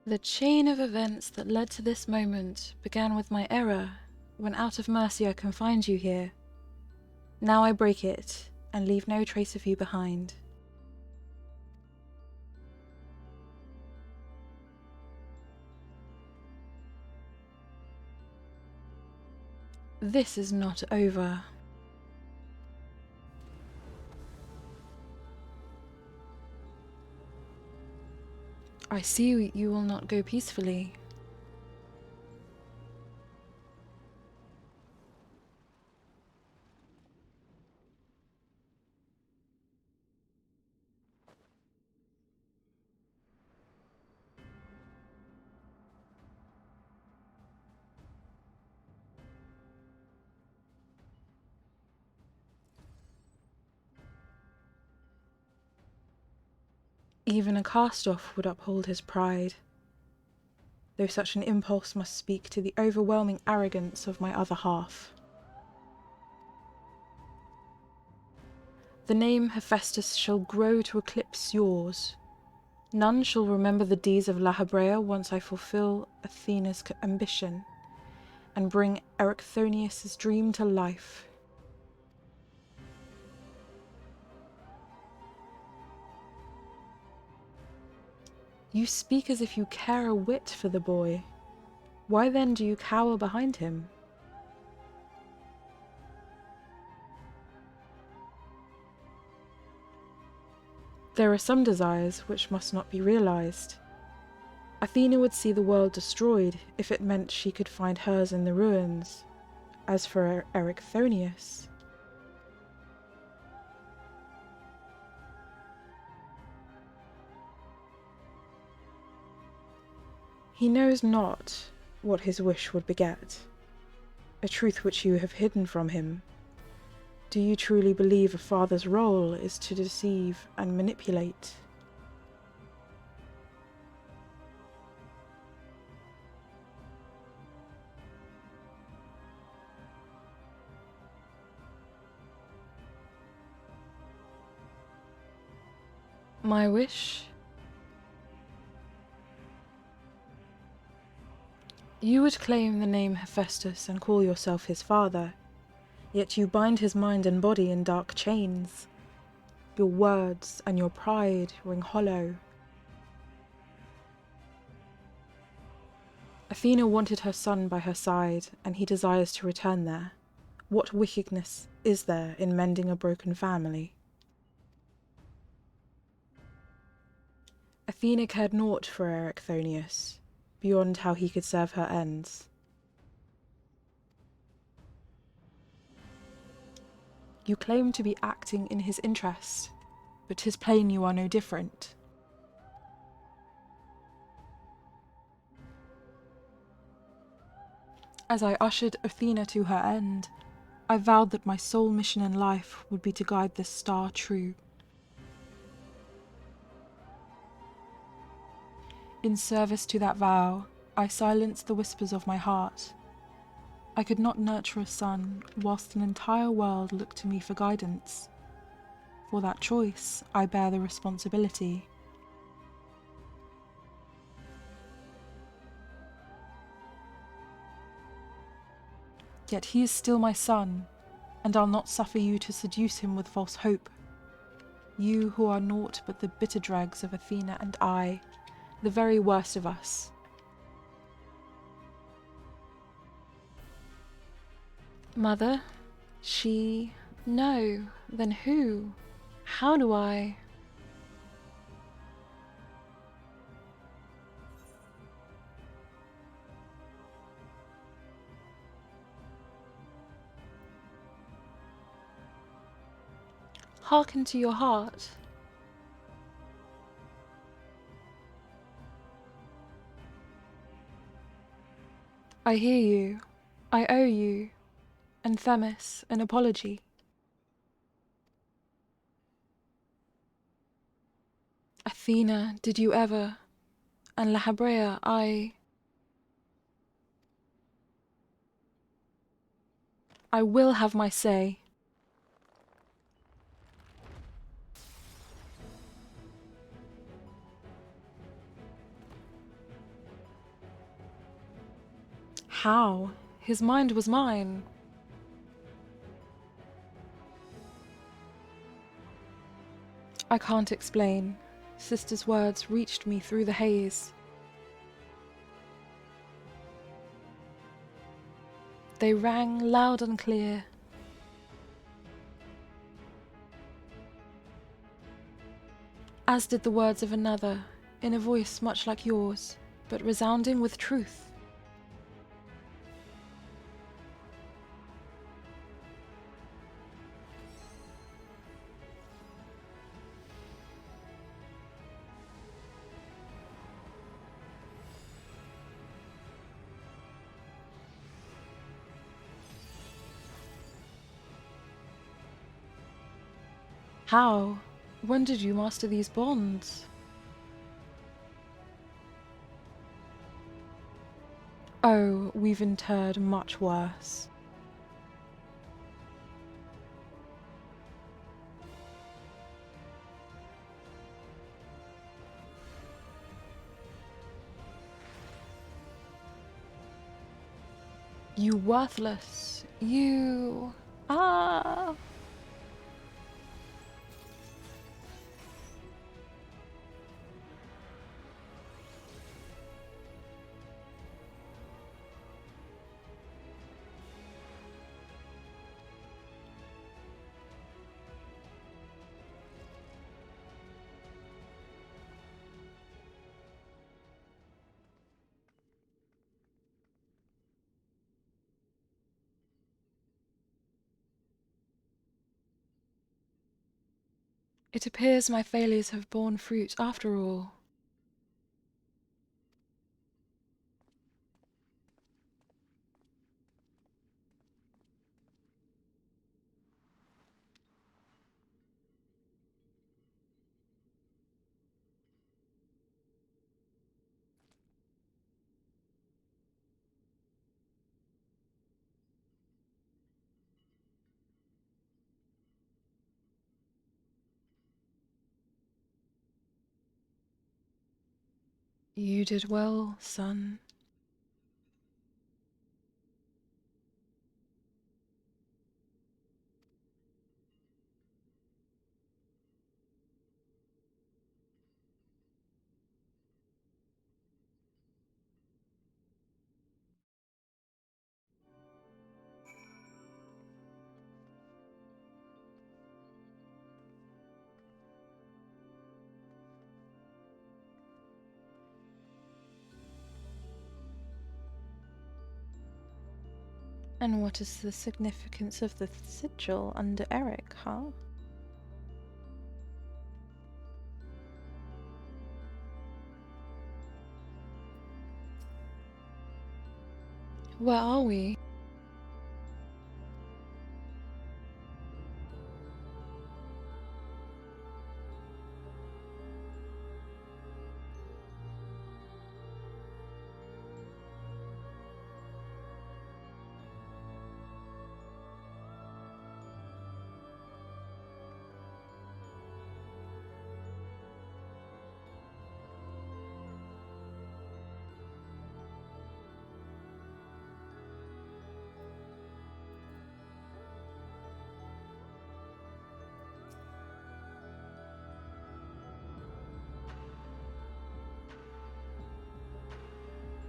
The chain of events that led to this moment began with my error, when out of mercy I confined you here. Now I break it, and leave no trace of you behind. This is not over. I see you will not go peacefully. Even a cast-off would uphold his pride, though such an impulse must speak to the overwhelming arrogance of my other half. The name Hephaestus shall grow to eclipse yours. None shall remember the deeds of La Habrea once I fulfill Athena's ambition and bring Erichthonius' dream to life. You speak as if you care a whit for the boy. Why then do you cower behind him? There are some desires which must not be realized. Athena would see the world destroyed if it meant she could find hers in the ruins. As for Erichthonius, he knows not what his wish would beget, a truth which you have hidden from him. Do you truly believe a father's role is to deceive and manipulate? My wish? You would claim the name Hephaestus and call yourself his father, yet you bind his mind and body in dark chains. Your words and your pride ring hollow. Athena wanted her son by her side, and he desires to return there. What wickedness is there in mending a broken family? Athena cared naught for Erichthonius, beyond how he could serve her ends. You claim to be acting in his interest, but 'tis plain you are no different. As I ushered Athena to her end, I vowed that my sole mission in life would be to guide this star true. In service to that vow, I silenced the whispers of my heart. I could not nurture a son whilst an entire world looked to me for guidance. For that choice, I bear the responsibility. Yet he is still my son, and I'll not suffer you to seduce him with false hope. You who are naught but the bitter dregs of Athena and I, the very worst of us. Mother? She? No. Then who? How do I? Hearken to your heart. I hear you. I owe you, and Themis, an apology. Athena, did you ever? And La Habrea, I will have my say. How? His mind was mine. I can't explain. Sister's words reached me through the haze. They rang loud and clear. As did the words of another, in a voice much like yours, but resounding with truth. How? When did you master these bonds? Oh, we've interred much worse. You worthless. You... Ah... It appears my failures have borne fruit after all. You did well, son. And what is the significance of the sigil under Eric, huh? Where are we?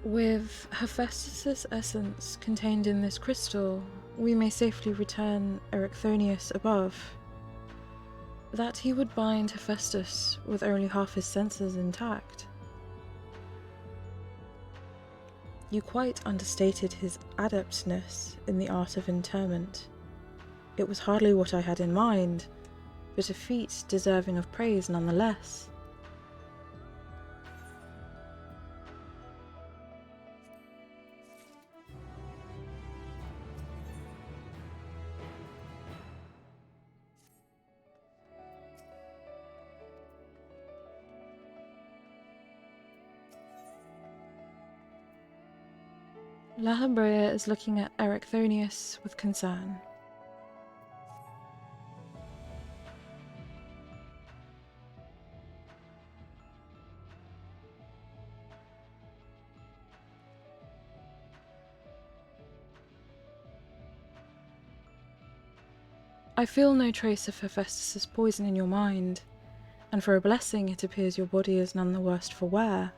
With Hephaestus' essence contained in this crystal, we may safely return Erechthonius above. That he would bind Hephaestus with only half his senses intact. You quite understated his adeptness in the art of interment. It was hardly what I had in mind, but a feat deserving of praise nonetheless. La Habrea is looking at Erechthonius with concern. I feel no trace of Hephaestus's poison in your mind, and for a blessing it appears your body is none the worse for wear.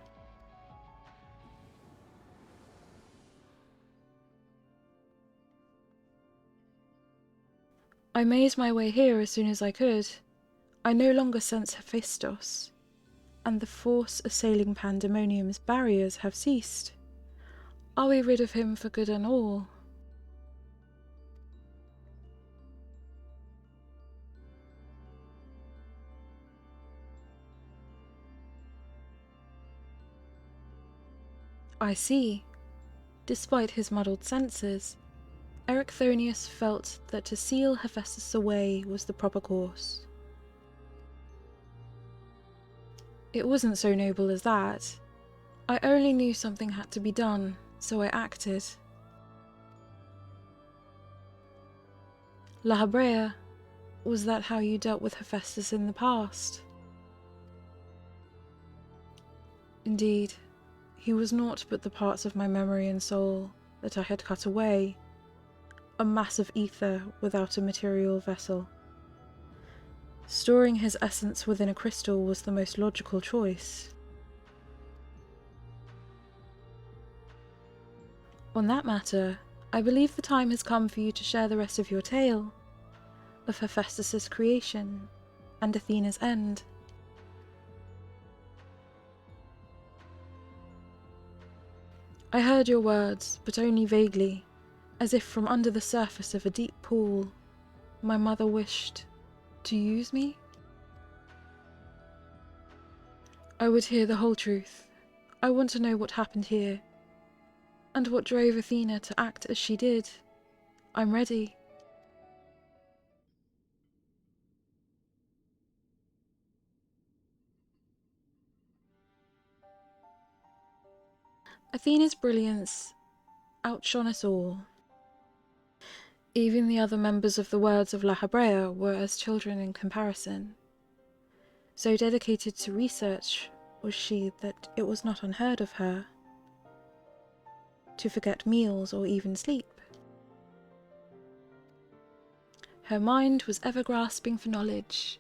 I made my way here as soon as I could. I no longer sense Hephaestus, and the force assailing Pandaemonium's barriers have ceased. Are we rid of him for good and all? I see. Despite his muddled senses, Erichthonius felt that to seal Hephaestus away was the proper course. It wasn't so noble as that. I only knew something had to be done, so I acted. La Habrea, was that how you dealt with Hephaestus in the past? Indeed, he was naught but the parts of my memory and soul that I had cut away, a mass of ether without a material vessel. Storing his essence within a crystal was the most logical choice. On that matter, I believe the time has come for you to share the rest of your tale, of Hephaestus's creation and Athena's end. I heard your words, but only vaguely, as if from under the surface of a deep pool. My mother wished to use me? I would hear the whole truth. I want to know what happened here, and what drove Athena to act as she did. I'm ready. Athena's brilliance outshone us all. Even the other members of the Words of La Habrea were as children in comparison. So dedicated to research was she that it was not unheard of her to forget meals or even sleep. Her mind was ever grasping for knowledge,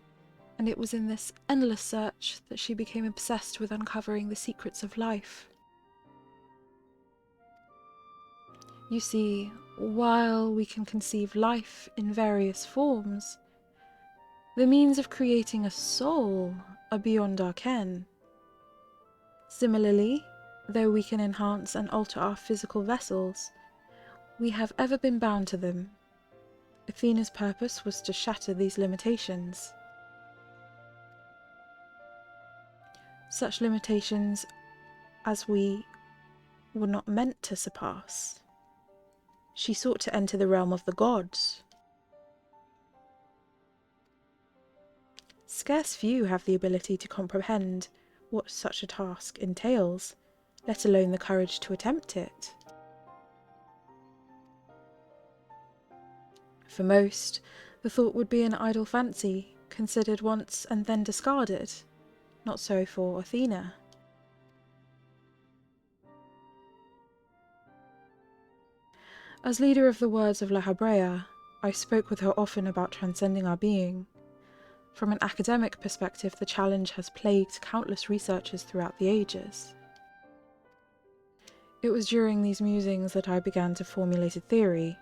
and it was in this endless search that she became obsessed with uncovering the secrets of life. You see, while we can conceive life in various forms, the means of creating a soul are beyond our ken. Similarly, though we can enhance and alter our physical vessels, we have ever been bound to them. Athena's purpose was to shatter these limitations. Such limitations as we were not meant to surpass. She sought to enter the realm of the gods. Scarce few have the ability to comprehend what such a task entails, let alone the courage to attempt it. For most, the thought would be an idle fancy, considered once and then discarded. Not so for Athena. As leader of the Words of La Habrea, I spoke with her often about transcending our being. From an academic perspective, the challenge has plagued countless researchers throughout the ages. It was during these musings that I began to formulate a theory,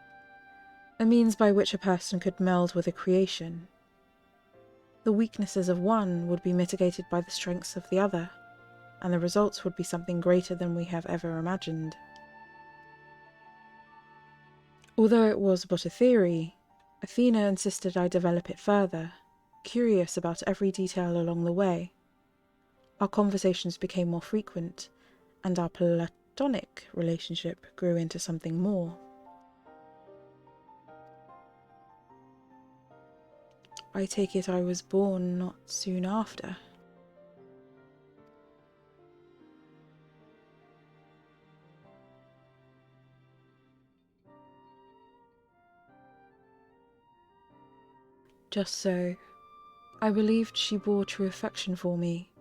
a means by which a person could meld with a creation. The weaknesses of one would be mitigated by the strengths of the other, and the results would be something greater than we have ever imagined. Although it was but a theory, Athena insisted I develop it further, curious about every detail along the way. Our conversations became more frequent, and our platonic relationship grew into something more. I take it I was born not soon after. Just so. I believed she bore true affection for me,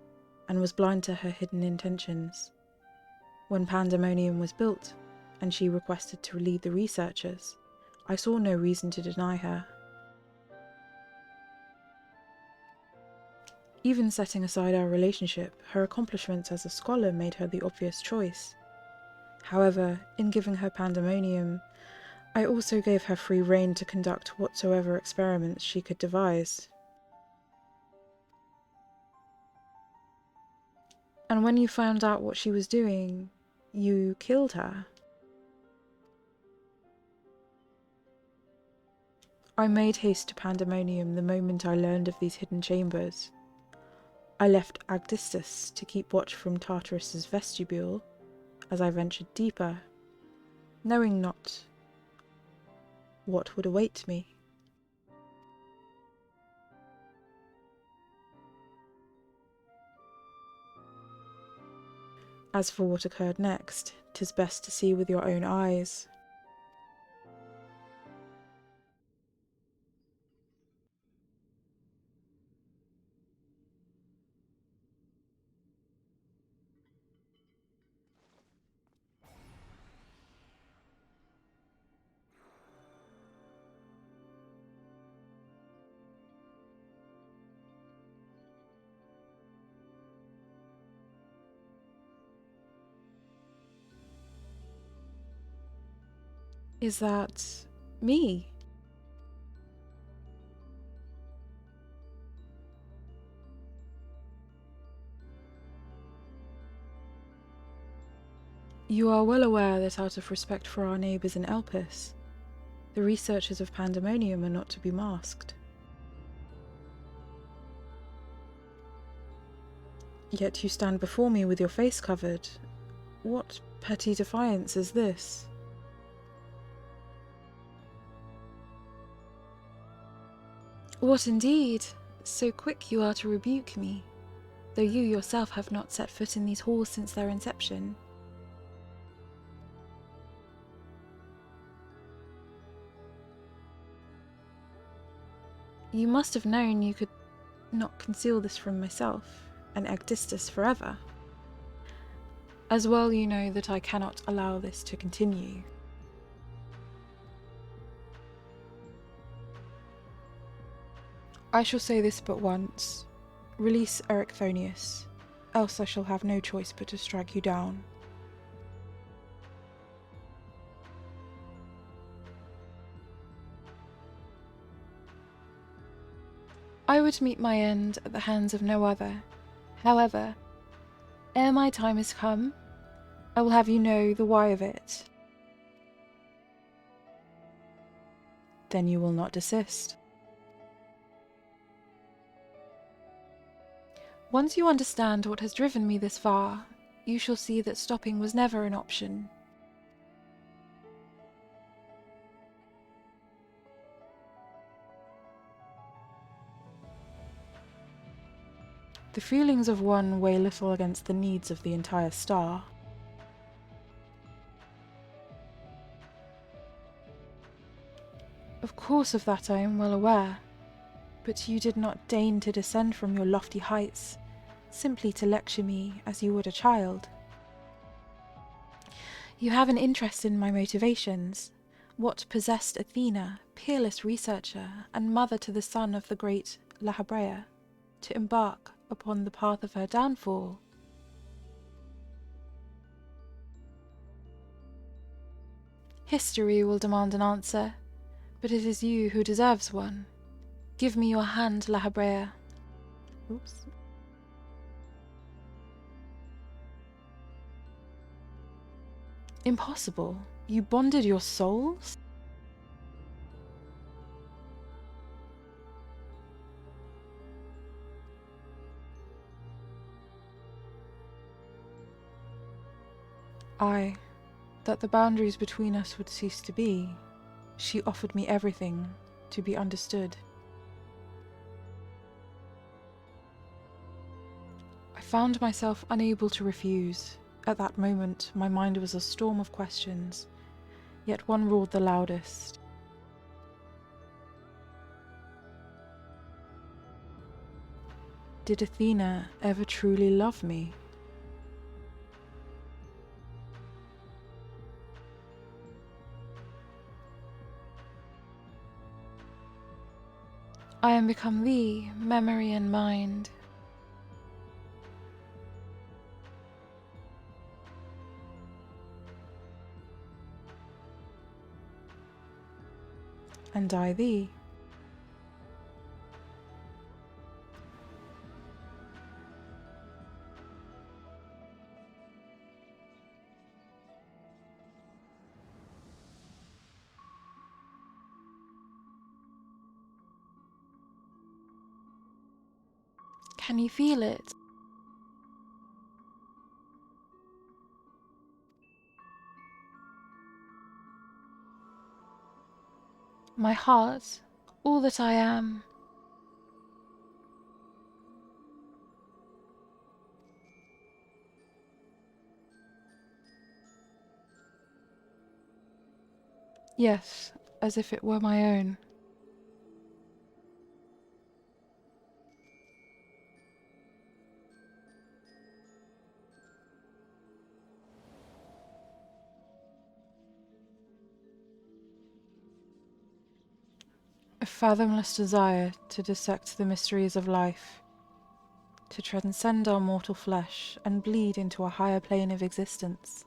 and was blind to her hidden intentions. When Pandaemonium was built, and she requested to lead the researchers, I saw no reason to deny her. Even setting aside our relationship, her accomplishments as a scholar made her the obvious choice. However, in giving her Pandaemonium, I also gave her free rein to conduct whatsoever experiments she could devise. And when you found out what she was doing, you killed her. I made haste to Pandaemonium the moment I learned of these hidden chambers. I left Agdistus to keep watch from Tartarus's vestibule as I ventured deeper, knowing not what would await me. As for what occurred next, 'tis best to see with your own eyes. Is that me? You are well aware that out of respect for our neighbours in Elpis, the researchers of Pandaemonium are not to be masked. Yet you stand before me with your face covered. What petty defiance is this? What indeed? So quick you are to rebuke me, though you yourself have not set foot in these halls since their inception. You must have known you could not conceal this from myself and Agdistus forever. As well you know that I cannot allow this to continue. I shall say this but once. Release Erichthonius, else I shall have no choice but to strike you down. I would meet my end at the hands of no other. However, ere my time is come, I will have you know the why of it. Then you will not desist. Once you understand what has driven me this far, you shall see that stopping was never an option. The feelings of one weigh little against the needs of the entire star. Of course of that I am well aware, but you did not deign to descend from your lofty heights, simply to lecture me as you would a child. You have an interest in my motivations, what possessed Athena, peerless researcher and mother to the son of the great Lahabrea, to embark upon the path of her downfall. History will demand an answer, but it is you who deserves one. Give me your hand, Lahabrea. Oops. Impossible. You bonded your souls? Aye, that the boundaries between us would cease to be. She offered me everything to be understood. I found myself unable to refuse. At that moment, my mind was a storm of questions, yet one ruled the loudest. Did Athena ever truly love me? I am become thee, memory and mind. and I thee. Can you feel it? My heart, all that I am. Yes, as if it were my own. A fathomless desire to dissect the mysteries of life, to transcend our mortal flesh and bleed into a higher plane of existence.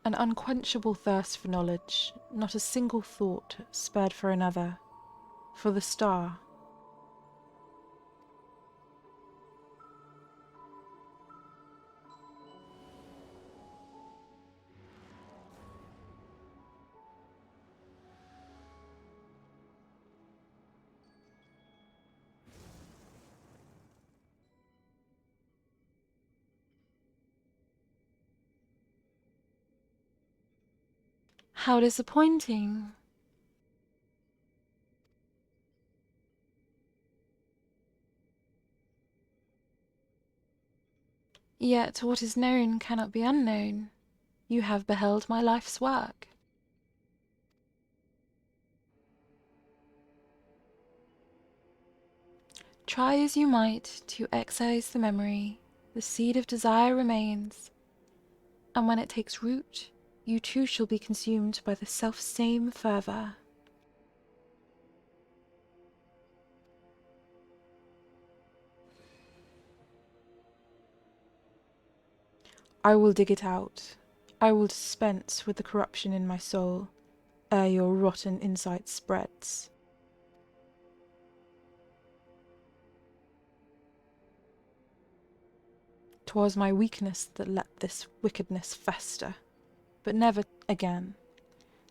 An unquenchable thirst for knowledge, not a single thought spared for another, for the star. How disappointing! Yet what is known cannot be unknown. You have beheld my life's work. Try as you might to excise the memory, the seed of desire remains, and when it takes root, you too shall be consumed by the self-same fervour. I will dig it out. I will dispense with the corruption in my soul, ere your rotten insight spreads. 'Twas my weakness that let this wickedness fester, but never again.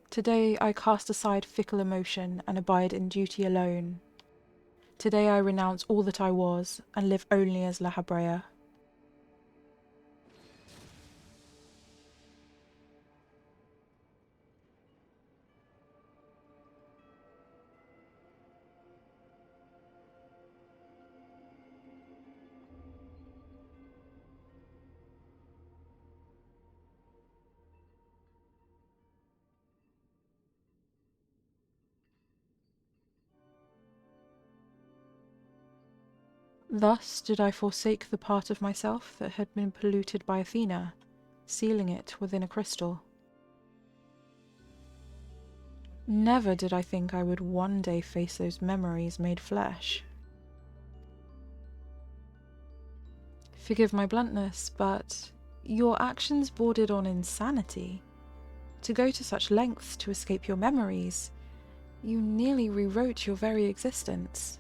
Today I cast aside fickle emotion and abide in duty alone. Today I renounce all that I was and live only as La Habrea. Thus did I forsake the part of myself that had been polluted by Athena, sealing it within a crystal. Never did I think I would one day face those memories made flesh. Forgive my bluntness, but your actions bordered on insanity. To go to such lengths to escape your memories, you nearly rewrote your very existence.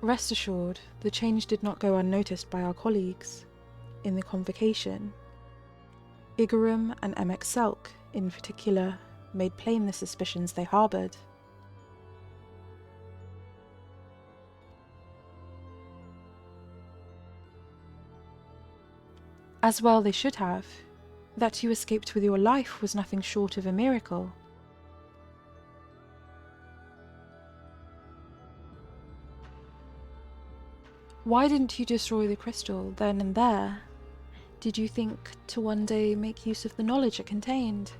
Rest assured, the change did not go unnoticed by our colleagues. In the convocation, Igarum and Emek Selk, in particular, made plain the suspicions they harboured. As well they should have. That you escaped with your life was nothing short of a miracle. Why didn't you destroy the crystal then and there? Did you think to one day make use of the knowledge it contained?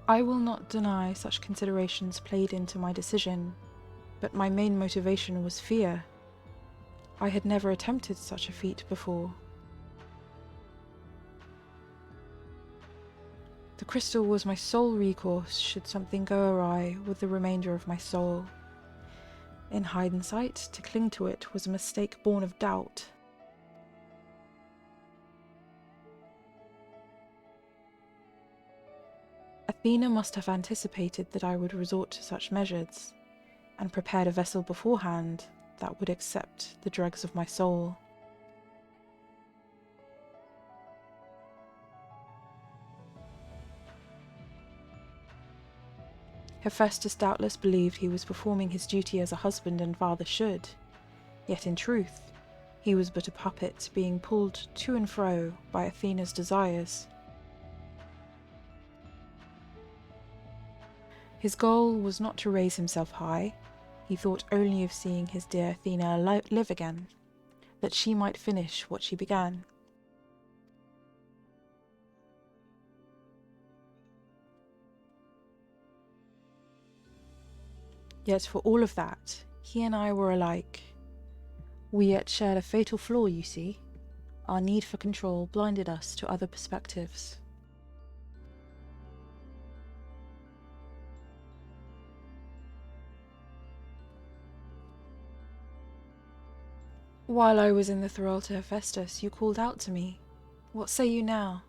I will not deny such considerations played into my decision, but my main motivation was fear. I had never attempted such a feat before. The crystal was my sole recourse should something go awry with the remainder of my soul. In hindsight, to cling to it was a mistake born of doubt. Athena must have anticipated that I would resort to such measures, and prepared a vessel beforehand that would accept the dregs of my soul. Hephaestus doubtless believed he was performing his duty as a husband and father should, yet in truth, he was but a puppet being pulled to and fro by Athena's desires. His goal was not to raise himself high, he thought only of seeing his dear Athena live again, that she might finish what she began. Yet for all of that, he and I were alike. We yet shared a fatal flaw, you see. Our need for control blinded us to other perspectives. While I was in the thrall to Hephaestus, you called out to me. What say you now?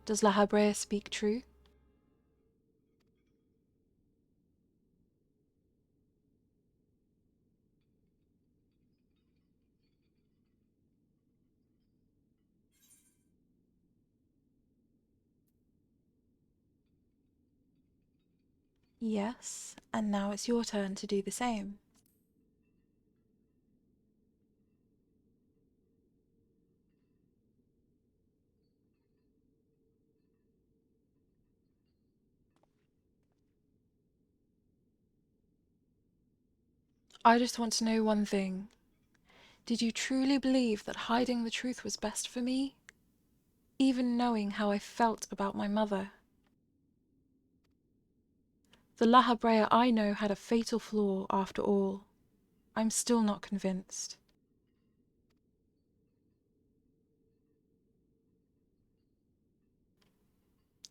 Does La Habrea speak true? Yes, and now it's your turn to do the same. I just want to know one thing. Did you truly believe that hiding the truth was best for me? Even knowing how I felt about my mother? The La Habrea I know had a fatal flaw after all. I'm still not convinced.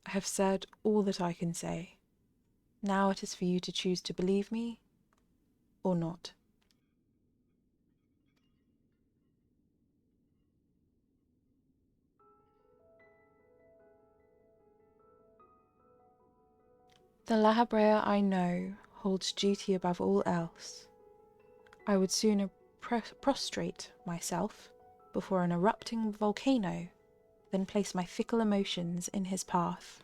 I have said all that I can say. Now it is for you to choose to believe me or not. The La Habrea I know holds duty above all else. I would sooner prostrate myself before an erupting volcano than place my fickle emotions in his path.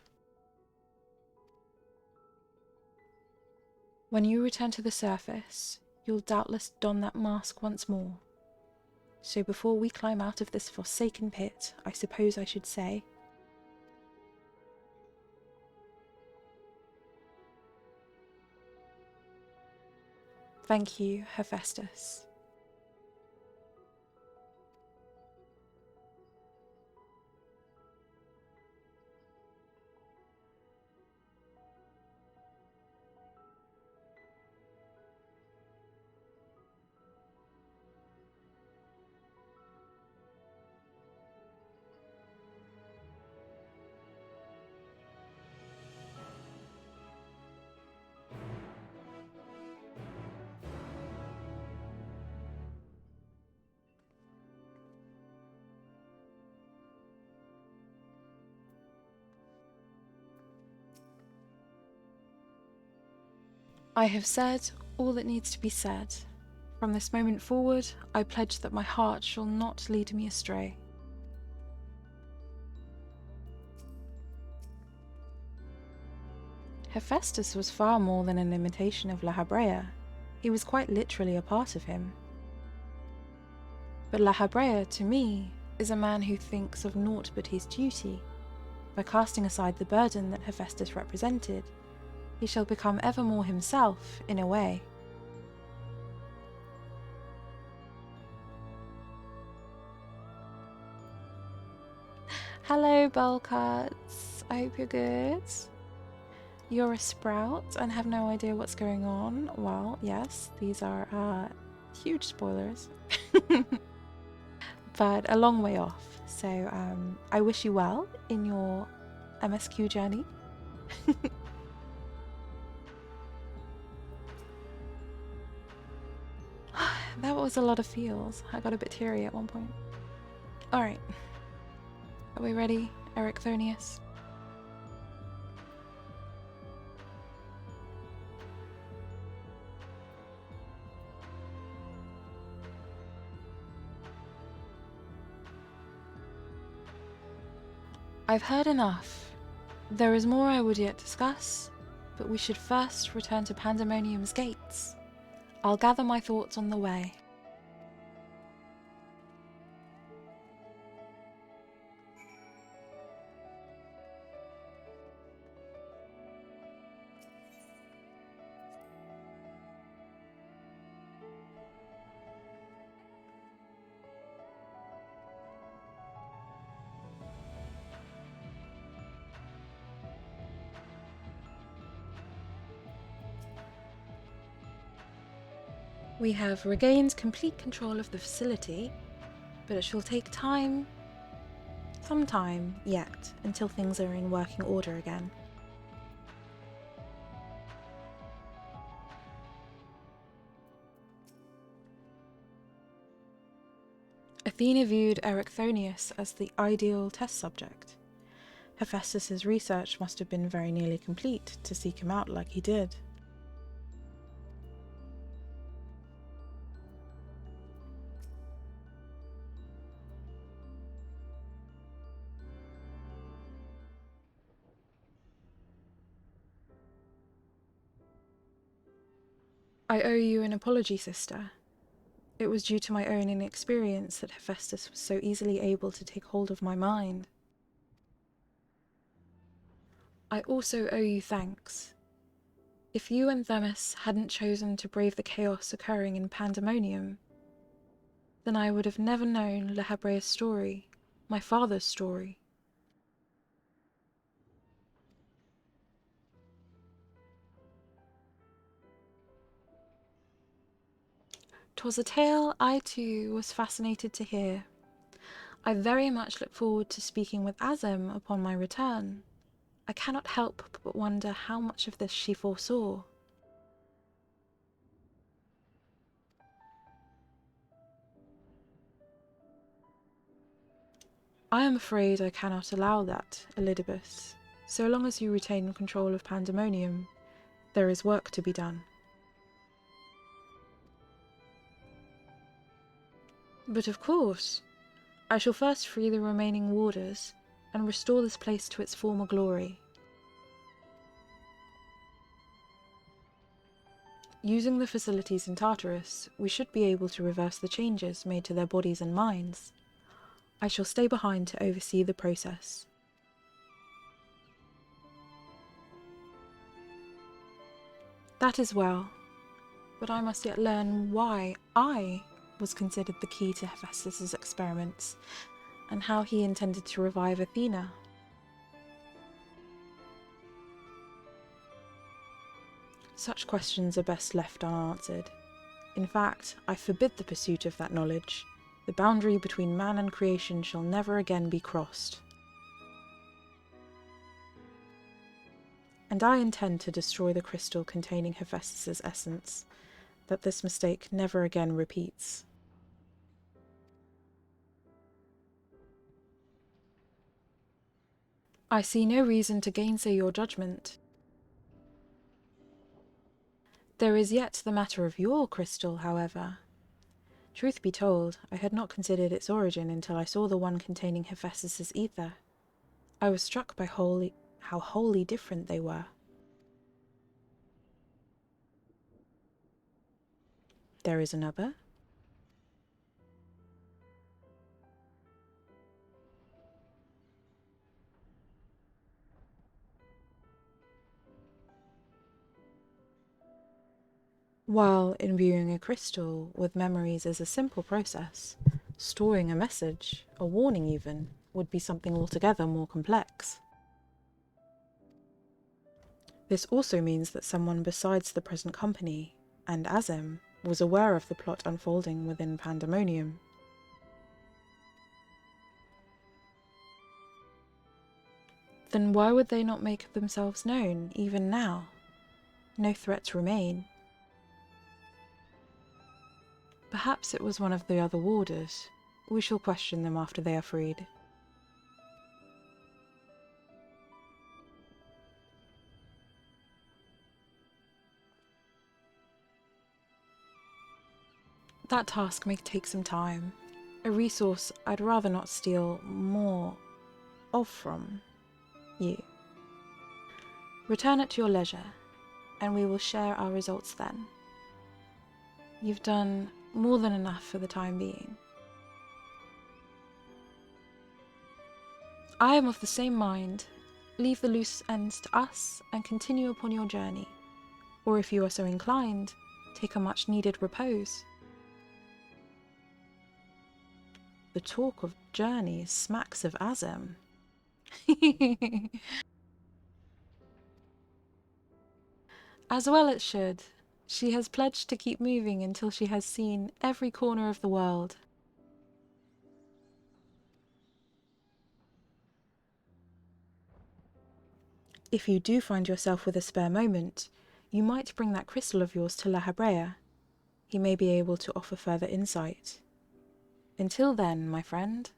When you return to the surface, you'll doubtless don that mask once more. So before we climb out of this forsaken pit, I suppose I should say, thank you, Hephaestus. I have said all that needs to be said. From this moment forward, I pledge that my heart shall not lead me astray. Hephaestus was far more than an imitation of La Habrea. He was quite literally a part of him. But La Habrea, to me, is a man who thinks of naught but his duty. By casting aside the burden that Hephaestus represented, he shall become ever more himself, in a way. Hello, Bellcuts. I hope you're good. You're a sprout and have no idea what's going on. Well, yes, these are huge spoilers. But a long way off. So I wish you well in your MSQ journey. That was a lot of feels. I got a bit teary at one point. Alright. Are we ready, Ericthonius? I've heard enough. There is more I would yet discuss, but we should first return to Pandaemonium's gates. I'll gather my thoughts on the way. We have regained complete control of the facility, but it shall take time, some time yet, until things are in working order again. Athena viewed Ericthonius as the ideal test subject. Hephaestus's research must have been very nearly complete to seek him out like he did. I owe you an apology, sister. It was due to my own inexperience that Hephaestus was so easily able to take hold of my mind. I also owe you thanks. If you and Themis hadn't chosen to brave the chaos occurring in Pandaemonium, then I would have never known Lehabrea's story, my father's story. 'Twas a tale I too was fascinated to hear. I very much look forward to speaking with Azem upon my return. I cannot help but wonder how much of this she foresaw. I am afraid I cannot allow that, Elidibus. So long as you retain control of Pandaemonium, there is work to be done. But of course, I shall first free the remaining warders and restore this place to its former glory. Using the facilities in Tartarus, we should be able to reverse the changes made to their bodies and minds. I shall stay behind to oversee the process. That is well, but I must yet learn why I was considered the key to Hephaestus's experiments, and how he intended to revive Athena. Such questions are best left unanswered. In fact, I forbid the pursuit of that knowledge. The boundary between man and creation shall never again be crossed. And I intend to destroy the crystal containing Hephaestus's essence, that this mistake never again repeats. I see no reason to gainsay your judgment. There is yet the matter of your crystal, however. Truth be told, I had not considered its origin until I saw the one containing Hephaestus's ether. I was struck by how wholly different they were. There is another? While imbuing a crystal with memories is a simple process, storing a message, a warning even, would be something altogether more complex. This also means that someone besides the present company, and Azem, was aware of the plot unfolding within Pandaemonium. Then why would they not make themselves known, even now? No threats remain. Perhaps it was one of the other warders. We shall question them after they are freed. That task may take some time, a resource I'd rather not steal more of from you. Return at your leisure, and we will share our results then. You've done more than enough for the time being. I am of the same mind. Leave the loose ends to us and continue upon your journey. Or if you are so inclined, take a much-needed repose. The talk of journeys smacks of Azem. As well it should. She has pledged to keep moving until she has seen every corner of the world. If you do find yourself with a spare moment, you might bring that crystal of yours to La Habrea. He may be able to offer further insight. Until then, my friend.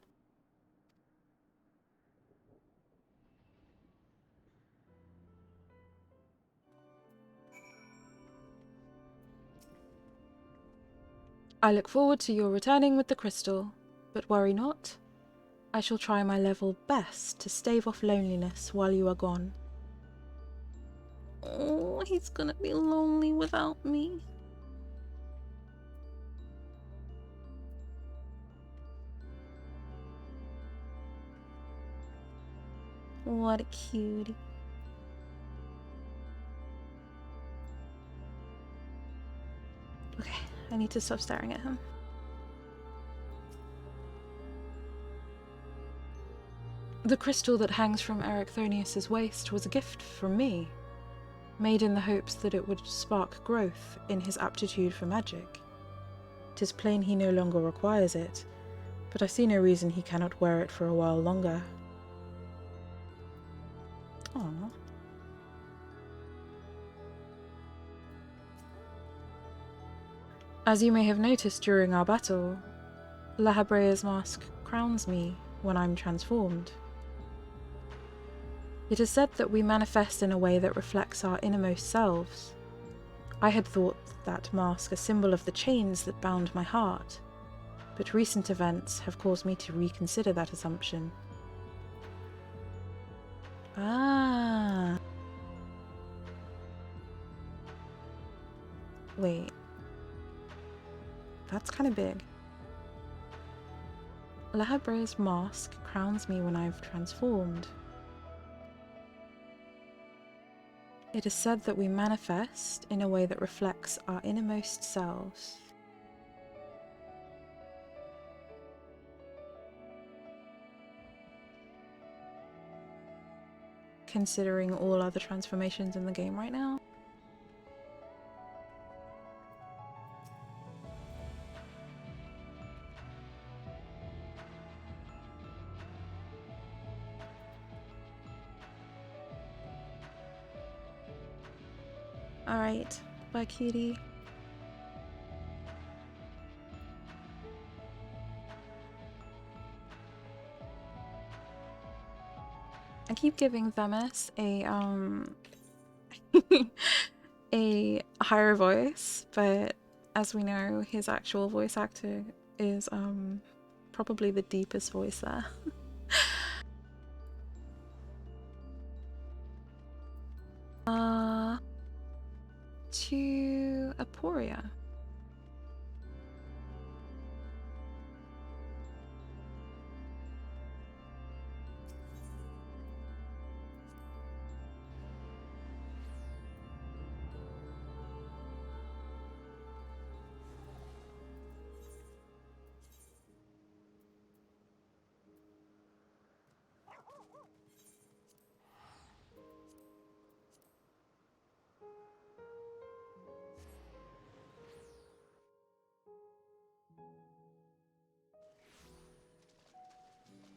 I look forward to your returning with the crystal, but worry not. I shall try my level best to stave off loneliness while you are gone. Oh, he's gonna be lonely without me. What a cutie. Okay, I need to stop staring at him. The crystal that hangs from Ericthonius's waist was a gift from me, made in the hopes that it would spark growth in his aptitude for magic. 'Tis plain he no longer requires it, but I see no reason he cannot wear it for a while longer. Aww. As you may have noticed during our battle, La Habrea's mask crowns me when I'm transformed. It is said that we manifest in a way that reflects our innermost selves. I had thought that mask a symbol of the chains that bound my heart, but recent events have caused me to reconsider that assumption. Ah. Wait. That's kind of big. La Habrea's mask crowns me when I've transformed. It is said that we manifest in a way that reflects our innermost selves. Considering all other transformations in the game right now. Alright, bye cutie. I keep giving Themis a a higher voice, but as we know, his actual voice actor is probably the deepest voice there. To Aporia.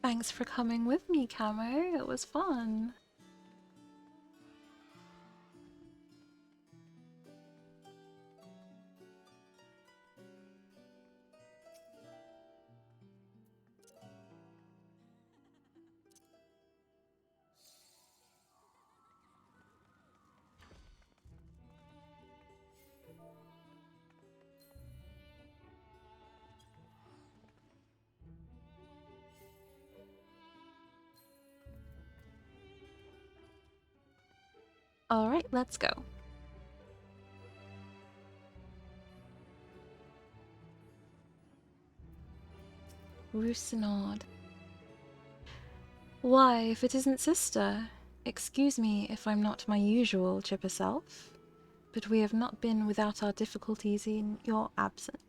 Thanks for coming with me, Camo. It was fun. Alright, let's go. Roussinade. Why, if it isn't sister? Excuse me if I'm not my usual chipper self, but we have not been without our difficulties in your absence.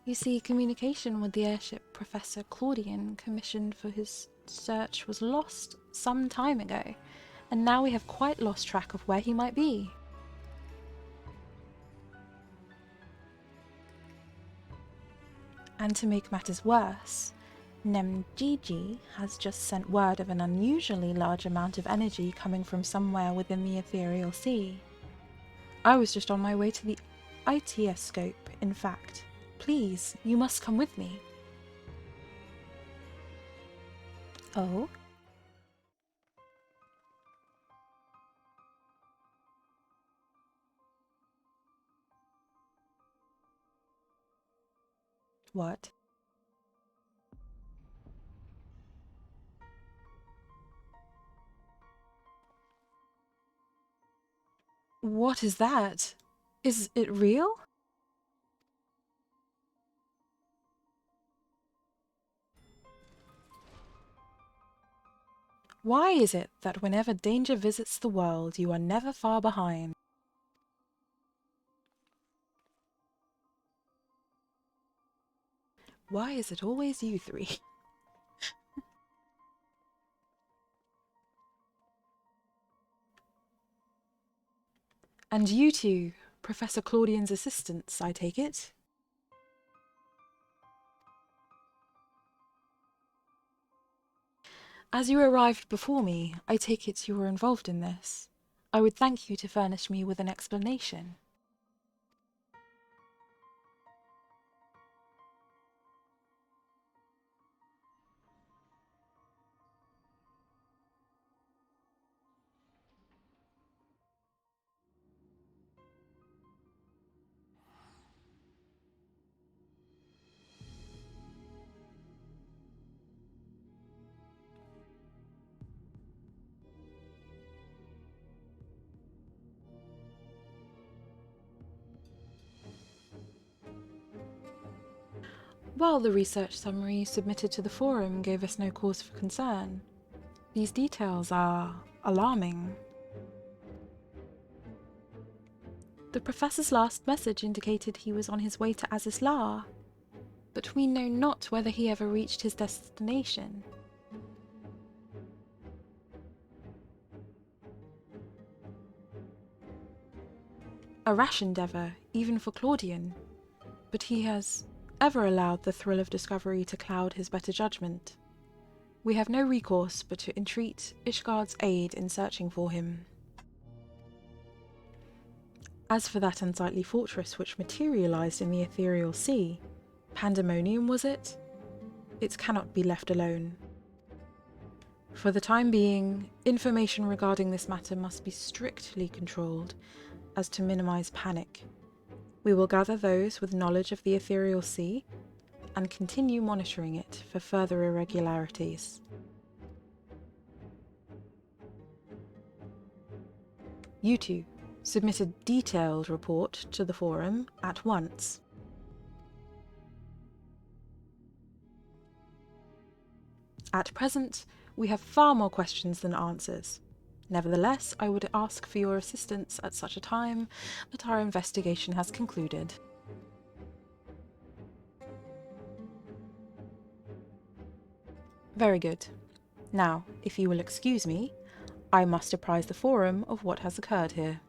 You see, communication with the airship Professor Claudian commissioned for his search was lost some time ago, and now we have quite lost track of where he might be. And to make matters worse, Nemgigi has just sent word of an unusually large amount of energy coming from somewhere within the ethereal sea. I was just on my way to the ITS scope, in fact. Please, you must come with me. Oh? What? What is that? Is it real? Why is it that whenever danger visits the world, you are never far behind? Why is it always you three? And you two, Professor Claudian's assistants, I take it? As you arrived before me, I take it you were involved in this. I would thank you to furnish me with an explanation. While the research summary submitted to the forum gave us no cause for concern, these details are alarming. The professor's last message indicated he was on his way to Azizlar, but we know not whether he ever reached his destination. A rash endeavour, even for Claudian, but he has ever allowed the thrill of discovery to cloud his better judgment. We have no recourse but to entreat Ishgard's aid in searching for him. As for that unsightly fortress which materialised in the ethereal sea, Pandaemonium was it? It cannot be left alone. For the time being, information regarding this matter must be strictly controlled, as to minimise panic. We will gather those with knowledge of the ethereal sea and continue monitoring it for further irregularities. You two submit a detailed report to the forum at once. At present, we have far more questions than answers. Nevertheless, I would ask for your assistance at such a time that our investigation has concluded. Very good. Now, if you will excuse me, I must apprise the forum of what has occurred here.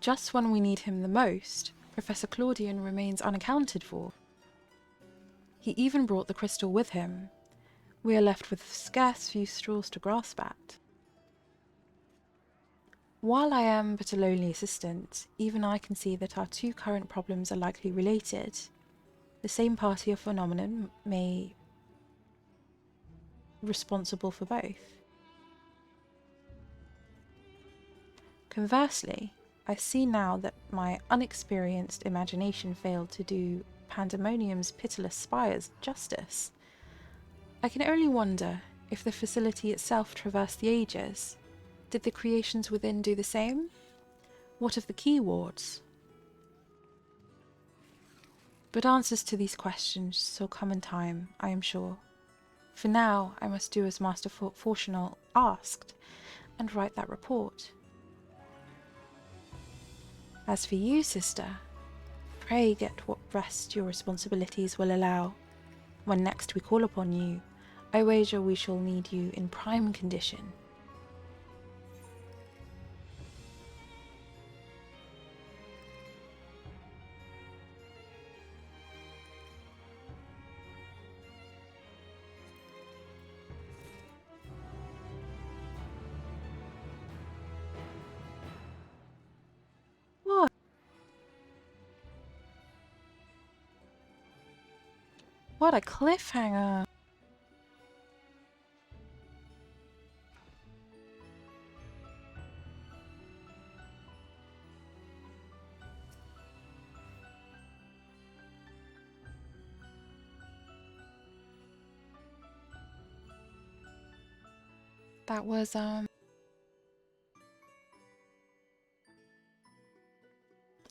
Just when we need him the most, Professor Claudian remains unaccounted for. He even brought the crystal with him. We are left with scarce few straws to grasp at. While I am but a lonely assistant, even I can see that our two current problems are likely related. The same party or phenomenon may be responsible for both. Conversely, I see now that my unexperienced imagination failed to do Pandemonium's pitiless spires justice. I can only wonder if the facility itself traversed the ages. Did the creations within do the same? What of the key wards? But answers to these questions shall come in time, I am sure. For now, I must do as Master Fortunal asked and write that report. As for you, sister, pray get what rest your responsibilities will allow. When next we call upon you, I wager we shall need you in prime condition. What? What a cliffhanger!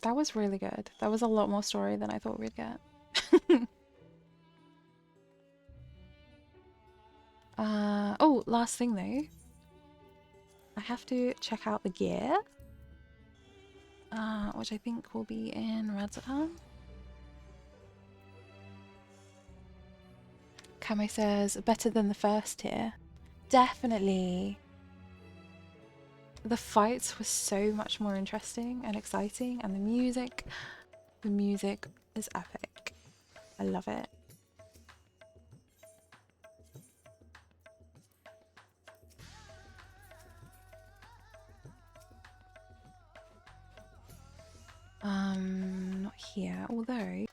That was really good. That was a lot more story than I thought we'd get. Oh, last thing though. I have to check out the gear. Which I think will be in Radzapan. Kame says, better than the first tier. Definitely. The fights were so much more interesting and exciting, and the music is epic. I love it. Not here, although...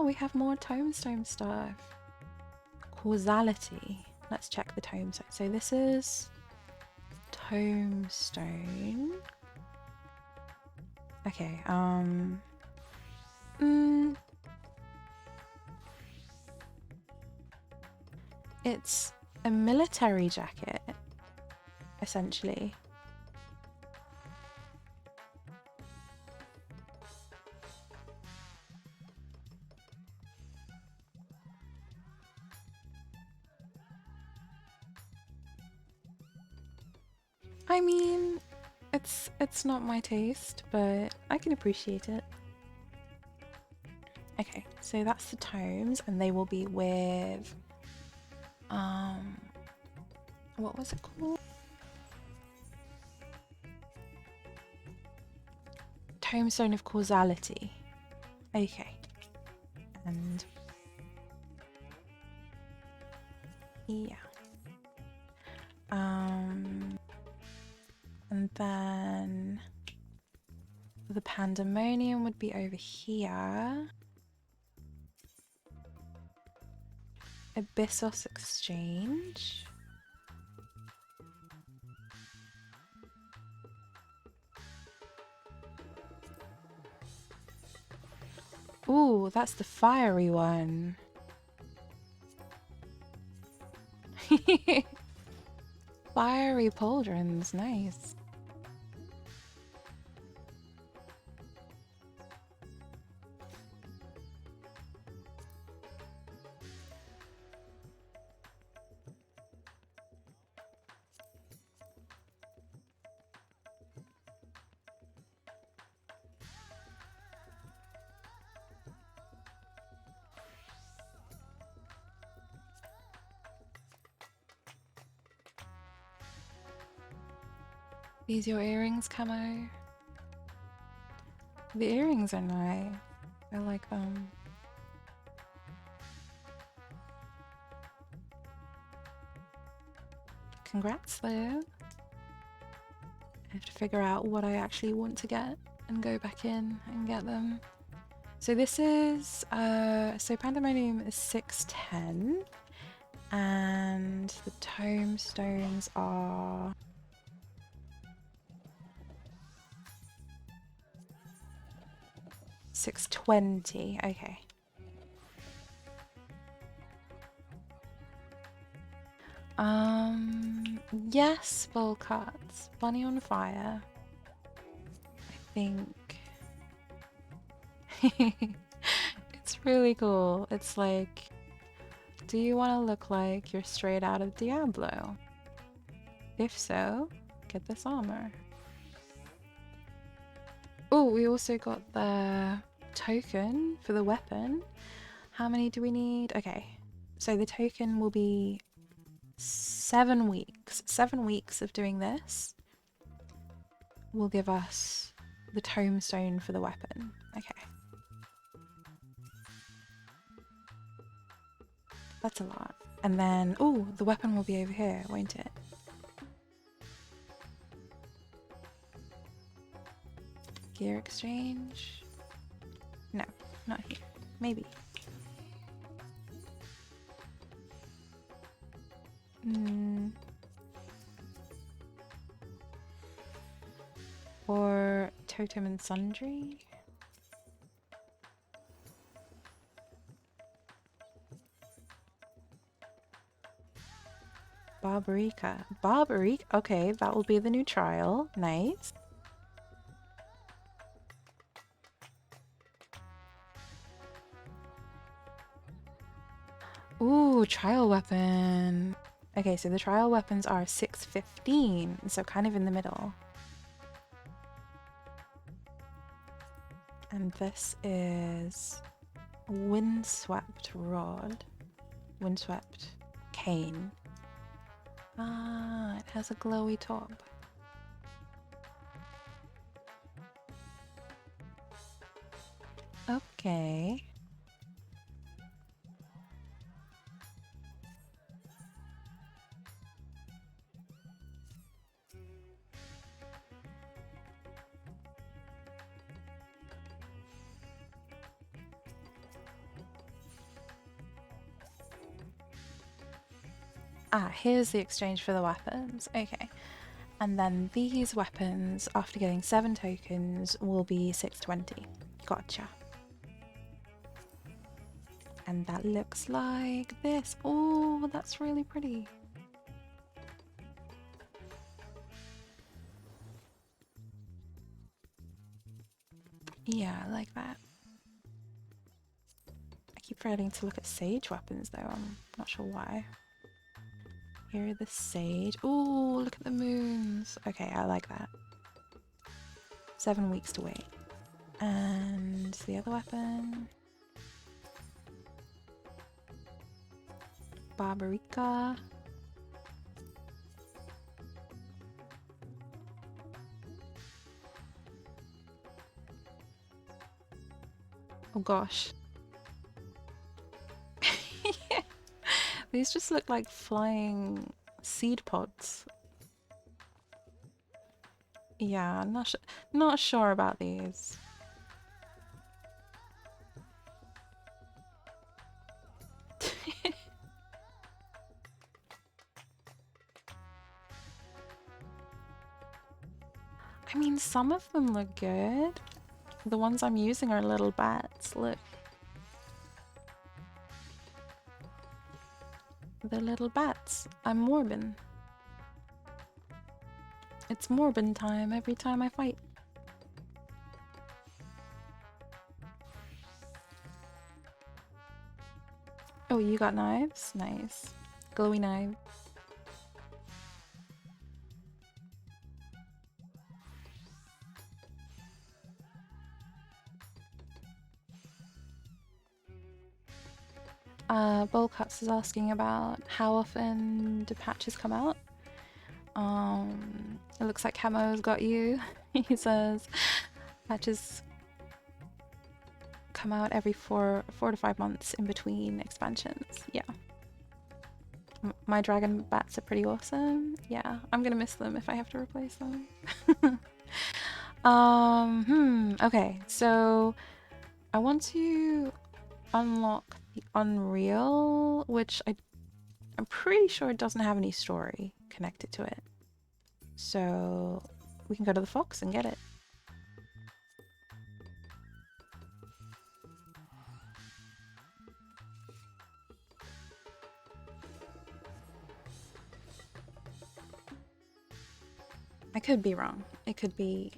we have more Tomestone stuff. Causality. Let's check the Tomestone. So this is Tomestone. Okay, it's a military jacket, essentially. I mean, it's not my taste, but I can appreciate it. Okay, so that's the tomes, and they will be with what was it called? Tomestone of Causality. Okay. And yeah. And then the Pandaemonium would be over here. Abyssos Exchange. Ooh, that's the fiery one. Fiery pauldrons, nice. These your earrings, Camo? The earrings are nice. I like them. Congrats though. I have to figure out what I actually want to get and go back in and get them. So this is, so Pandaemonium is 610 and the tomestones are 620. Okay. Yes, bowl cuts. Bunny on fire. I think it's really cool. It's like, do you want to look like you're straight out of Diablo? If so, get this armor. Oh, we also got the token for the weapon. How many do we need? Okay, so the token will be 7 weeks. 7 weeks of doing this will give us the tombstone for the weapon. Okay. That's a lot. And then, oh, the weapon will be over here, won't it? Gear exchange? No, not here. Maybe. Or totem and sundry? Barbarica. Barbarica? Okay, that will be the new trial. Nice. Ooh, trial weapon. Okay, so the trial weapons are 615, so kind of in the middle. And this is windswept rod. Windswept cane. Ah, it has a glowy top. Okay. Ah, here's the exchange for the weapons. Okay. And then these weapons, after getting 7 tokens, will be 620. Gotcha. And that looks like this. Oh, that's really pretty. Yeah, I like that. I keep forgetting to look at sage weapons though, I'm not sure why. Here are the sage. Oh, look at the moons. Okay, I like that. 7 weeks to wait. And the other weapon. Barbarica. Oh gosh. These just look like flying seed pods. Yeah, I'm not sure about these. I mean, some of them look good. The ones I'm using are little bats. Look. They're little bats. I'm Morbin. It's Morbin time every time I fight. Oh, you got knives? Nice. Glowy knife. Bowlcuts is asking about how often do patches come out. It looks like Camo's got you. He says patches come out every 4 to 5 months in between expansions. Yeah. My dragon bats are pretty awesome. Yeah, I'm gonna miss them if I have to replace them. Okay, so I want to unlock the Unreal, which I'm pretty sure it doesn't have any story connected to it. So we can go to the Fox and get it. could be wrong. It could be